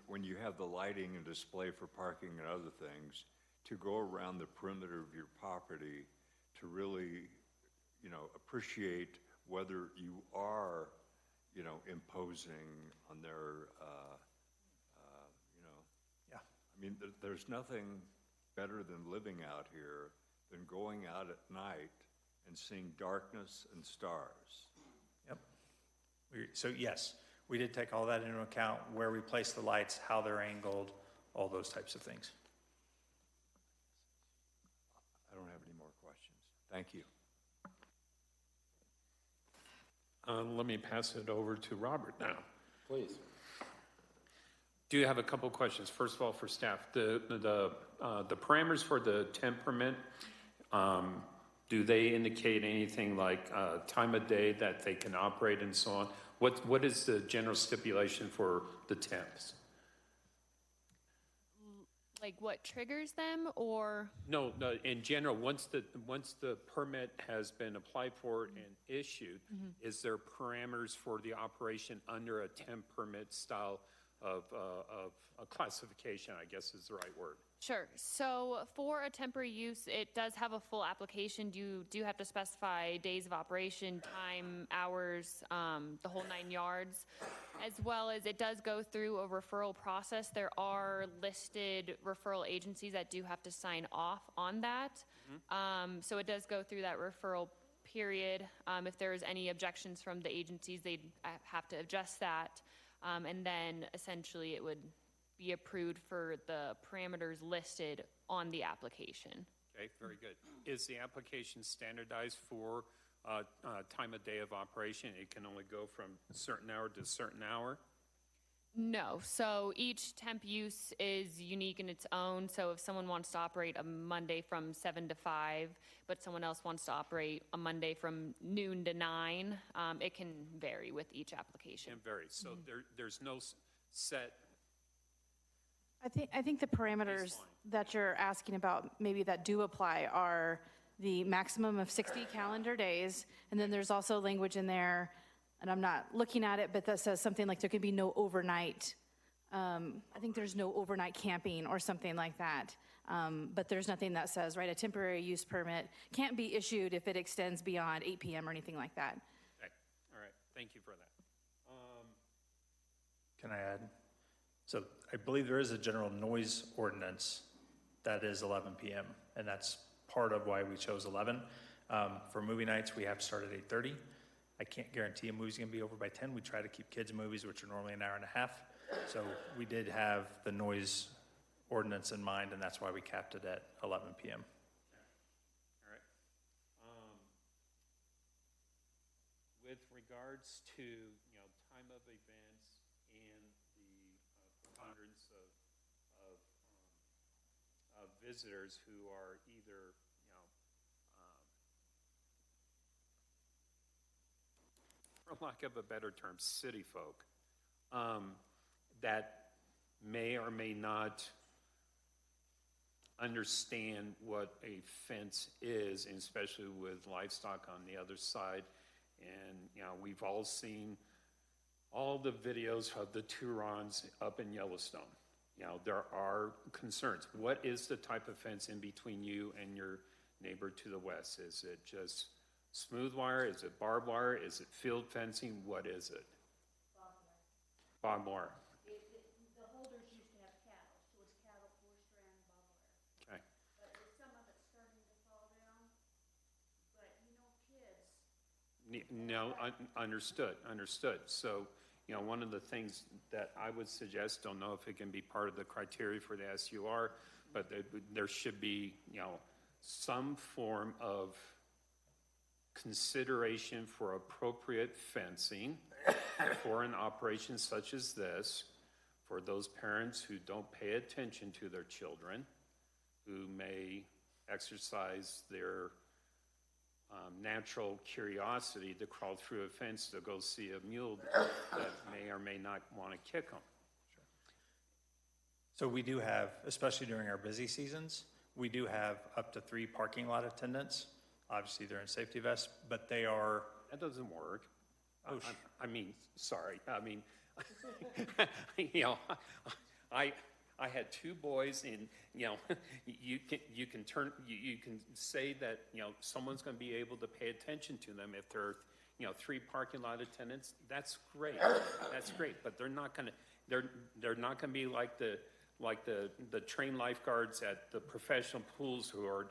when you have the lighting and display for parking and other things, to go around the perimeter of your property to really, appreciate whether you are, imposing on their, Yeah. I mean, there's nothing better than living out here than going out at night and seeing darkness and stars. Yep. So yes, we did take all that into account, where we place the lights, how they're angled, all those types of things. I don't have any more questions. Thank you. Let me pass it over to Robert now. Please. Do you have a couple questions? First of all, for staff, the parameters for the tent permit, do they indicate anything like time of day that they can operate and so on? What is the general stipulation for the tents? Like what triggers them, or? No, in general, once the permit has been applied for and issued, is there parameters for the operation under a temp permit style of a classification, I guess is the right word? Sure. So for a temporary use, it does have a full application. You do have to specify days of operation, time, hours, the whole 9 yards, as well as it does go through a referral process. There are listed referral agencies that do have to sign off on that. So it does go through that referral period. If there's any objections from the agencies, they'd have to adjust that. And then essentially it would be approved for the parameters listed on the application. Okay, very good. Is the application standardized for time of day of operation? It can only go from a certain hour to a certain hour? No, so each temp use is unique in its own. So if someone wants to operate a Monday from 7 to 5, but someone else wants to operate a Monday from noon to 9, it can vary with each application. It varies. So there's no set. I think the parameters that you're asking about, maybe that do apply, are the maximum of 60 calendar days, and then there's also language in there, and I'm not looking at it, but that says something like there could be no overnight. I think there's no overnight camping or something like that. But there's nothing that says, right, a temporary use permit can't be issued if it extends beyond 8 p.m. or anything like that. Okay. All right. Thank you for that. Can I add? So I believe there is a general noise ordinance that is 11 p.m. and that's part of why we chose 11. For movie nights, we have to start at 8:30. I can't guarantee a movie's gonna be over by 10. We try to keep kids' movies, which are normally an hour and a half. So we did have the noise ordinance in mind, and that's why we capped it at 11 p.m. All right. With regards to, time of events and the preponderance of visitors who are either, for lack of a better term, city folk, that may or may not understand what a fence is, and especially with livestock on the other side. And, we've all seen all the videos of the Turons up in Yellowstone. There are concerns. What is the type of fence in between you and your neighbor to the west? Is it just smooth wire? Is it barbed wire? Is it field fencing? What is it? Barbed wire. The holders used to have cattle, so it's cattle, 4-strand barbed wire. Okay. But some of it's starting to fall down, but kids. No, understood. So, one of the things that I would suggest, don't know if it can be part of the criteria for the SUR, but there should be, some form of consideration for appropriate fencing for an operation such as this, for those parents who don't pay attention to their children, who may exercise their natural curiosity to crawl through a fence to go see a mule that may or may not want to kick them. So we do have, especially during our busy seasons, we do have up to 3 parking lot attendants. Obviously, they're in safety vests, but they are... That doesn't work. Oh, Sorry. I had 2 boys, and you can say that someone's going to be able to pay attention to them if they're 3 parking lot attendants. That's great. But they're not going to be like the trained lifeguards at the professional pools who are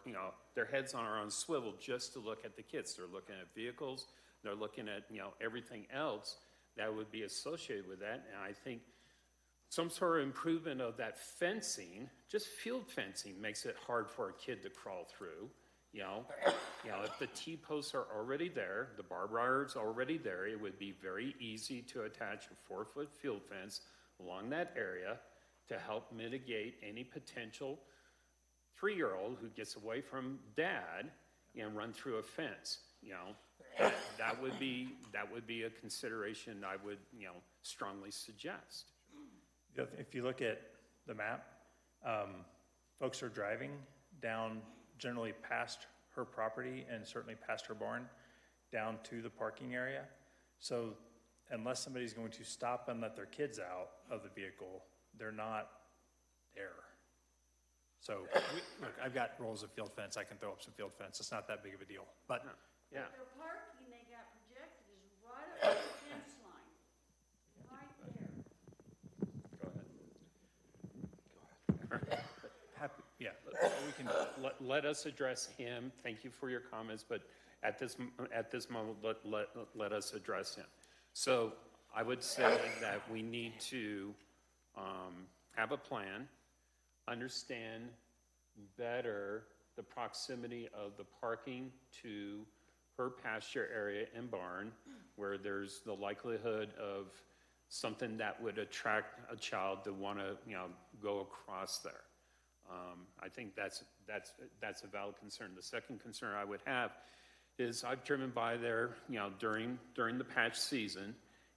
their heads are on swivel just to look at the kids. They're looking at vehicles. They're looking at everything else that would be associated with that. And I think some sort of improvement of that fencing, just field fencing, makes it hard for a kid to crawl through. If the T-posts are already there, the barbed wire is already there, it would be very easy to attach a 4-foot field fence along that area to help mitigate any potential 3-year-old who gets away from dad and run through a fence. That would be a consideration I would strongly suggest. If you look at the map, folks are driving down generally past her property and certainly past her barn down to the parking area. So unless somebody's going to stop and let their kids out of the vehicle, they're not there. So look, I've got rolls of field fence. I can throw up some field fence. It's not that big of a deal. But yeah. Their parking they got projected is right up the fence line, right there. yeah, we can let us address him. Thank you for your comments, but at this moment, let us address him. So I would say that we need to have a plan, understand better the proximity of the parking to her pasture area and barn, where there's the likelihood of something that would attract a child to want to, go across there. I think that's a valid concern. The second concern I would have is I've driven by there, during the patch season,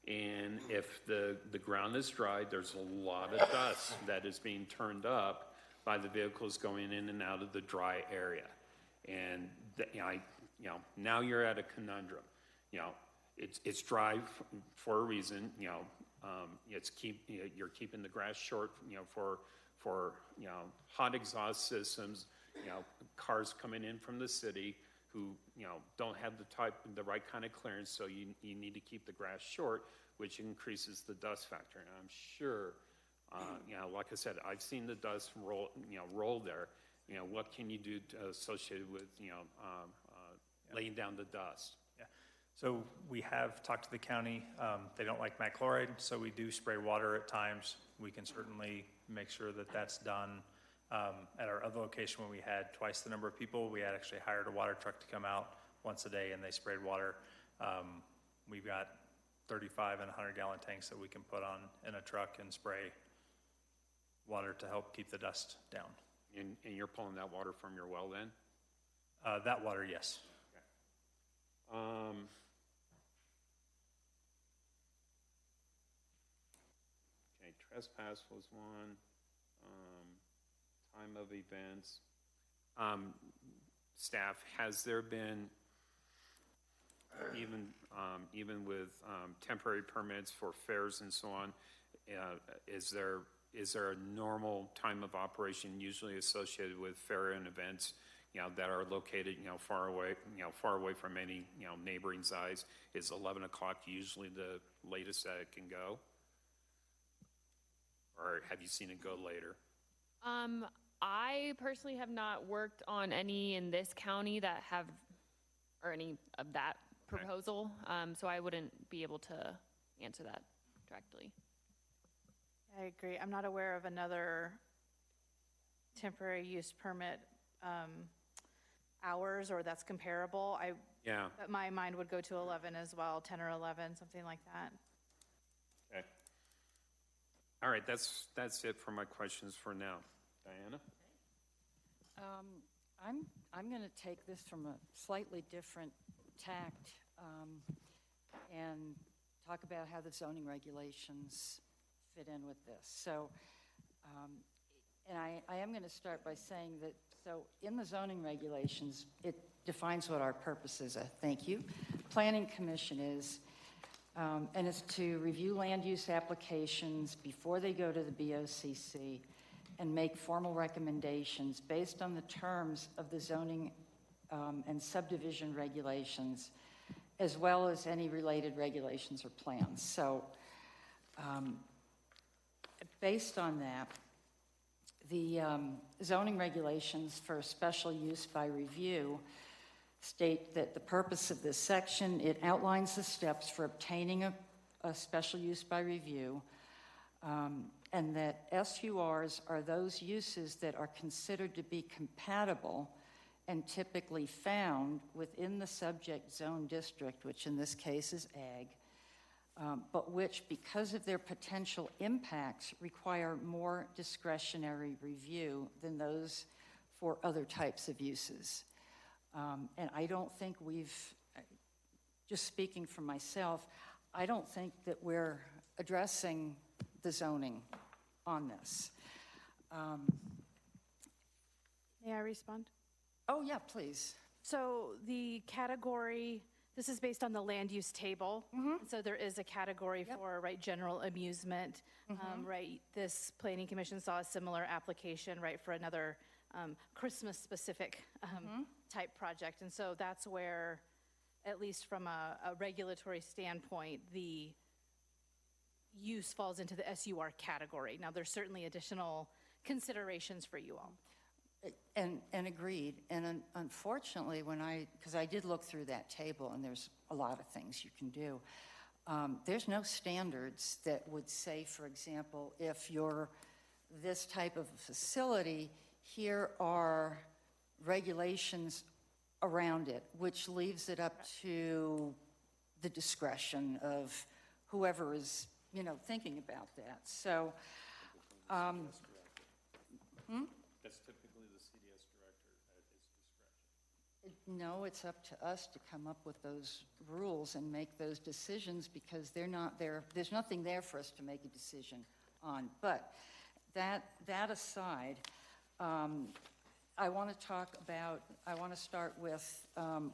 and if the ground is dry, there's a lot of dust that is being turned up by the vehicles going in and out of the dry area. And now you're at a conundrum. It's dry for a reason. You're keeping the grass short. For hot exhaust systems. Cars coming in from the city who don't have the right kind of clearance. So you need to keep the grass short, which increases the dust factor. And I'm sure, like I said, I've seen the dust roll there. What can you do associated with laying down the dust? Yeah. So we have talked to the county. They don't like mac chloride, so we do spray water at times. We can certainly make sure that that's done. At our other location, when we had twice the number of people, we had actually hired a water truck to come out once a day, and they sprayed water. We've got 35 and 100-gallon tanks that we can put on in a truck and spray water to help keep the dust down. And you're pulling that water from your well then? That water, yes. Okay. Okay, trespass was one. Time of events. Staff, has there been, even with temporary permits for fairs and so on, is there a normal time of operation usually associated with fair and events, that are located, far away from any, neighboring sites? Is 11 o'clock usually the latest that it can go? Or have you seen it go later? I personally have not worked on any in this county that have, or any of that proposal, so I wouldn't be able to answer that directly. I agree. I'm not aware of another temporary use permit hours or that's comparable. But my mind would go to 11 as well, 10 or 11, something like that. Okay. All right, that's it for my questions for now. Diana? I'm going to take this from a slightly different tact and talk about how the zoning regulations fit in with this. So, and I am going to start by saying that, so in the zoning regulations, it defines what our purpose is. Thank you. Planning Commission is, and it's to review land use applications before they go to the BOCC and make formal recommendations based on the terms of the zoning and subdivision regulations, as well as any related regulations or plans. So based on that, the zoning regulations for special use by review state that the purpose of this section, it outlines the steps for obtaining a special use by review, and that SURs are those uses that are considered to be compatible and typically found within the subject zone district, which in this case is ag, but which, because of their potential impacts, require more discretionary review than those for other types of uses. And I don't think just speaking for myself, I don't think that we're addressing the zoning on this. May I respond? Oh, yeah, please. So the category, this is based on the land use table. So there is a category for, right, general amusement, right? This planning commission saw a similar application, right, for another Christmas-specific type project. And so that's where, at least from a regulatory standpoint, the use falls into the SUR category. Now, there's certainly additional considerations for you all. And agreed. And unfortunately, because I did look through that table, and there's a lot of things you can do, there's no standards that would say, for example, if your this type of facility, here are regulations around it, which leaves it up to the discretion of whoever is, you know, thinking about that. So, That's typically the CDS director at his discretion. No, it's up to us to come up with those rules and make those decisions because they're not there. There's nothing there for us to make a decision on. But that aside, I want to start with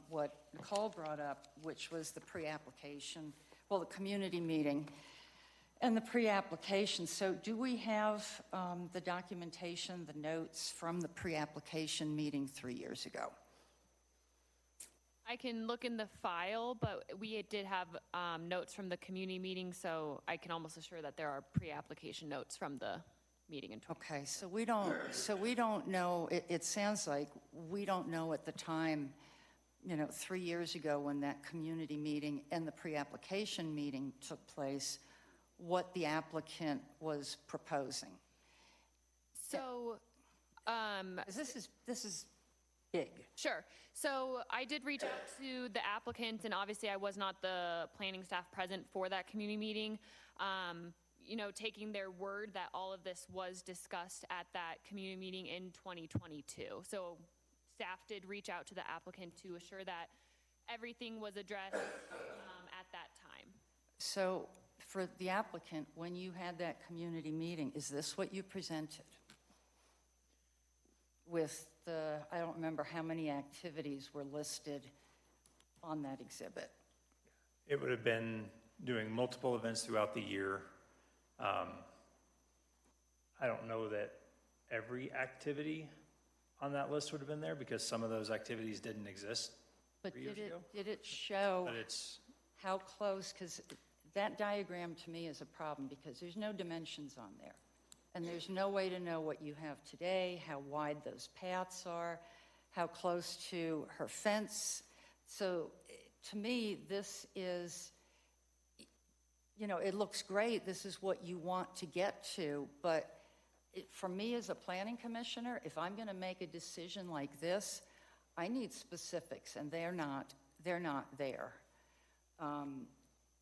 what Nicole brought up, which was the pre-application, well, the community meeting and the pre-application. So do we have the documentation, the notes from the pre-application meeting 3 years ago? I can look in the file, but we did have notes from the community meeting, so I can almost assure that there are pre-application notes from the meeting in 20. Okay, so we don't know, it sounds like we don't know at the time, you know, 3 years ago when that community meeting and the pre-application meeting took place, what the applicant was proposing. So, this is big. Sure. So I did reach out to the applicant, and obviously I was not the planning staff present for that community meeting. You know, taking their word that all of this was discussed at that community meeting in 2022. So staff did reach out to the applicant to assure that everything was addressed at that time. So for the applicant, when you had that community meeting, is this what you presented? With the, I don't remember how many activities were listed on that exhibit. It would have been doing multiple events throughout the year. I don't know that every activity on that list would have been there because some of those activities didn't exist. But 3 years ago. did it show But it's, how close, because that diagram to me is a problem because there's no dimensions on there. And there's no way to know what you have today, how wide those paths are, how close to her fence. So to me, this is, you know, it looks great. This is what you want to get to. But for me as a planning commissioner, if I'm going to make a decision like this, I need specifics, and they're not there.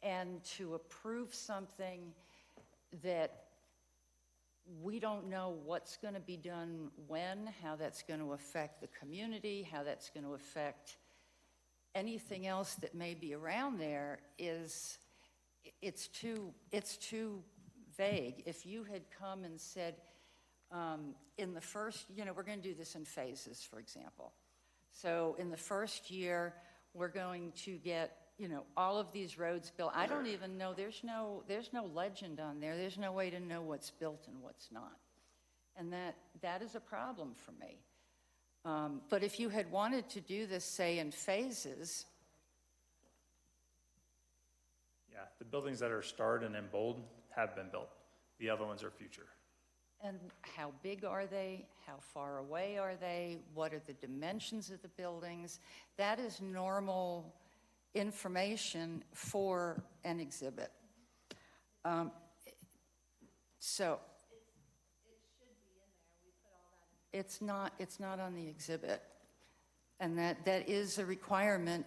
And to approve something that we don't know what's going to be done when, how that's going to affect the community, how that's going to affect anything else that may be around there, is it's too vague. If you had come and said, in the first, you know, we're going to do this in phases, for example. So in the first year, we're going to get, you know, all of these roads built. I don't even know, there's no legend on there. There's no way to know what's built and what's not. And that is a problem for me. But if you had wanted to do this, say, in phases. yeah, the buildings that are starred and in bold have been built. The other ones are future. And how big are they? How far away are they? What are the dimensions of the buildings? That is normal information for an exhibit. So it's not on the exhibit. And that is a requirement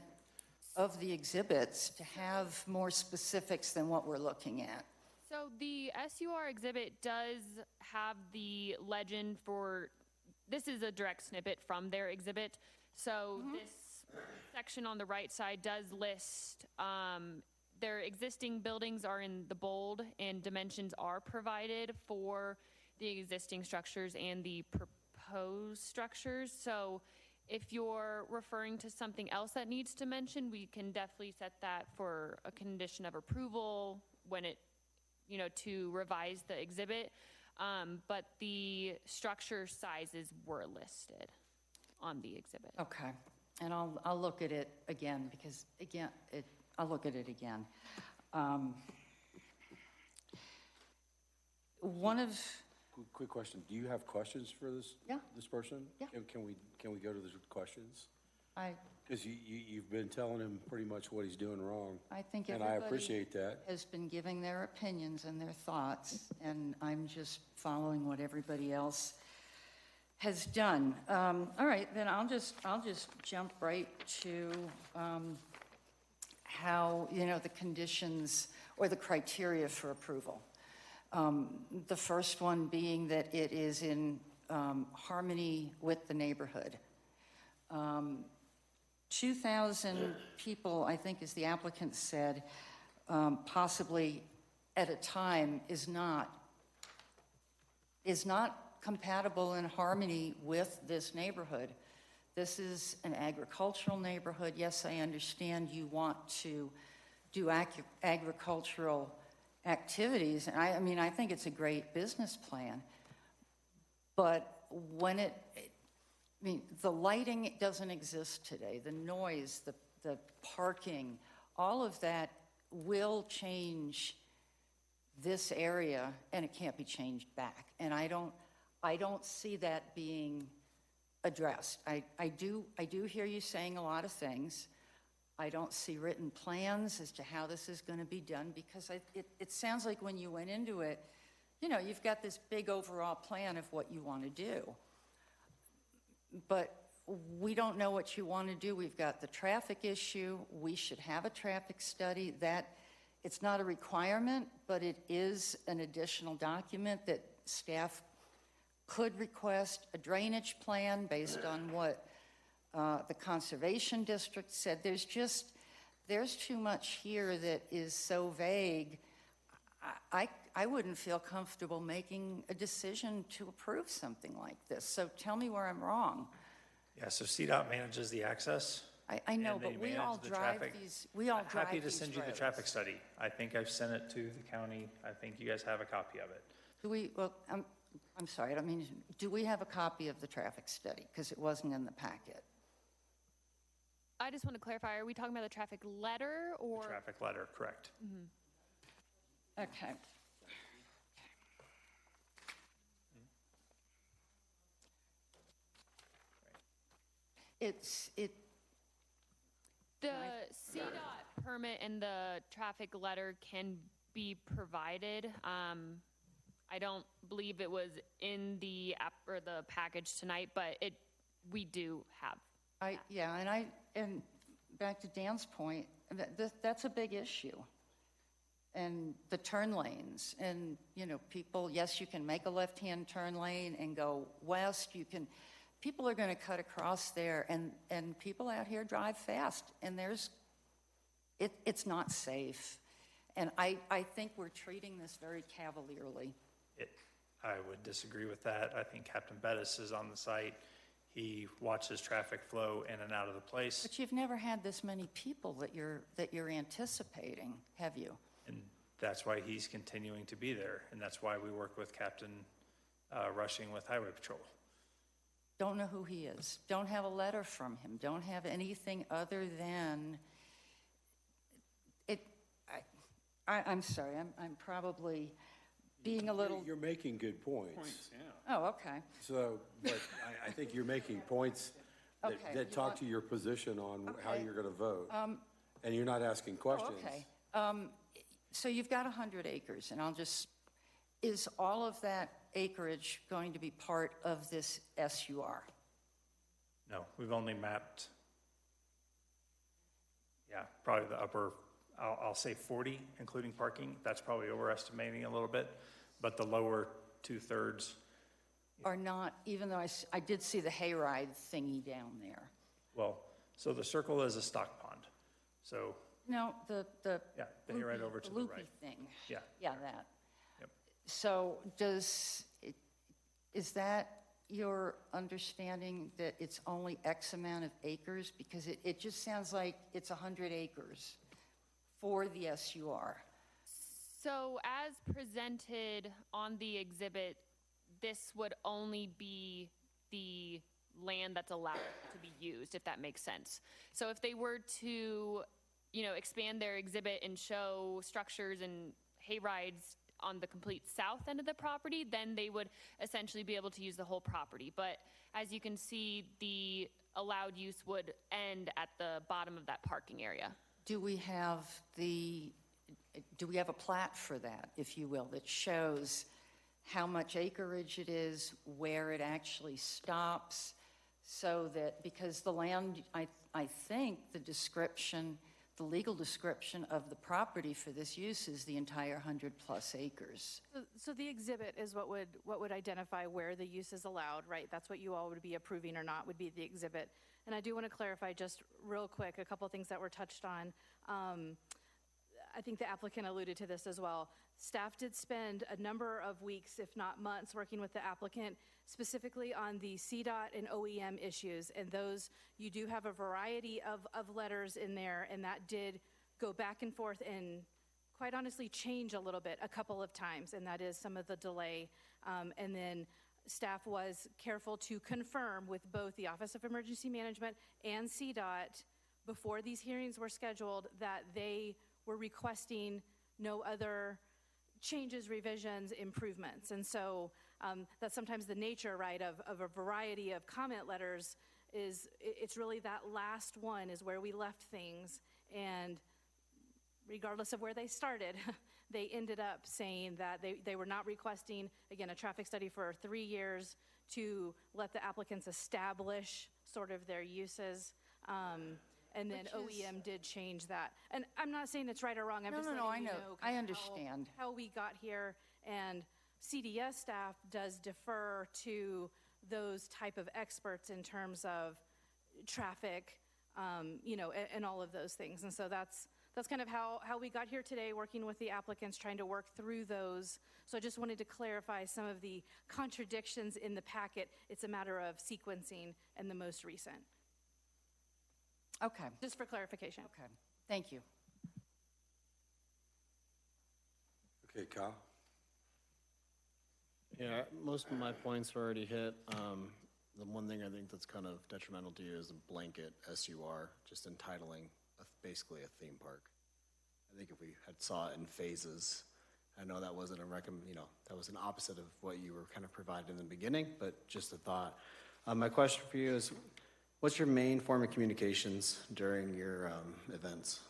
of the exhibits to have more specifics than what we're looking at. So the SUR exhibit does have the legend for, this is a direct snippet from their exhibit. So this section on the right side does list their existing buildings are in the bold, and dimensions are provided for the existing structures and the proposed structures. So if you're referring to something else that needs to mention, we can definitely set that for a condition of approval when it, you know, to revise the exhibit. But the structure sizes were listed on the exhibit. Okay, and I'll look at it again because again, I'll look at it again. Quick question. Do you have questions for this? Yeah. This person? Yeah. Can we go to the questions? Because you've been telling him pretty much what he's doing wrong. I think And I everybody appreciate that. has been giving their opinions and their thoughts, and I'm just following what everybody else has done. All right, then I'll just jump right to how, the conditions or the criteria for approval. The first one being that it is in harmony with the neighborhood. 2,000 people, I think, as the applicant said, possibly at a time is not compatible in harmony with this neighborhood. This is an agricultural neighborhood. Yes, I understand you want to do agricultural activities. And I think it's a great business plan. But when the lighting doesn't exist today, the noise, the parking, all of that will change this area, and it can't be changed back. And I don't see that being addressed. I do hear you saying a lot of things. I don't see written plans as to how this is going to be done, because it sounds like when you went into it, you've got this big overall plan of what you want to do. But we don't know what you want to do. We've got the traffic issue. We should have a traffic study. That it's not a requirement, but it is an additional document that staff could request. A drainage plan based on what the conservation district said. There's too much here that is so vague. I wouldn't feel comfortable making a decision to approve something like this. So tell me where I'm wrong. Yeah, so CDOT manages the access. I know, and they but we manage all the drive traffic. these. We all drive Happy to these send you the roads. traffic study. I think I've sent it to the county. I think you guys have a copy of it. Do we? Well, I'm sorry. I don't mean. Do we have a copy of the traffic study? Because it wasn't in the packet. I just want to clarify, are we talking about the traffic letter or? The traffic letter, correct. Mm-hmm. Okay. The CDOT permit and the traffic letter can be provided. I don't believe it was in the app or the package tonight, but we do have. And back to Dan's point, that's a big issue. And the turn lanes, and people, yes, you can make a left-hand turn lane and go west. People are going to cut across there, and people out here drive fast, and it's not safe. And I think we're treating this very cavalierly. I would disagree with that. I think Captain Bettis is on the site. He watches traffic flow in and out of the place. But you've never had this many people that you're anticipating, have you? And that's why he's continuing to be there, and that's why we work with Captain Rushing with Highway Patrol. Don't know who he is. Don't have a letter from him. Don't have anything other than it. I'm sorry. I'm probably being a little. You're making good points. Oh, okay. So, but I think you're making points that talk to your position on how you're going to vote. And you're not asking questions. Okay. So you've got 100 acres, and is all of that acreage going to be part of this SUR? No, we've only mapped, probably the upper, I'll say 40, including parking. That's probably overestimating a little bit, but the lower 2/3 are not, even though I did see the hayride thingy down there. Well, so the circle is a stock pond. So no, the hayride over to the loopy right thing. Yeah, that. Yep. So is that your understanding that it's only X amount of acres? Because it just sounds like it's 100 acres for the SUR. So as presented on the exhibit, this would only be the land that's allowed to be used, if that makes sense. So if they were to, expand their exhibit and show structures and hayrides on the complete south end of the property, then they would essentially be able to use the whole property. But as you can see, the allowed use would end at the bottom of that parking area. Do we have a plat for that, if you will, that shows how much acreage it is, where it actually stops, so that, because the land, I think the description, the legal description of the property for this use is the entire 100+ acres. So the exhibit is what would identify where the use is allowed, right? That's what you all would be approving or not, would be the exhibit. And I do want to clarify just real quick a couple things that were touched on. I think the applicant alluded to this as well. Staff did spend a number of weeks, if not months, working with the applicant specifically on the CDOT and OEM issues. And those, you do have a variety of letters in there, and that did go back and forth and quite honestly change a little bit a couple of times, and that is some of the delay. And then staff was careful to confirm with both the Office of Emergency Management and CDOT before these hearings were scheduled that they were requesting no other changes, revisions, improvements. And so that's sometimes the nature, right, of a variety of comment letters. Is it's really that last one is where we left things, and regardless of where they started, they ended up saying that they were not requesting, again, a traffic study for 3 years to let the applicants establish sort of their uses. And then OEM did change that. And I'm not saying it's right or wrong. I'm just letting you know I understand. how we got here. And CDS staff does defer to those type of experts in terms of traffic, and all of those things. And so that's kind of how we got here today, working with the applicants, trying to work through those. So I just wanted to clarify some of the contradictions in the packet. It's a matter of sequencing and the most recent. Okay. Just for clarification. Okay. Thank you. Okay, Kyle? Yeah, most of my points were already hit. The one thing I think that's kind of detrimental to you is the blanket SUR, just entitling basically a theme park. I think if we had saw it in phases, I know that wasn't that was an opposite of what you were kind of provided in the beginning, but just a thought. My question for you is, what's your main form of communications during your events?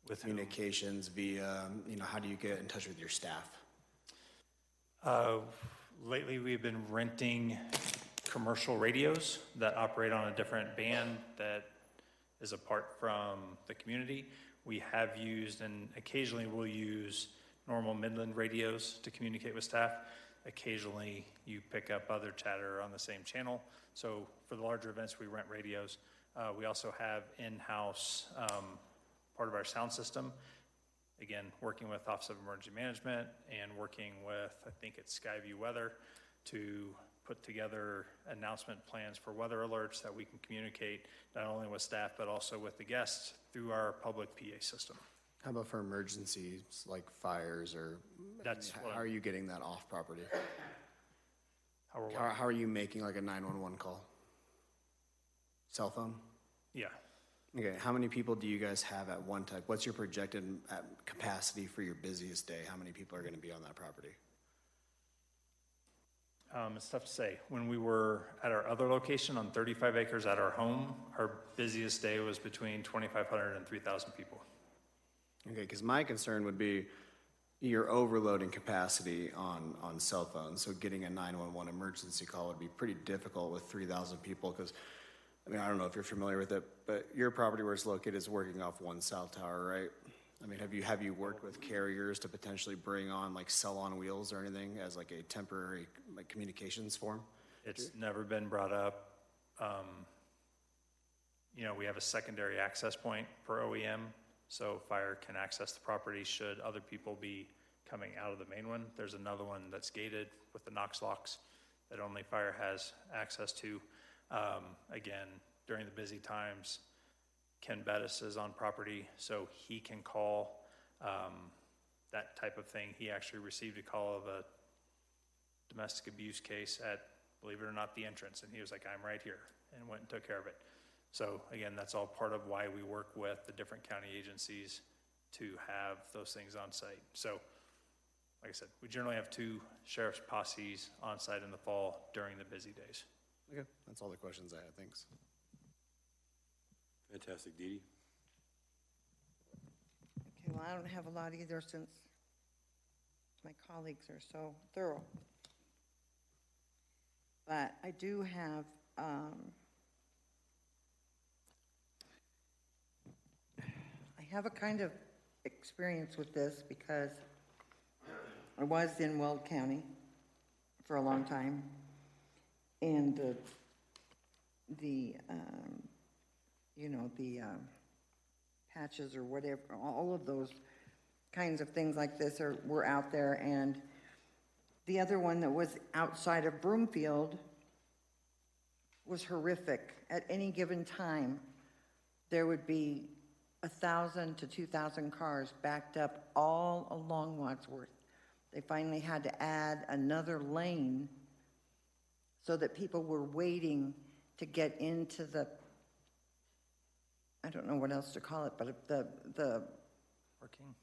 With communications via, how do you get in touch with your staff? Lately, we've been renting commercial radios that operate on a different band that is apart from the community. We have used, and occasionally we'll use normal Midland radios to communicate with staff. Occasionally, you pick up other chatter on the same channel. So for the larger events, we rent radios. We also have in-house part of our sound system. Again, working with Office of Emergency Management and working with, I think it's Skyview Weather, to put together announcement plans for weather alerts that we can communicate not only with staff but also with the guests through our public PA system. How about for emergencies like fires, or how are you getting that off property? How are you making like a 911 call? Cell phone? Yeah. Okay, how many people do you guys have at one time? What's your projected capacity for your busiest day? How many people are going to be on that property? It's tough to say. When we were at our other location on 35 acres at our home, our busiest day was between 2,500 and 3,000 people. Okay, because my concern would be your overloading capacity on cell phones. So getting a 911 emergency call would be pretty difficult with 3,000 people because, I don't know if you're familiar with it, but your property where it's located is working off one cell tower, right? Have you worked with carriers to potentially bring on like cell on wheels or anything as like a temporary communications form? It's never been brought up. We have a secondary access point for OEM, so fire can access the property should other people be coming out of the main one. There's another one that's gated with the Knox locks that only fire has access to. Again, during the busy times, Ken Bettis is on property, so he can call that type of thing. He actually received a call of a domestic abuse case at, believe it or not, the entrance, and he was like, I'm right here, and went and took care of it. So again, that's all part of why we work with the different county agencies to have those things on site. So like I said, we generally have 2 sheriff's posses on site in the fall during the busy days. Okay, that's all the questions I had, thanks. Fantastic. Dee Dee? Okay, well, I don't have a lot either since my colleagues are so thorough. But I do have, I have a kind of experience with this because I was in Weld County for a long time. And the patches or whatever, all of those kinds of things like this were out there. And the other one that was outside of Broomfield was horrific. At any given time, there would be 1,000 to 2,000 cars backed up all along Wadsworth. They finally had to add another lane so that people were waiting to get into the, I don't know what else to call it, but the Parking.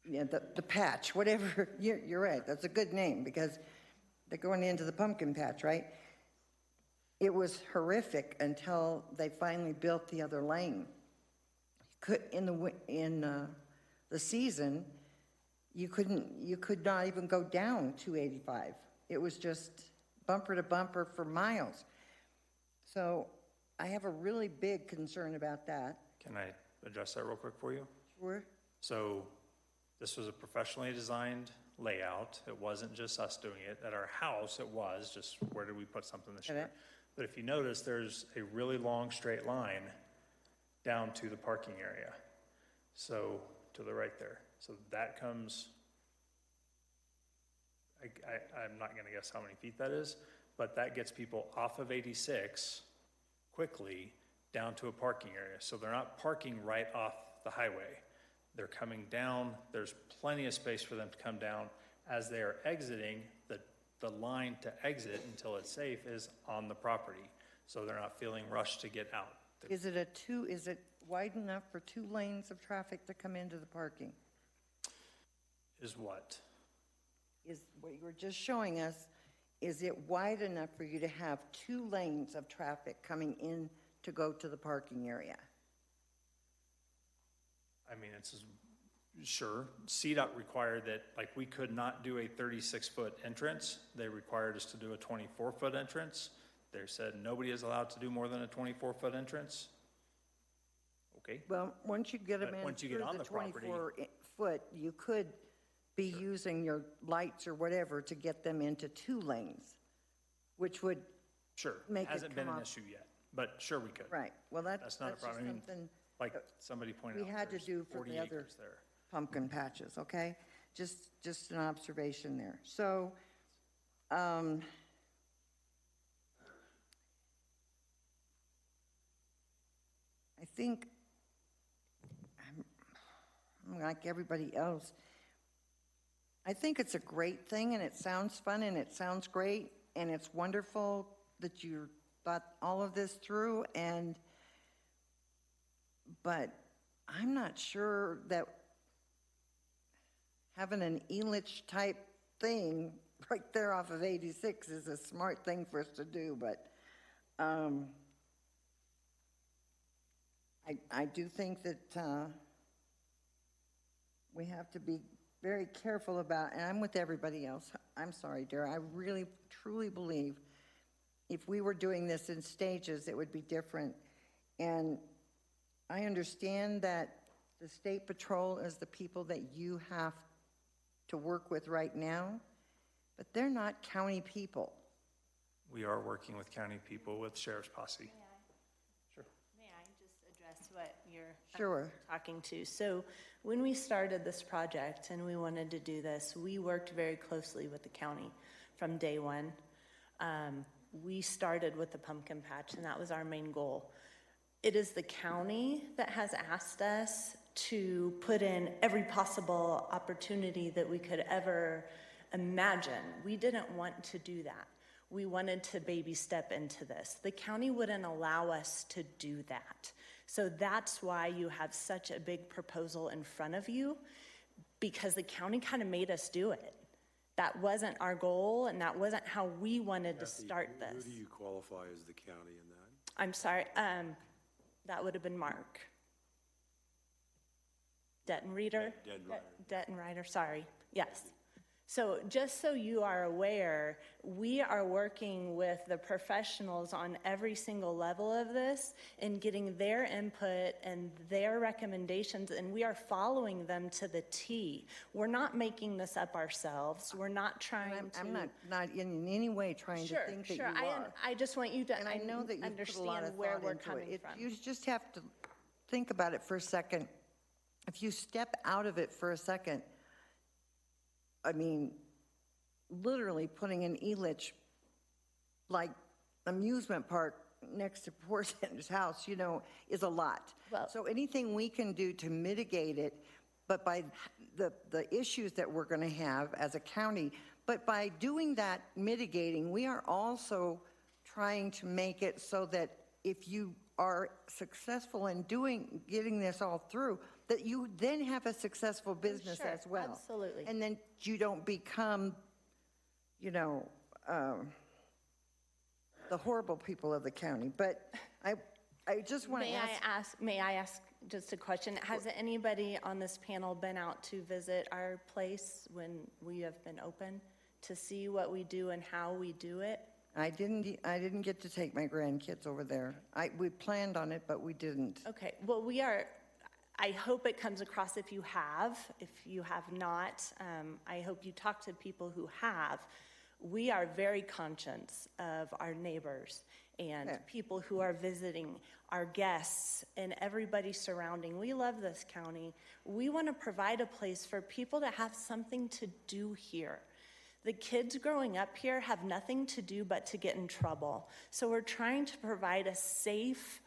Yeah, the patch, whatever. You're right. That's a good name because they're going into the pumpkin patch, right? It was horrific until they finally built the other lane. In the season, you could not even go down 285. It was just bumper to bumper for miles. So I have a really big concern about that. Can I address that real quick for you? Sure. So this was a professionally designed layout. It wasn't just us doing it. At our house, it was just where did we put something this year? But if you notice, there's a really long straight line down to the parking area. So to the right there. So that comes, I'm not going to guess how many feet that is, but that gets people off of 86 quickly down to a parking area. So they're not parking right off the highway. They're coming down. There's plenty of space for them to come down. As they are exiting, the line to exit until it's safe is on the property. So they're not feeling rushed to get out. Is it wide enough for 2 lanes of traffic to come into the parking? Is what? Is what you were just showing us, is it wide enough for you to have 2 lanes of traffic coming in to go to the parking area? I mean, sure. CDOT required that, like, we could not do a 36-foot entrance. They required us to do a 24-foot entrance. They said nobody is allowed to do more than a 24-foot entrance. Okay. Well, once you get them in once you get on the 24-foot, you could be using your lights or whatever to get them into 2 lanes, which would make it hasn't been come an up. issue yet, but sure we could. Right. Well, that's not a problem. I mean, something like somebody pointed out, we had to there's do for 40 the other acres there. pumpkin patches, okay? Just an observation there. So, I think I'm like everybody else. I think it's a great thing and it sounds fun and it sounds great and it's wonderful that you thought all of this through, but I'm not sure that having an Elitch type thing right there off of 86 is a smart thing for us to do, but I do think that we have to be very careful about, and I'm with everybody else. I'm sorry, dear. I really, truly believe if we were doing this in stages, it would be different. And I understand that the State Patrol is the people that you have to work with right now, but they're not county people. We are working with county people with Sheriff's Posse. May I just address what you're Sure. talking to? So when we started this project and we wanted to do this, we worked very closely with the county from day one. We started with the pumpkin patch, and that was our main goal. It is the county that has asked us to put in every possible opportunity that we could ever imagine. We didn't want to do that. We wanted to baby step into this. The county wouldn't allow us to do that. So that's why you have such a big proposal in front of you, because the county kind of made us do it. That wasn't our goal, and that wasn't how we wanted to Kathy, start Who this. do you qualify as the county in that? I'm sorry, that would have been Mark. Dettenreiter? Dettenreiter, sorry, yes. So just so you are aware, we are working with the professionals on every single level of this and getting their input and their recommendations, and we are following them to the T. We're not making this up ourselves. We're not trying to. I'm not in any way trying to think that you are. I just want you to And I know that you've put a lot of understand where thought we're into coming it. from. You just have to think about it for a second. If you step out of it for a second, I mean, literally putting an Elitch, like amusement park next to poor Sandra's house, you know, is a lot. Well, so anything we can do to mitigate it, but by the issues that we're going to have as a county, but by doing that mitigating, we are also trying to make it so that if you are successful in getting this all through, that you then have a successful business sure, as well. absolutely. And then you don't become, you know, the horrible people of the county. But I just want to ask. May I ask just a question? Has anybody on this panel been out to visit our place when we have been open to see what we do and how we do it? I didn't get to take my grandkids over there. We planned on it, but we didn't. Okay, well, I hope it comes across if you have. If you have not, I hope you talk to people who have. We are very conscious of our neighbors and people who are visiting, our guests, and everybody surrounding. We love this county. We want to provide a place for people to have something to do here. The kids growing up here have nothing to do but to get in trouble. So we're trying to provide a safe,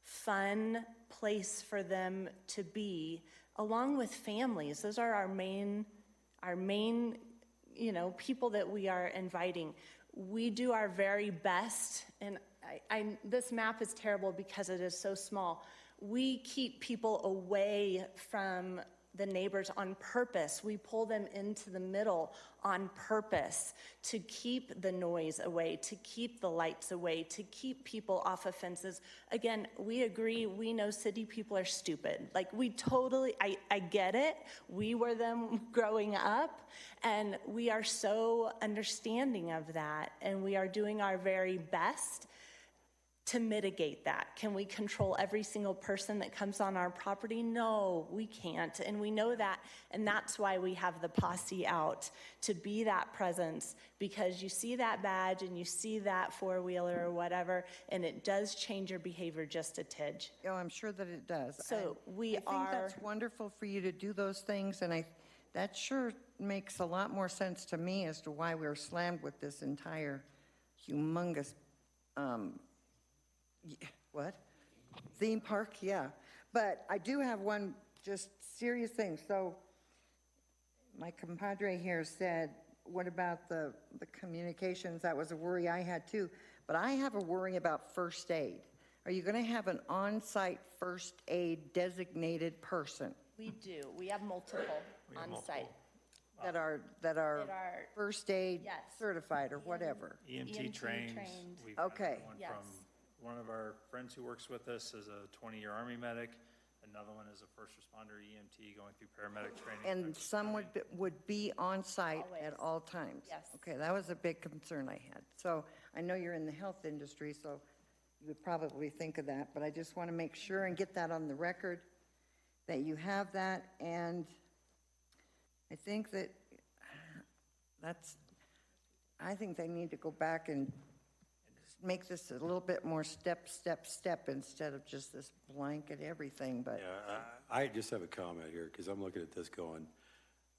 fun place for them to be, along with families. Those are our main, you know, people that we are inviting. We do our very best, and this map is terrible because it is so small. We keep people away from the neighbors on purpose. We pull them into the middle on purpose to keep the noise away, to keep the lights away, to keep people off of fences. Again, we agree, we know city people are stupid. Like, we totally, I get it. We were them growing up, and we are so understanding of that, and we are doing our very best to mitigate that. Can we control every single person that comes on our property? No, we can't, and we know that, and that's why we have the posse out, to be that presence, because you see that badge and you see that four-wheeler or whatever, and it does change your behavior just a tidge. Oh, I'm sure that it does. So I think that's wonderful for you to do those things, and that sure makes a lot more sense to me as to why we're slammed with this entire humongous theme park, yeah. But I do have one just serious thing. So my compadre here said, what about the communications? That was a worry I had too. But I have a worry about first aid. Are you going to have an on-site first aid designated person? We do. We have multiple on site. That are first aid certified or whatever. EMT trained. We've Okay. got one from one of our friends who works with us is a 20-year Army medic. Another one is a first responder EMT going through paramedic training. And some would be on site at all times? Yes. Okay, that was a big concern I had. So I know you're in the health industry, so you would probably think of that, but I just want to make sure and get that on the record, that you have that. And I think I think they need to go back and make this a little bit more step instead of just this blanket everything. But Yeah, I just have a comment here, because I'm looking at this going,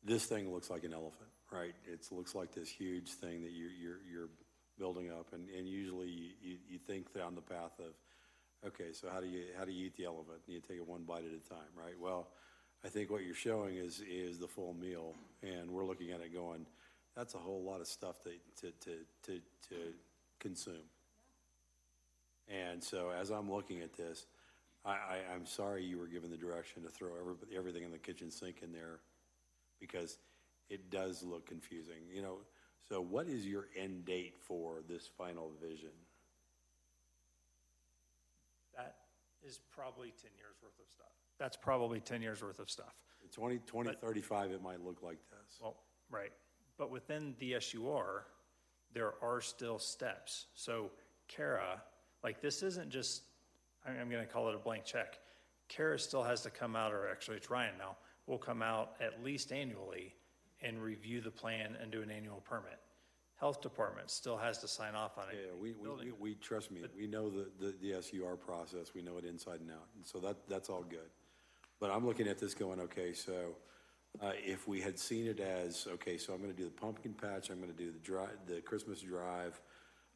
this thing looks like an elephant, right? It looks like this huge thing that you're building up, and usually you think down the path of, okay, so how do you eat the elephant? And you take it one bite at a time, right? Well, I think what you're showing is the full meal, and we're looking at it going, that's a whole lot of stuff to consume. And so as I'm looking at this, I'm sorry you were given the direction to throw everything in the kitchen sink in there, because it does look confusing, you know. So what is your end date for this final vision? That is probably 10 years worth of stuff. That's probably 10 years worth of stuff. 2035, it might look like this. Well, right. But within the SUR, there are still steps. So Kara, like this isn't just, I'm going to call it a blank check. Kara still has to come out, or actually it's Ryan now, will come out at least annually and review the plan and do an annual permit. Health department still has to sign off on it. Yeah, we trust me, we know the SUR process, we know it inside and out, and so that's all good. But I'm looking at this going, okay, so if we had seen it as, okay, so I'm gonna do the pumpkin patch, I'm gonna do the Christmas drive,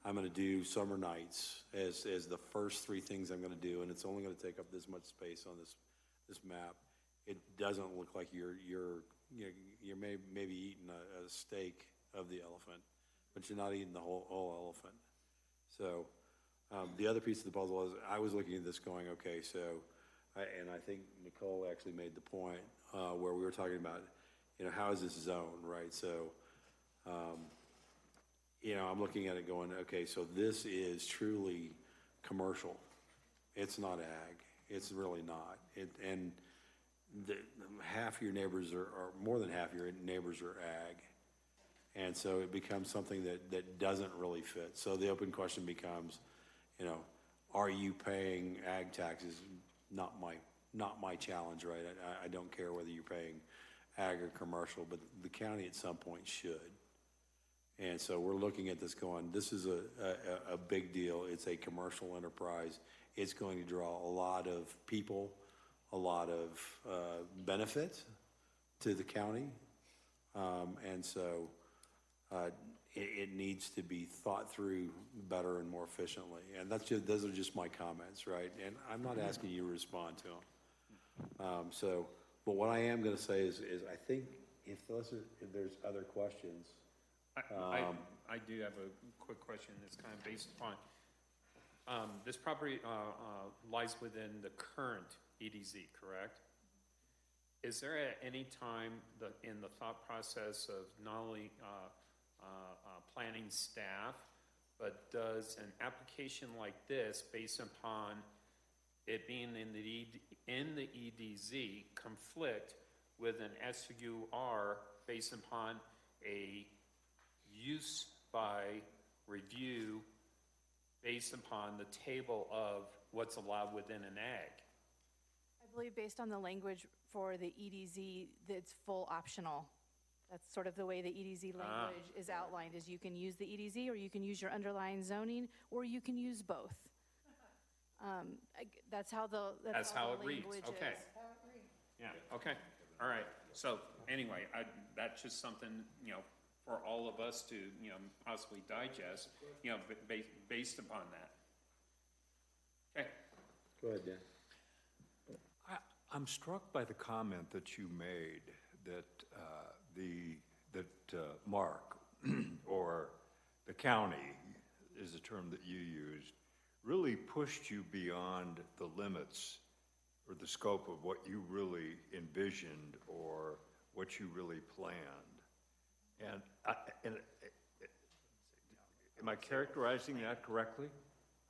I'm gonna do summer nights as the first three things I'm gonna do, and it's only gonna take up this much space on this map. It doesn't look like you're maybe eating a steak of the elephant, but you're not eating the whole elephant. So the other piece of the puzzle is I was looking at this going, okay, so, and I think Nicole actually made the point where we were talking about, you know, how is this zone, right? So, you know, I'm looking at it going, okay, so this is truly commercial. It's not ag. It's really not. And half your neighbors or more than half your neighbors are ag. And so it becomes something that doesn't really fit. So the open question becomes, you know, are you paying ag taxes? Not my challenge, right? I don't care whether you're paying ag or commercial, but the county at some point should. And so we're looking at this going, this is a big deal. It's a commercial enterprise. It's going to draw a lot of people, a lot of benefit to the county. And so it needs to be thought through better and more efficiently. And those are just my comments, right? And I'm not asking you to respond to them. But what I am going to say is I think if there's other questions. I do have a quick question that's kind of based upon, this property lies within the current EDZ, correct? Is there at any time in the thought process of not only planning staff, but does an application like this, based upon it being in the EDZ, conflict with an SUR based upon a use by review based upon the table of what's allowed within an ag? I believe based on the language for the EDZ, that's full optional. That's sort of the way the EDZ language is outlined, is you can use the EDZ, or you can use your underlying zoning, or you can use both. That's how it reads. Okay. Yeah. Okay. All right. So anyway, that's just something, you know, for all of us to, you know, possibly digest, you know, based upon that. Okay. Go ahead, Dan. I'm struck by the comment that you made that Mark or the county is the term that you used, really pushed you beyond the limits or the scope of what you really envisioned or what you really planned. And am I characterizing that correctly?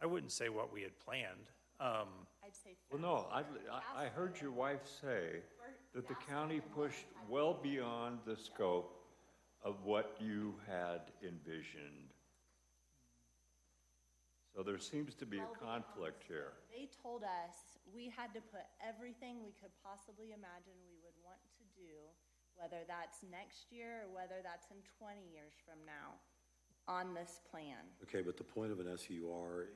I wouldn't say what we had planned. I'd say well, no, I heard your wife say that the county pushed well beyond the scope of what you had envisioned. So there seems to be a conflict here. They told us we had to put everything we could possibly imagine we would want to do, whether that's next year or whether that's in 20 years from now, on this plan. Okay, but the point of an SUR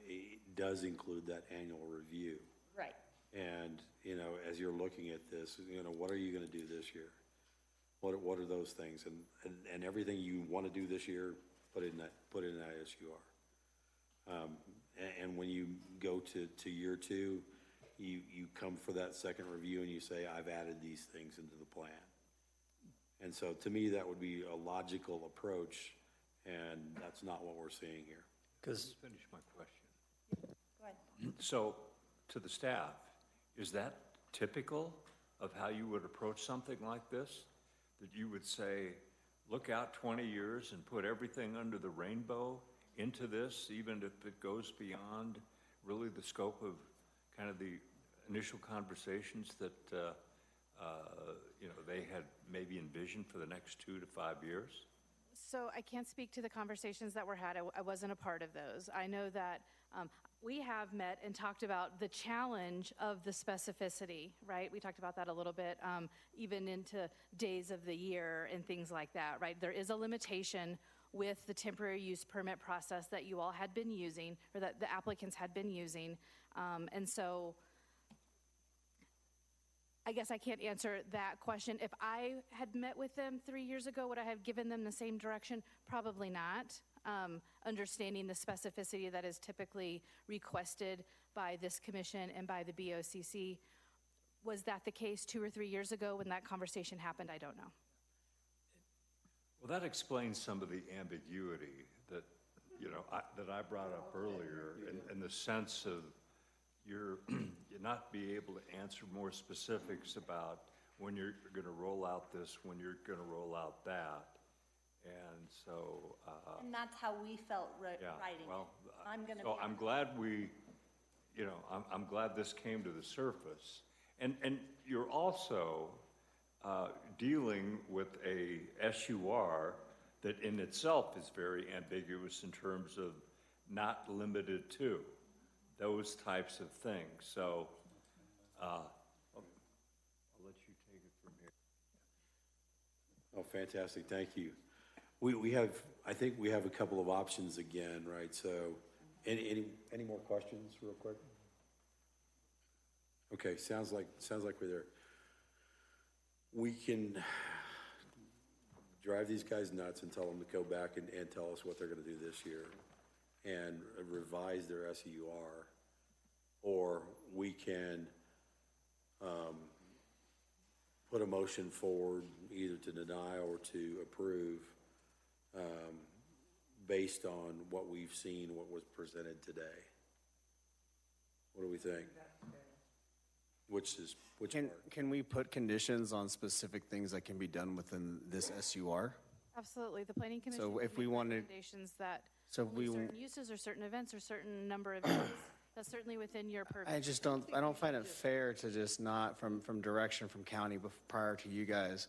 does include that annual review. Right. And, you know, as you're looking at this, you know, what are you going to do this year? What are those things? And everything you want to do this year, put in that SUR. And when you go to year two, you come for that second review and you say, I've added these things into the plan. And so to me, that would be a logical approach, and that's not what we're seeing here. Because finish my question. Go ahead. So to the staff, is that typical of how you would approach something like this? That you would say, look out 20 years and put everything under the rainbow into this, even if it goes beyond really the scope of kind of the initial conversations that, they had maybe envisioned for the next 2 to 5 years? So I can't speak to the conversations that were had. I wasn't a part of those. I know that we have met and talked about the challenge of the specificity, right? We talked about that a little bit, even into days of the year and things like that, right? There is a limitation with the temporary use permit process that you all had been using, or that the applicants had been using. And so I guess I can't answer that question. If I had met with them 3 years ago, would I have given them the same direction? Probably not. Understanding the specificity that is typically requested by this commission and by the BOCC. Was that the case 2 or 3 years ago when that conversation happened? I don't know. Well, that explains some of the ambiguity that, that I brought up earlier in the sense of you're not be able to answer more specifics about when you're going to roll out this, when you're going to roll out that. And so... and that's how we felt writing well, it. I'm glad I'm glad this came to the surface. And you're also dealing with a SUR that in itself is very ambiguous in terms of not limited to those types of things. So I'll let you take it from here. Oh, fantastic, thank you. We have, I think we have a couple of options again, right? So any more questions real quick? Okay, sounds like we're there. We can drive these guys nuts and tell them to go back and tell us what they're going to do this year and revise their SUR, or we can put a motion forward either to deny or to approve based on what we've seen, what was presented today. What do we think? Which part? Can we put conditions on specific things that can be done within this SUR? Absolutely. The Planning Commission So if can we make wanted, recommendations that so only we certain uses or certain events or certain number of events, that's certainly within your purview. I don't find it fair to just not from direction from county prior to you guys,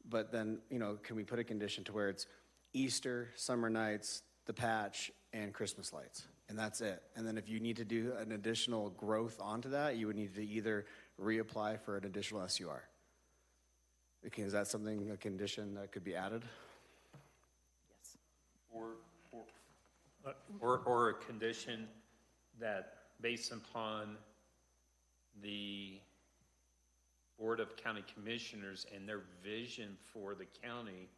but then, can we put a condition to where it's Easter, summer nights, the patch, and Christmas lights, and that's it. And then if you need to do an additional growth onto that, you would need to either reapply for an additional SUR. Okay, is that something, a condition that could be added? Yes. Or a condition that based upon the Board of County Commissioners and their vision for the county,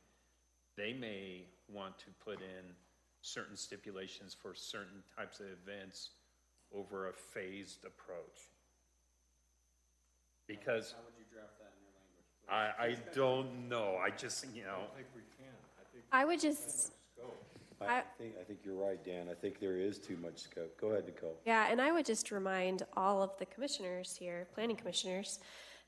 they may want to put in certain stipulations for certain types of events over a phased approach. Because how would you draft that in your language? I don't know. I just, I think we can. I would just... I think you're right, Dan. I think there is too much scope. Go ahead, Nicole. Yeah, and I would just remind all of the commissioners here, planning commissioners,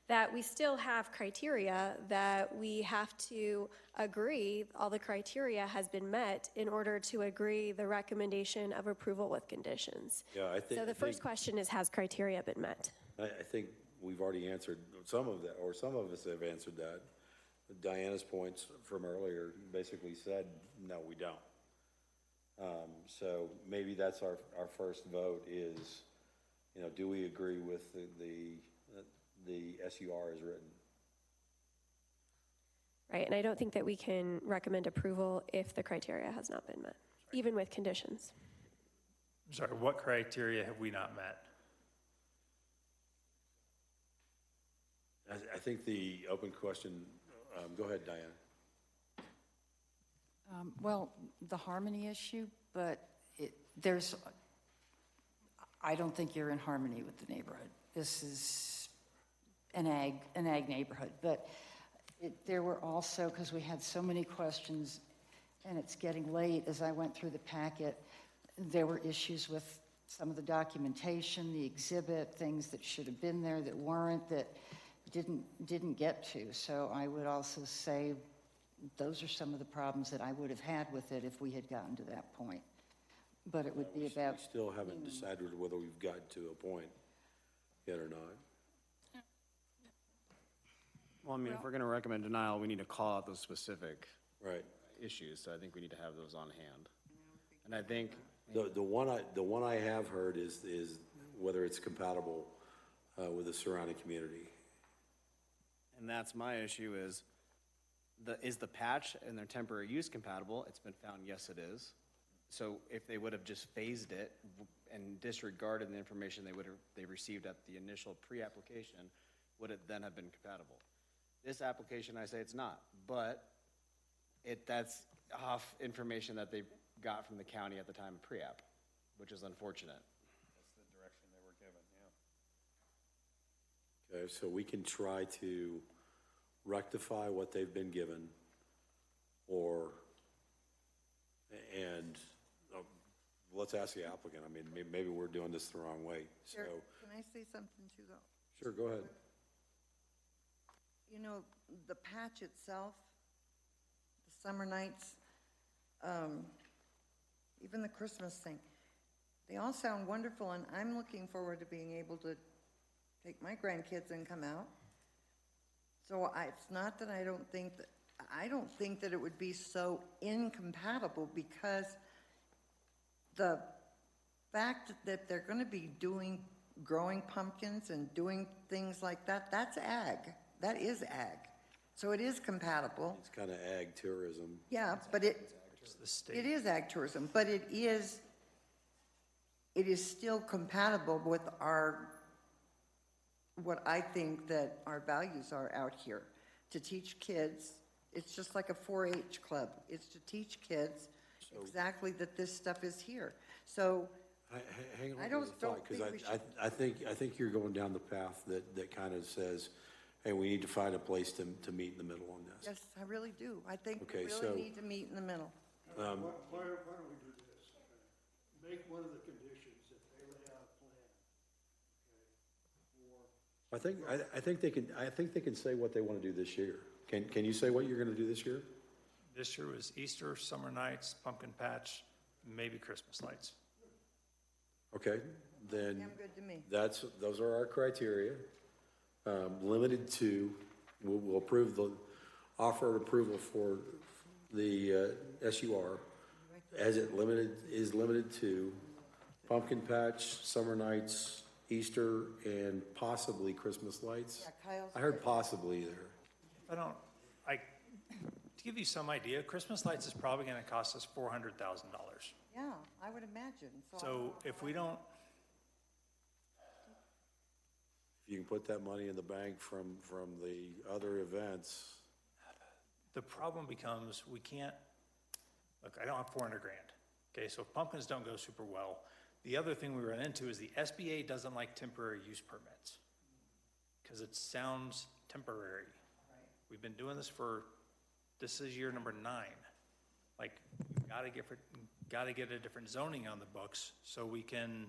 that we still have criteria that we have to agree all the criteria has been met in order to agree the recommendation of approval with conditions. Yeah, I think. So the first question is, has criteria been met? I think we've already answered some of that, or some of us have answered that. Diana's points from earlier basically said, no, we don't. So maybe that's our first vote is, do we agree with the SUR as written? Right, and I don't think that we can recommend approval if the criteria has not been met, even with conditions. I'm sorry, what criteria have we not met? I think the open question, go ahead, Diana. Well, the harmony issue, but I don't think you're in harmony with the neighborhood. This is an ag neighborhood, but there were also, because we had so many questions and it's getting late, as I went through the packet, there were issues with some of the documentation, the exhibit, things that should have been there that weren't, that didn't get to. So I would also say those are some of the problems that I would have had with it if we had gotten to that point. But it would be about. We still haven't decided whether we've gotten to a point yet or not. Well, I mean, if we're going to recommend denial, we need to call out those specific Right. issues, so I think we need to have those on hand. And I think, The one I have heard is whether it's compatible with the surrounding community. and that's my issue, is the patch and their temporary use compatible? It's been found, yes, it is. So if they would have just phased it and disregarded the information they received at the initial pre-application, would it then have been compatible? This application, I say it's not, but that's off information that they got from the county at the time of pre-app, which is unfortunate. That's the direction they were given, yeah. Okay, so we can try to rectify what they've been given, let's ask the applicant. I mean, maybe we're doing this the wrong way, so. Sure. Can I say something too, though? Sure, go ahead. You know, the patch itself, the summer nights, even the Christmas thing, they all sound wonderful, and I'm looking forward to being able to take my grandkids and come out. So it's not that I don't think that it would be so incompatible, because the fact that they're going to be growing pumpkins and doing things like that, that's ag. That is ag. So it is compatible. It's kind of ag tourism. Yeah, but it is ag tourism, but it is still compatible with what I think that our values are out here, to teach kids. It's just like a 4-H club. It's to teach kids exactly that this stuff is here. So Hang on, I don't because think we should. I think you're going down the path that kind of says, hey, we need to find a place to meet in the middle on this. Yes, I really do. I think Okay, we so- really need to meet in the middle. Why don't we do this? Make one of the conditions that they lay out a plan, okay, I think they can say what they want to do this year. Can you say what you're going to do this year? This year was Easter, summer nights, pumpkin patch, maybe Christmas lights. Okay, then Damn good to me. those are our criteria. Limited to, we'll offer approval for the SUR as it is limited to pumpkin patch, summer nights, Easter, and possibly Christmas lights. Yeah, Kyle's I heard possibly there. To give you some idea, Christmas lights is probably going to cost us $400,000. Yeah, I would imagine. So if we don't, If you can put that money in the bank from the other events. the problem becomes we can't, look, I don't have 400 grand. Okay, so if pumpkins don't go super well, the other thing we run into is the SBA doesn't like temporary use permits because it sounds temporary. We've been doing this is year number 9. Like, we've got to get a different zoning on the books so we can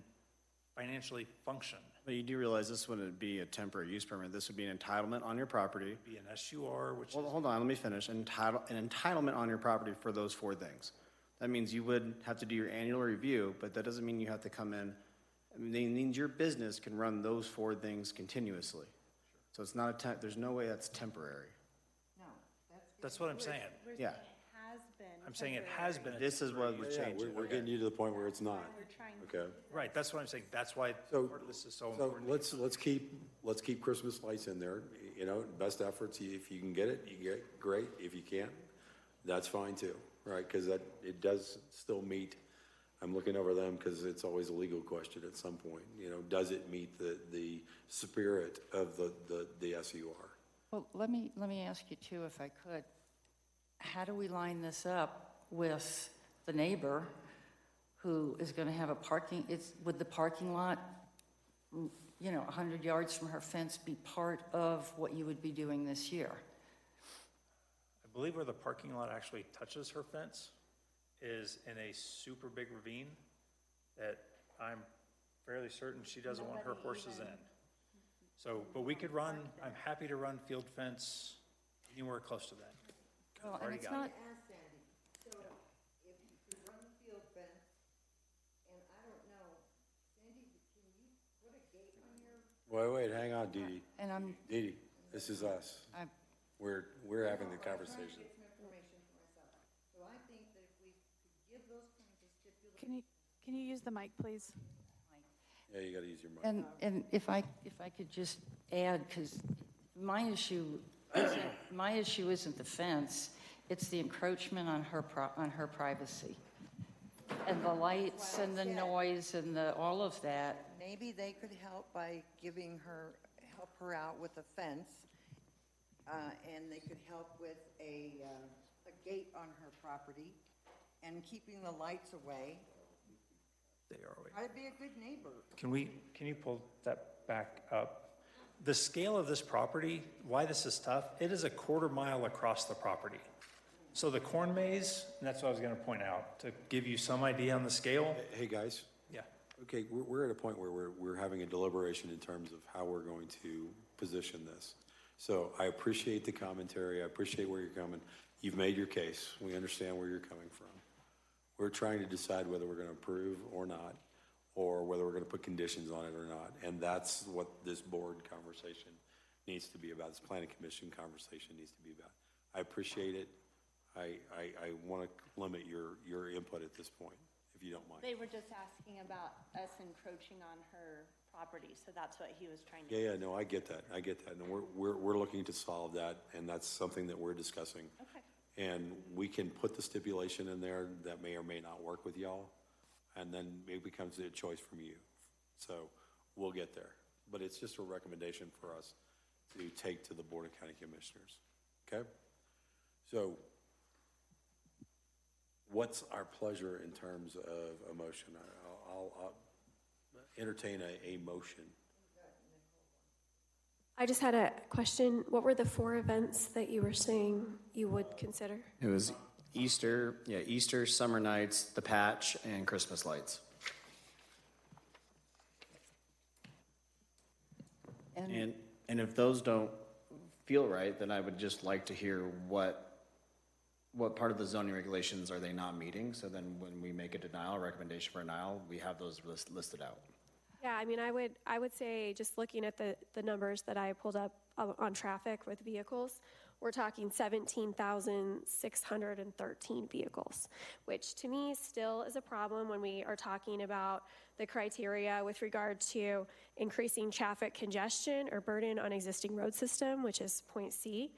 financially function. but you do realize this wouldn't be a temporary use permit. This would be an entitlement on your property. Be an SUR, which Well, is, hold on, let me finish. An entitlement on your property for those 4 things. That means you would have to do your annual review, but that doesn't mean you have to come in. I mean, it means your business can run those 4 things continuously. So it's not there's no way that's temporary. No, that's what I'm saying. Yeah. Has been. I'm saying it has been. This is what would Yeah, change it. we're getting you to the point where it's not. Okay. Right, that's what I'm saying. That's why So, part of this is so so important. let's keep Christmas lights in there. You know, best efforts. If you can get it, you get it, great. If you can't, that's fine too, right? Because it does still meet. I'm looking over them because it's always a legal question at some point. You know, does it meet the spirit of the SUR? Well, let me ask you too, if I could. How do we line this up with the neighbor who is going to have would the parking lot, 100 yards from her fence be part of what you would be doing this year? I believe where the parking lot actually touches her fence is in a super big ravine that I'm fairly certain she doesn't want her horses in. So, but we could I'm happy to run field fence anywhere close to that. Well, and Already it's got not, it. Ask Sandy, so if you could run the field fence, and I don't know, Sandy, can you put a gate on your? Wait, hang on, Dee Dee. and I'm, Dee Dee, this is us. I'm, We're having the conversation. Get some information for myself. So I think that if we could give those kinds of stipulations. Can you use the mic, please? Yeah, you gotta use your mic. and if I could just add, because my issue isn't the fence, it's the encroachment on her privacy. And the lights and the noise and all of that. Maybe they could help by help her out with a fence, and they could help with a gate on her property, and keeping the lights away. They are away. Try to be a good neighbor. Can you pull that back up? The scale of this property, why this is tough, it is a 1/4 mile across the property. So the corn maze, and that's what I was going to point out, to give you some idea on the scale. Hey, guys. Yeah. Okay, we're at a point where we're having a deliberation in terms of how we're going to position this. So I appreciate the commentary. I appreciate where you're coming. You've made your case. We understand where you're coming from. We're trying to decide whether we're going to approve or not, or whether we're going to put conditions on it or not. And that's what this board conversation needs to be about. This planning commission conversation needs to be about. I appreciate it. I want to limit your input at this point, if you don't mind. They were just asking about us encroaching on her property, so that's what he was trying to. Yeah, no, I get that. And we're looking to solve that, and that's something that we're discussing. Okay. And we can put the stipulation in there that may or may not work with y'all, and then it becomes a choice from you. So we'll get there. But it's just a recommendation for us to take to the Board of County Commissioners. Okay? So what's our pleasure in terms of a motion? I'll entertain a motion. I just had a question. What were the 4 events that you were saying you would consider? It was Easter, Summer Nights, the Patch, and Christmas lights. And if those don't feel right, then I would just like to hear what part of the zoning regulations are they not meeting? So then when we make a denial, recommendation for denial, we have those listed out. Yeah, I mean, I would say, just looking at the numbers that I pulled up on traffic with vehicles, we're talking 17,613 vehicles, which to me still is a problem when we are talking about the criteria with regard to increasing traffic congestion or burden on existing road system, which is point C.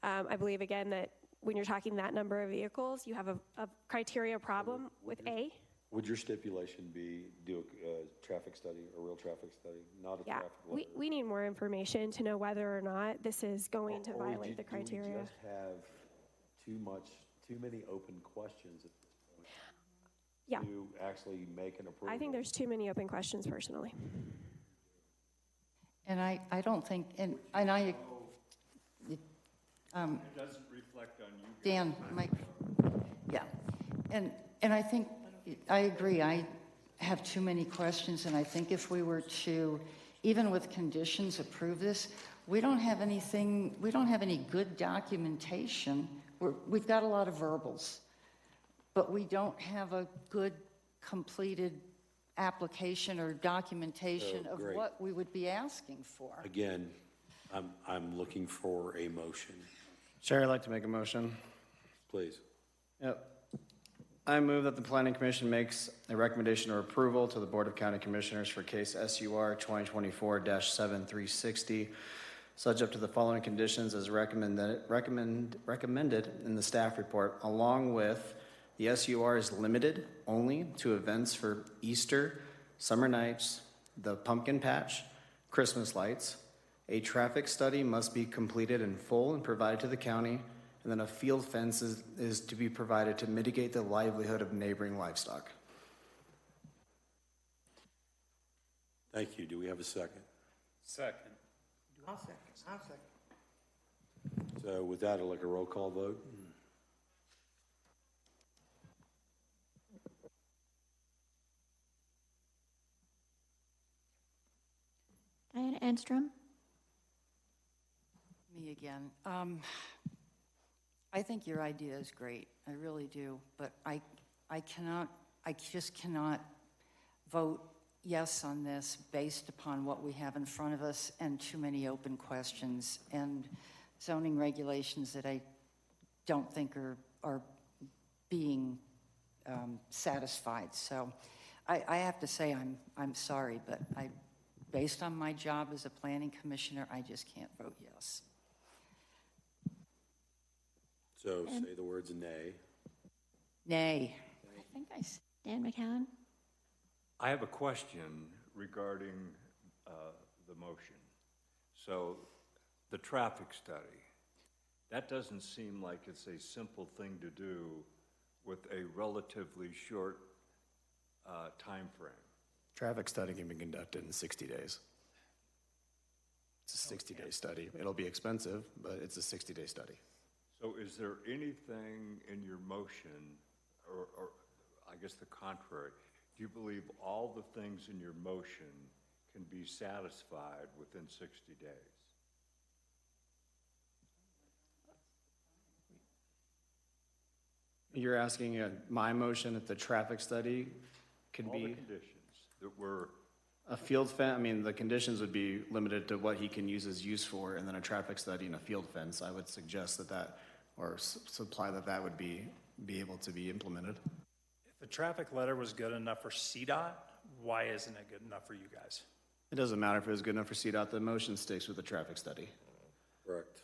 I believe, again, that when you're talking that number of vehicles, you have a criteria problem with A. Would your stipulation be do a traffic study, a real traffic study, not a traffic light? We need more information to know whether or not this is going to violate the criteria. Do we just have too many open questions at this point? Yeah. To actually make an approval? I think there's too many open questions personally. And I don't think, it doesn't reflect on you. Dan, Mike, yeah. And I think, I agree, I have too many questions, and I think if we were to, even with conditions, approve this, we don't have any good documentation. We've got a lot of verbals, but we don't have a good completed application or documentation of what we would be asking for. Again, I'm looking for a motion. Chair, I'd like to make a motion. Please. Yep. I move that the Planning Commission makes a recommendation or approval to the Board of County Commissioners for case SUR 2024-7360, subject to the following conditions as recommended in the staff report, along with the SUR is limited only to events for Easter, Summer Nights, the Pumpkin Patch, Christmas lights. A traffic study must be completed in full and provided to the county, and then a field fence is to be provided to mitigate the livelihood of neighboring livestock. Thank you. Do we have a second? Second. I'll second. So with that, I'd like a roll call vote. Diana Enstrom? Me again. I think your idea is great, I really do, but I just cannot vote yes on this based upon what we have in front of us and too many open questions and zoning regulations that I don't think are being satisfied. So I have to say I'm sorry, but based on my job as a planning commissioner, I just can't vote yes. So say the words nay. Nay. I think Dan McCowan? I have a question regarding the motion. So the traffic study, that doesn't seem like it's a simple thing to do with a relatively short time frame. Traffic study can be conducted in 60 days. It's a 60-day study. It'll be expensive, but it's a 60-day study. So is there anything in your motion, or I guess the contrary, do you believe all the things in your motion can be satisfied within 60 days? You're asking my motion if the traffic study could All be the conditions that were a field fence. I mean, the conditions would be limited to what he can use his use for, and then a traffic study and a field fence. I would suggest that or supply that would be able to be implemented. If the traffic letter was good enough for CDOT, why isn't it good enough for you guys? It doesn't matter if it was good enough for CDOT. The motion sticks with the traffic study. Correct.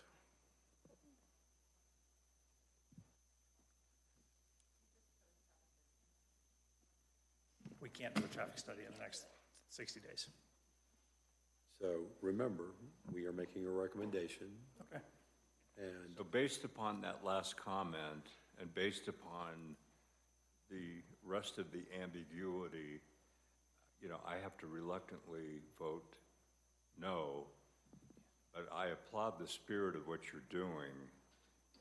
We can't do a traffic study in the next 60 days. So remember, we are making a recommendation. Okay. And so based upon that last comment and based upon the rest of the ambiguity, I have to reluctantly vote no, but I applaud the spirit of what you're doing,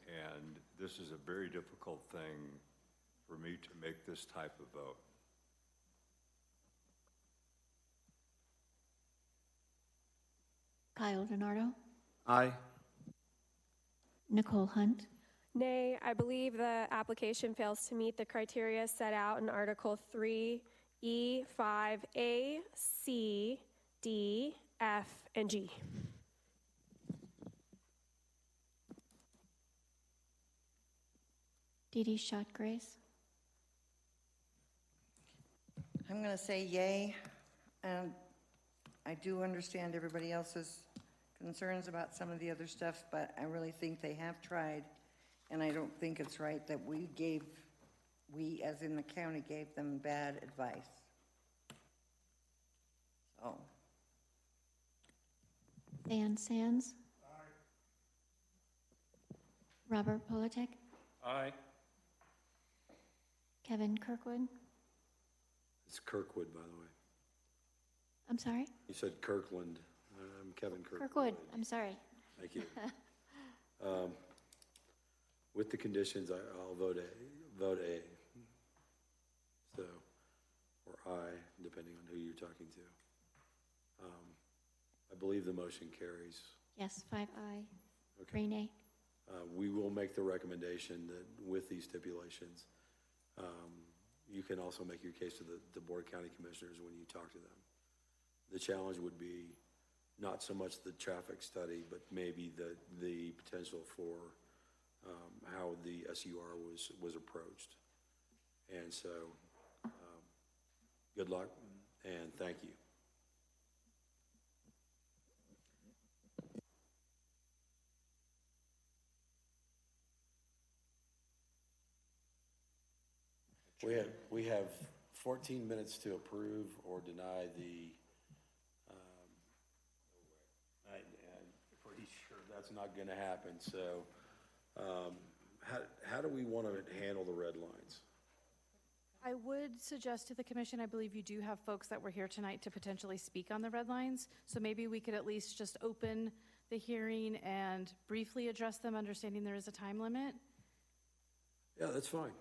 and this is a very difficult thing for me to make this type of vote. Kyle DiNardo? Aye. Nicole Hunt? Nay, I believe the application fails to meet the criteria set out in Article 3E, 5A, C, D, F, and G. Dee Dee Schott-Grace? I'm going to say yay, and I do understand everybody else's concerns about some of the other stuff, but I really think they have tried, and I don't think it's right that we as in the county gave them bad advice. So. Dan Sands? Robert Politek? Aye. Kevin Kirkwood? it's Kirkwood, by the way. I'm sorry? You said Kirkland. I'm Kevin Kirkwood. Kirkwood, I'm sorry. Thank you. With the conditions, I'll vote A. So, or I, depending on who you're talking to. I believe the motion carries. Yes, 5 aye, Okay. 3 nay. We will make the recommendation that with these stipulations, you can also make your case to the Board of County Commissioners when you talk to them. The challenge would be not so much the traffic study, but maybe the potential for how the SUR was approached. And so, good luck and thank you. We have 14 minutes to approve or deny the, I'm pretty sure that's not going to happen. So how do we want to handle the red lines? I would suggest to the commission, I believe you do have folks that were here tonight to potentially speak on the red lines. So maybe we could at least just open the hearing and briefly address them, understanding there is a time limit. Yeah, that's fine.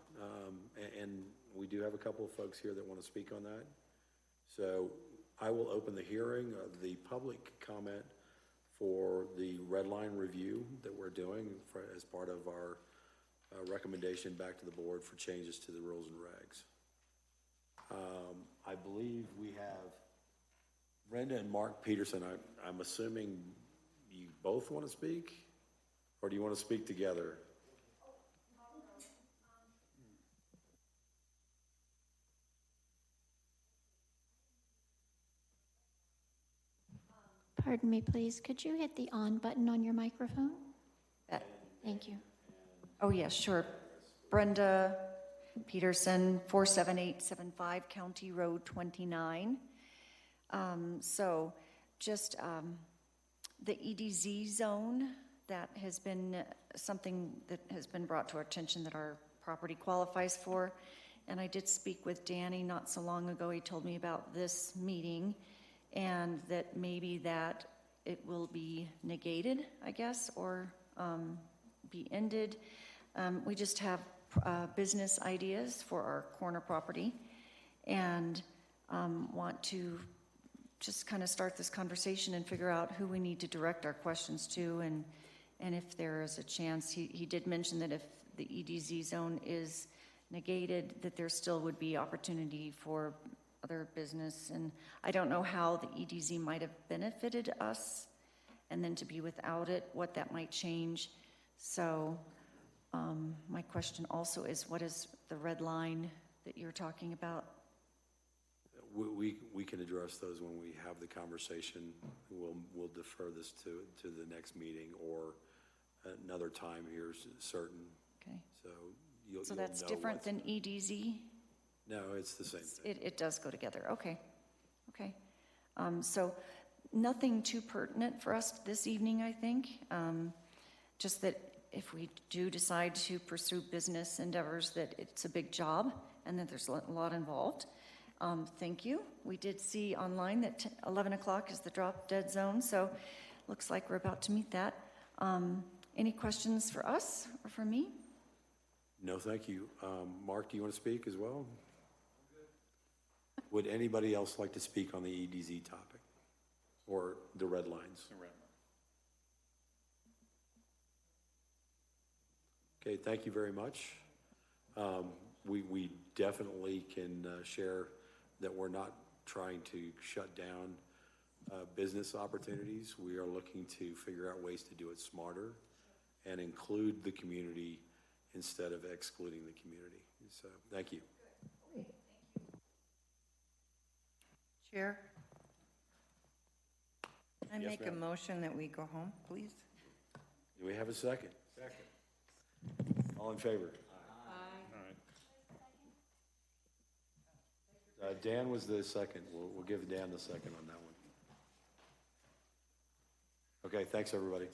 And we do have a couple of folks here that want to speak on that. So I will open the hearing, the public comment for the red line review that we're doing as part of our recommendation back to the board for changes to the rules and regs. I believe we have Brenda and Mark Peterson. I'm assuming you both want to speak, or do you want to speak together? Pardon me, please. Could you hit the on button on your microphone? Thank you. Oh, yes, sure. Brenda Peterson, 47875 County Road 29. So just the EDZ zone, that has been something that has been brought to our attention that our property qualifies for. And I did speak with Danny not so long ago. He told me about this meeting and that maybe that it will be negated, I guess, or be ended. We just have business ideas for our corner property and want to just kind of start this conversation and figure out who we need to direct our questions to, and if there is a chance. He did mention that if the EDZ zone is negated, that there still would be opportunity for other business. And I don't know how the EDZ might have benefited us, and then to be without it, what that might change. So my question also is, what is the red line that you're talking about? We can address those when we have the conversation. We'll defer this to the next meeting or another time here certain. Okay. So So that's different than EDZ? No, it's the same thing. It does go together. Okay. Okay. So nothing too pertinent for us this evening, I think. Just that if we do decide to pursue business endeavors, that it's a big job and that there's a lot involved. Thank you. We did see online that 11 o'clock is the drop dead zone, so looks like we're about to meet that. Any questions for us or for me? No, thank you. Mark, do you want to speak as well? Would anybody else like to speak on the EDZ topic or the red lines? Okay, thank you very much. We definitely can share that we're not trying to shut down business opportunities. We are looking to figure out ways to do it smarter and include the community instead of excluding the community. So, thank you. Chair? I Yes, make a ma'am. motion that we go home, please? Do we have a second? Second. All in favor? Dan was the second. We'll give Dan the second on that one. Okay, thanks, everybody.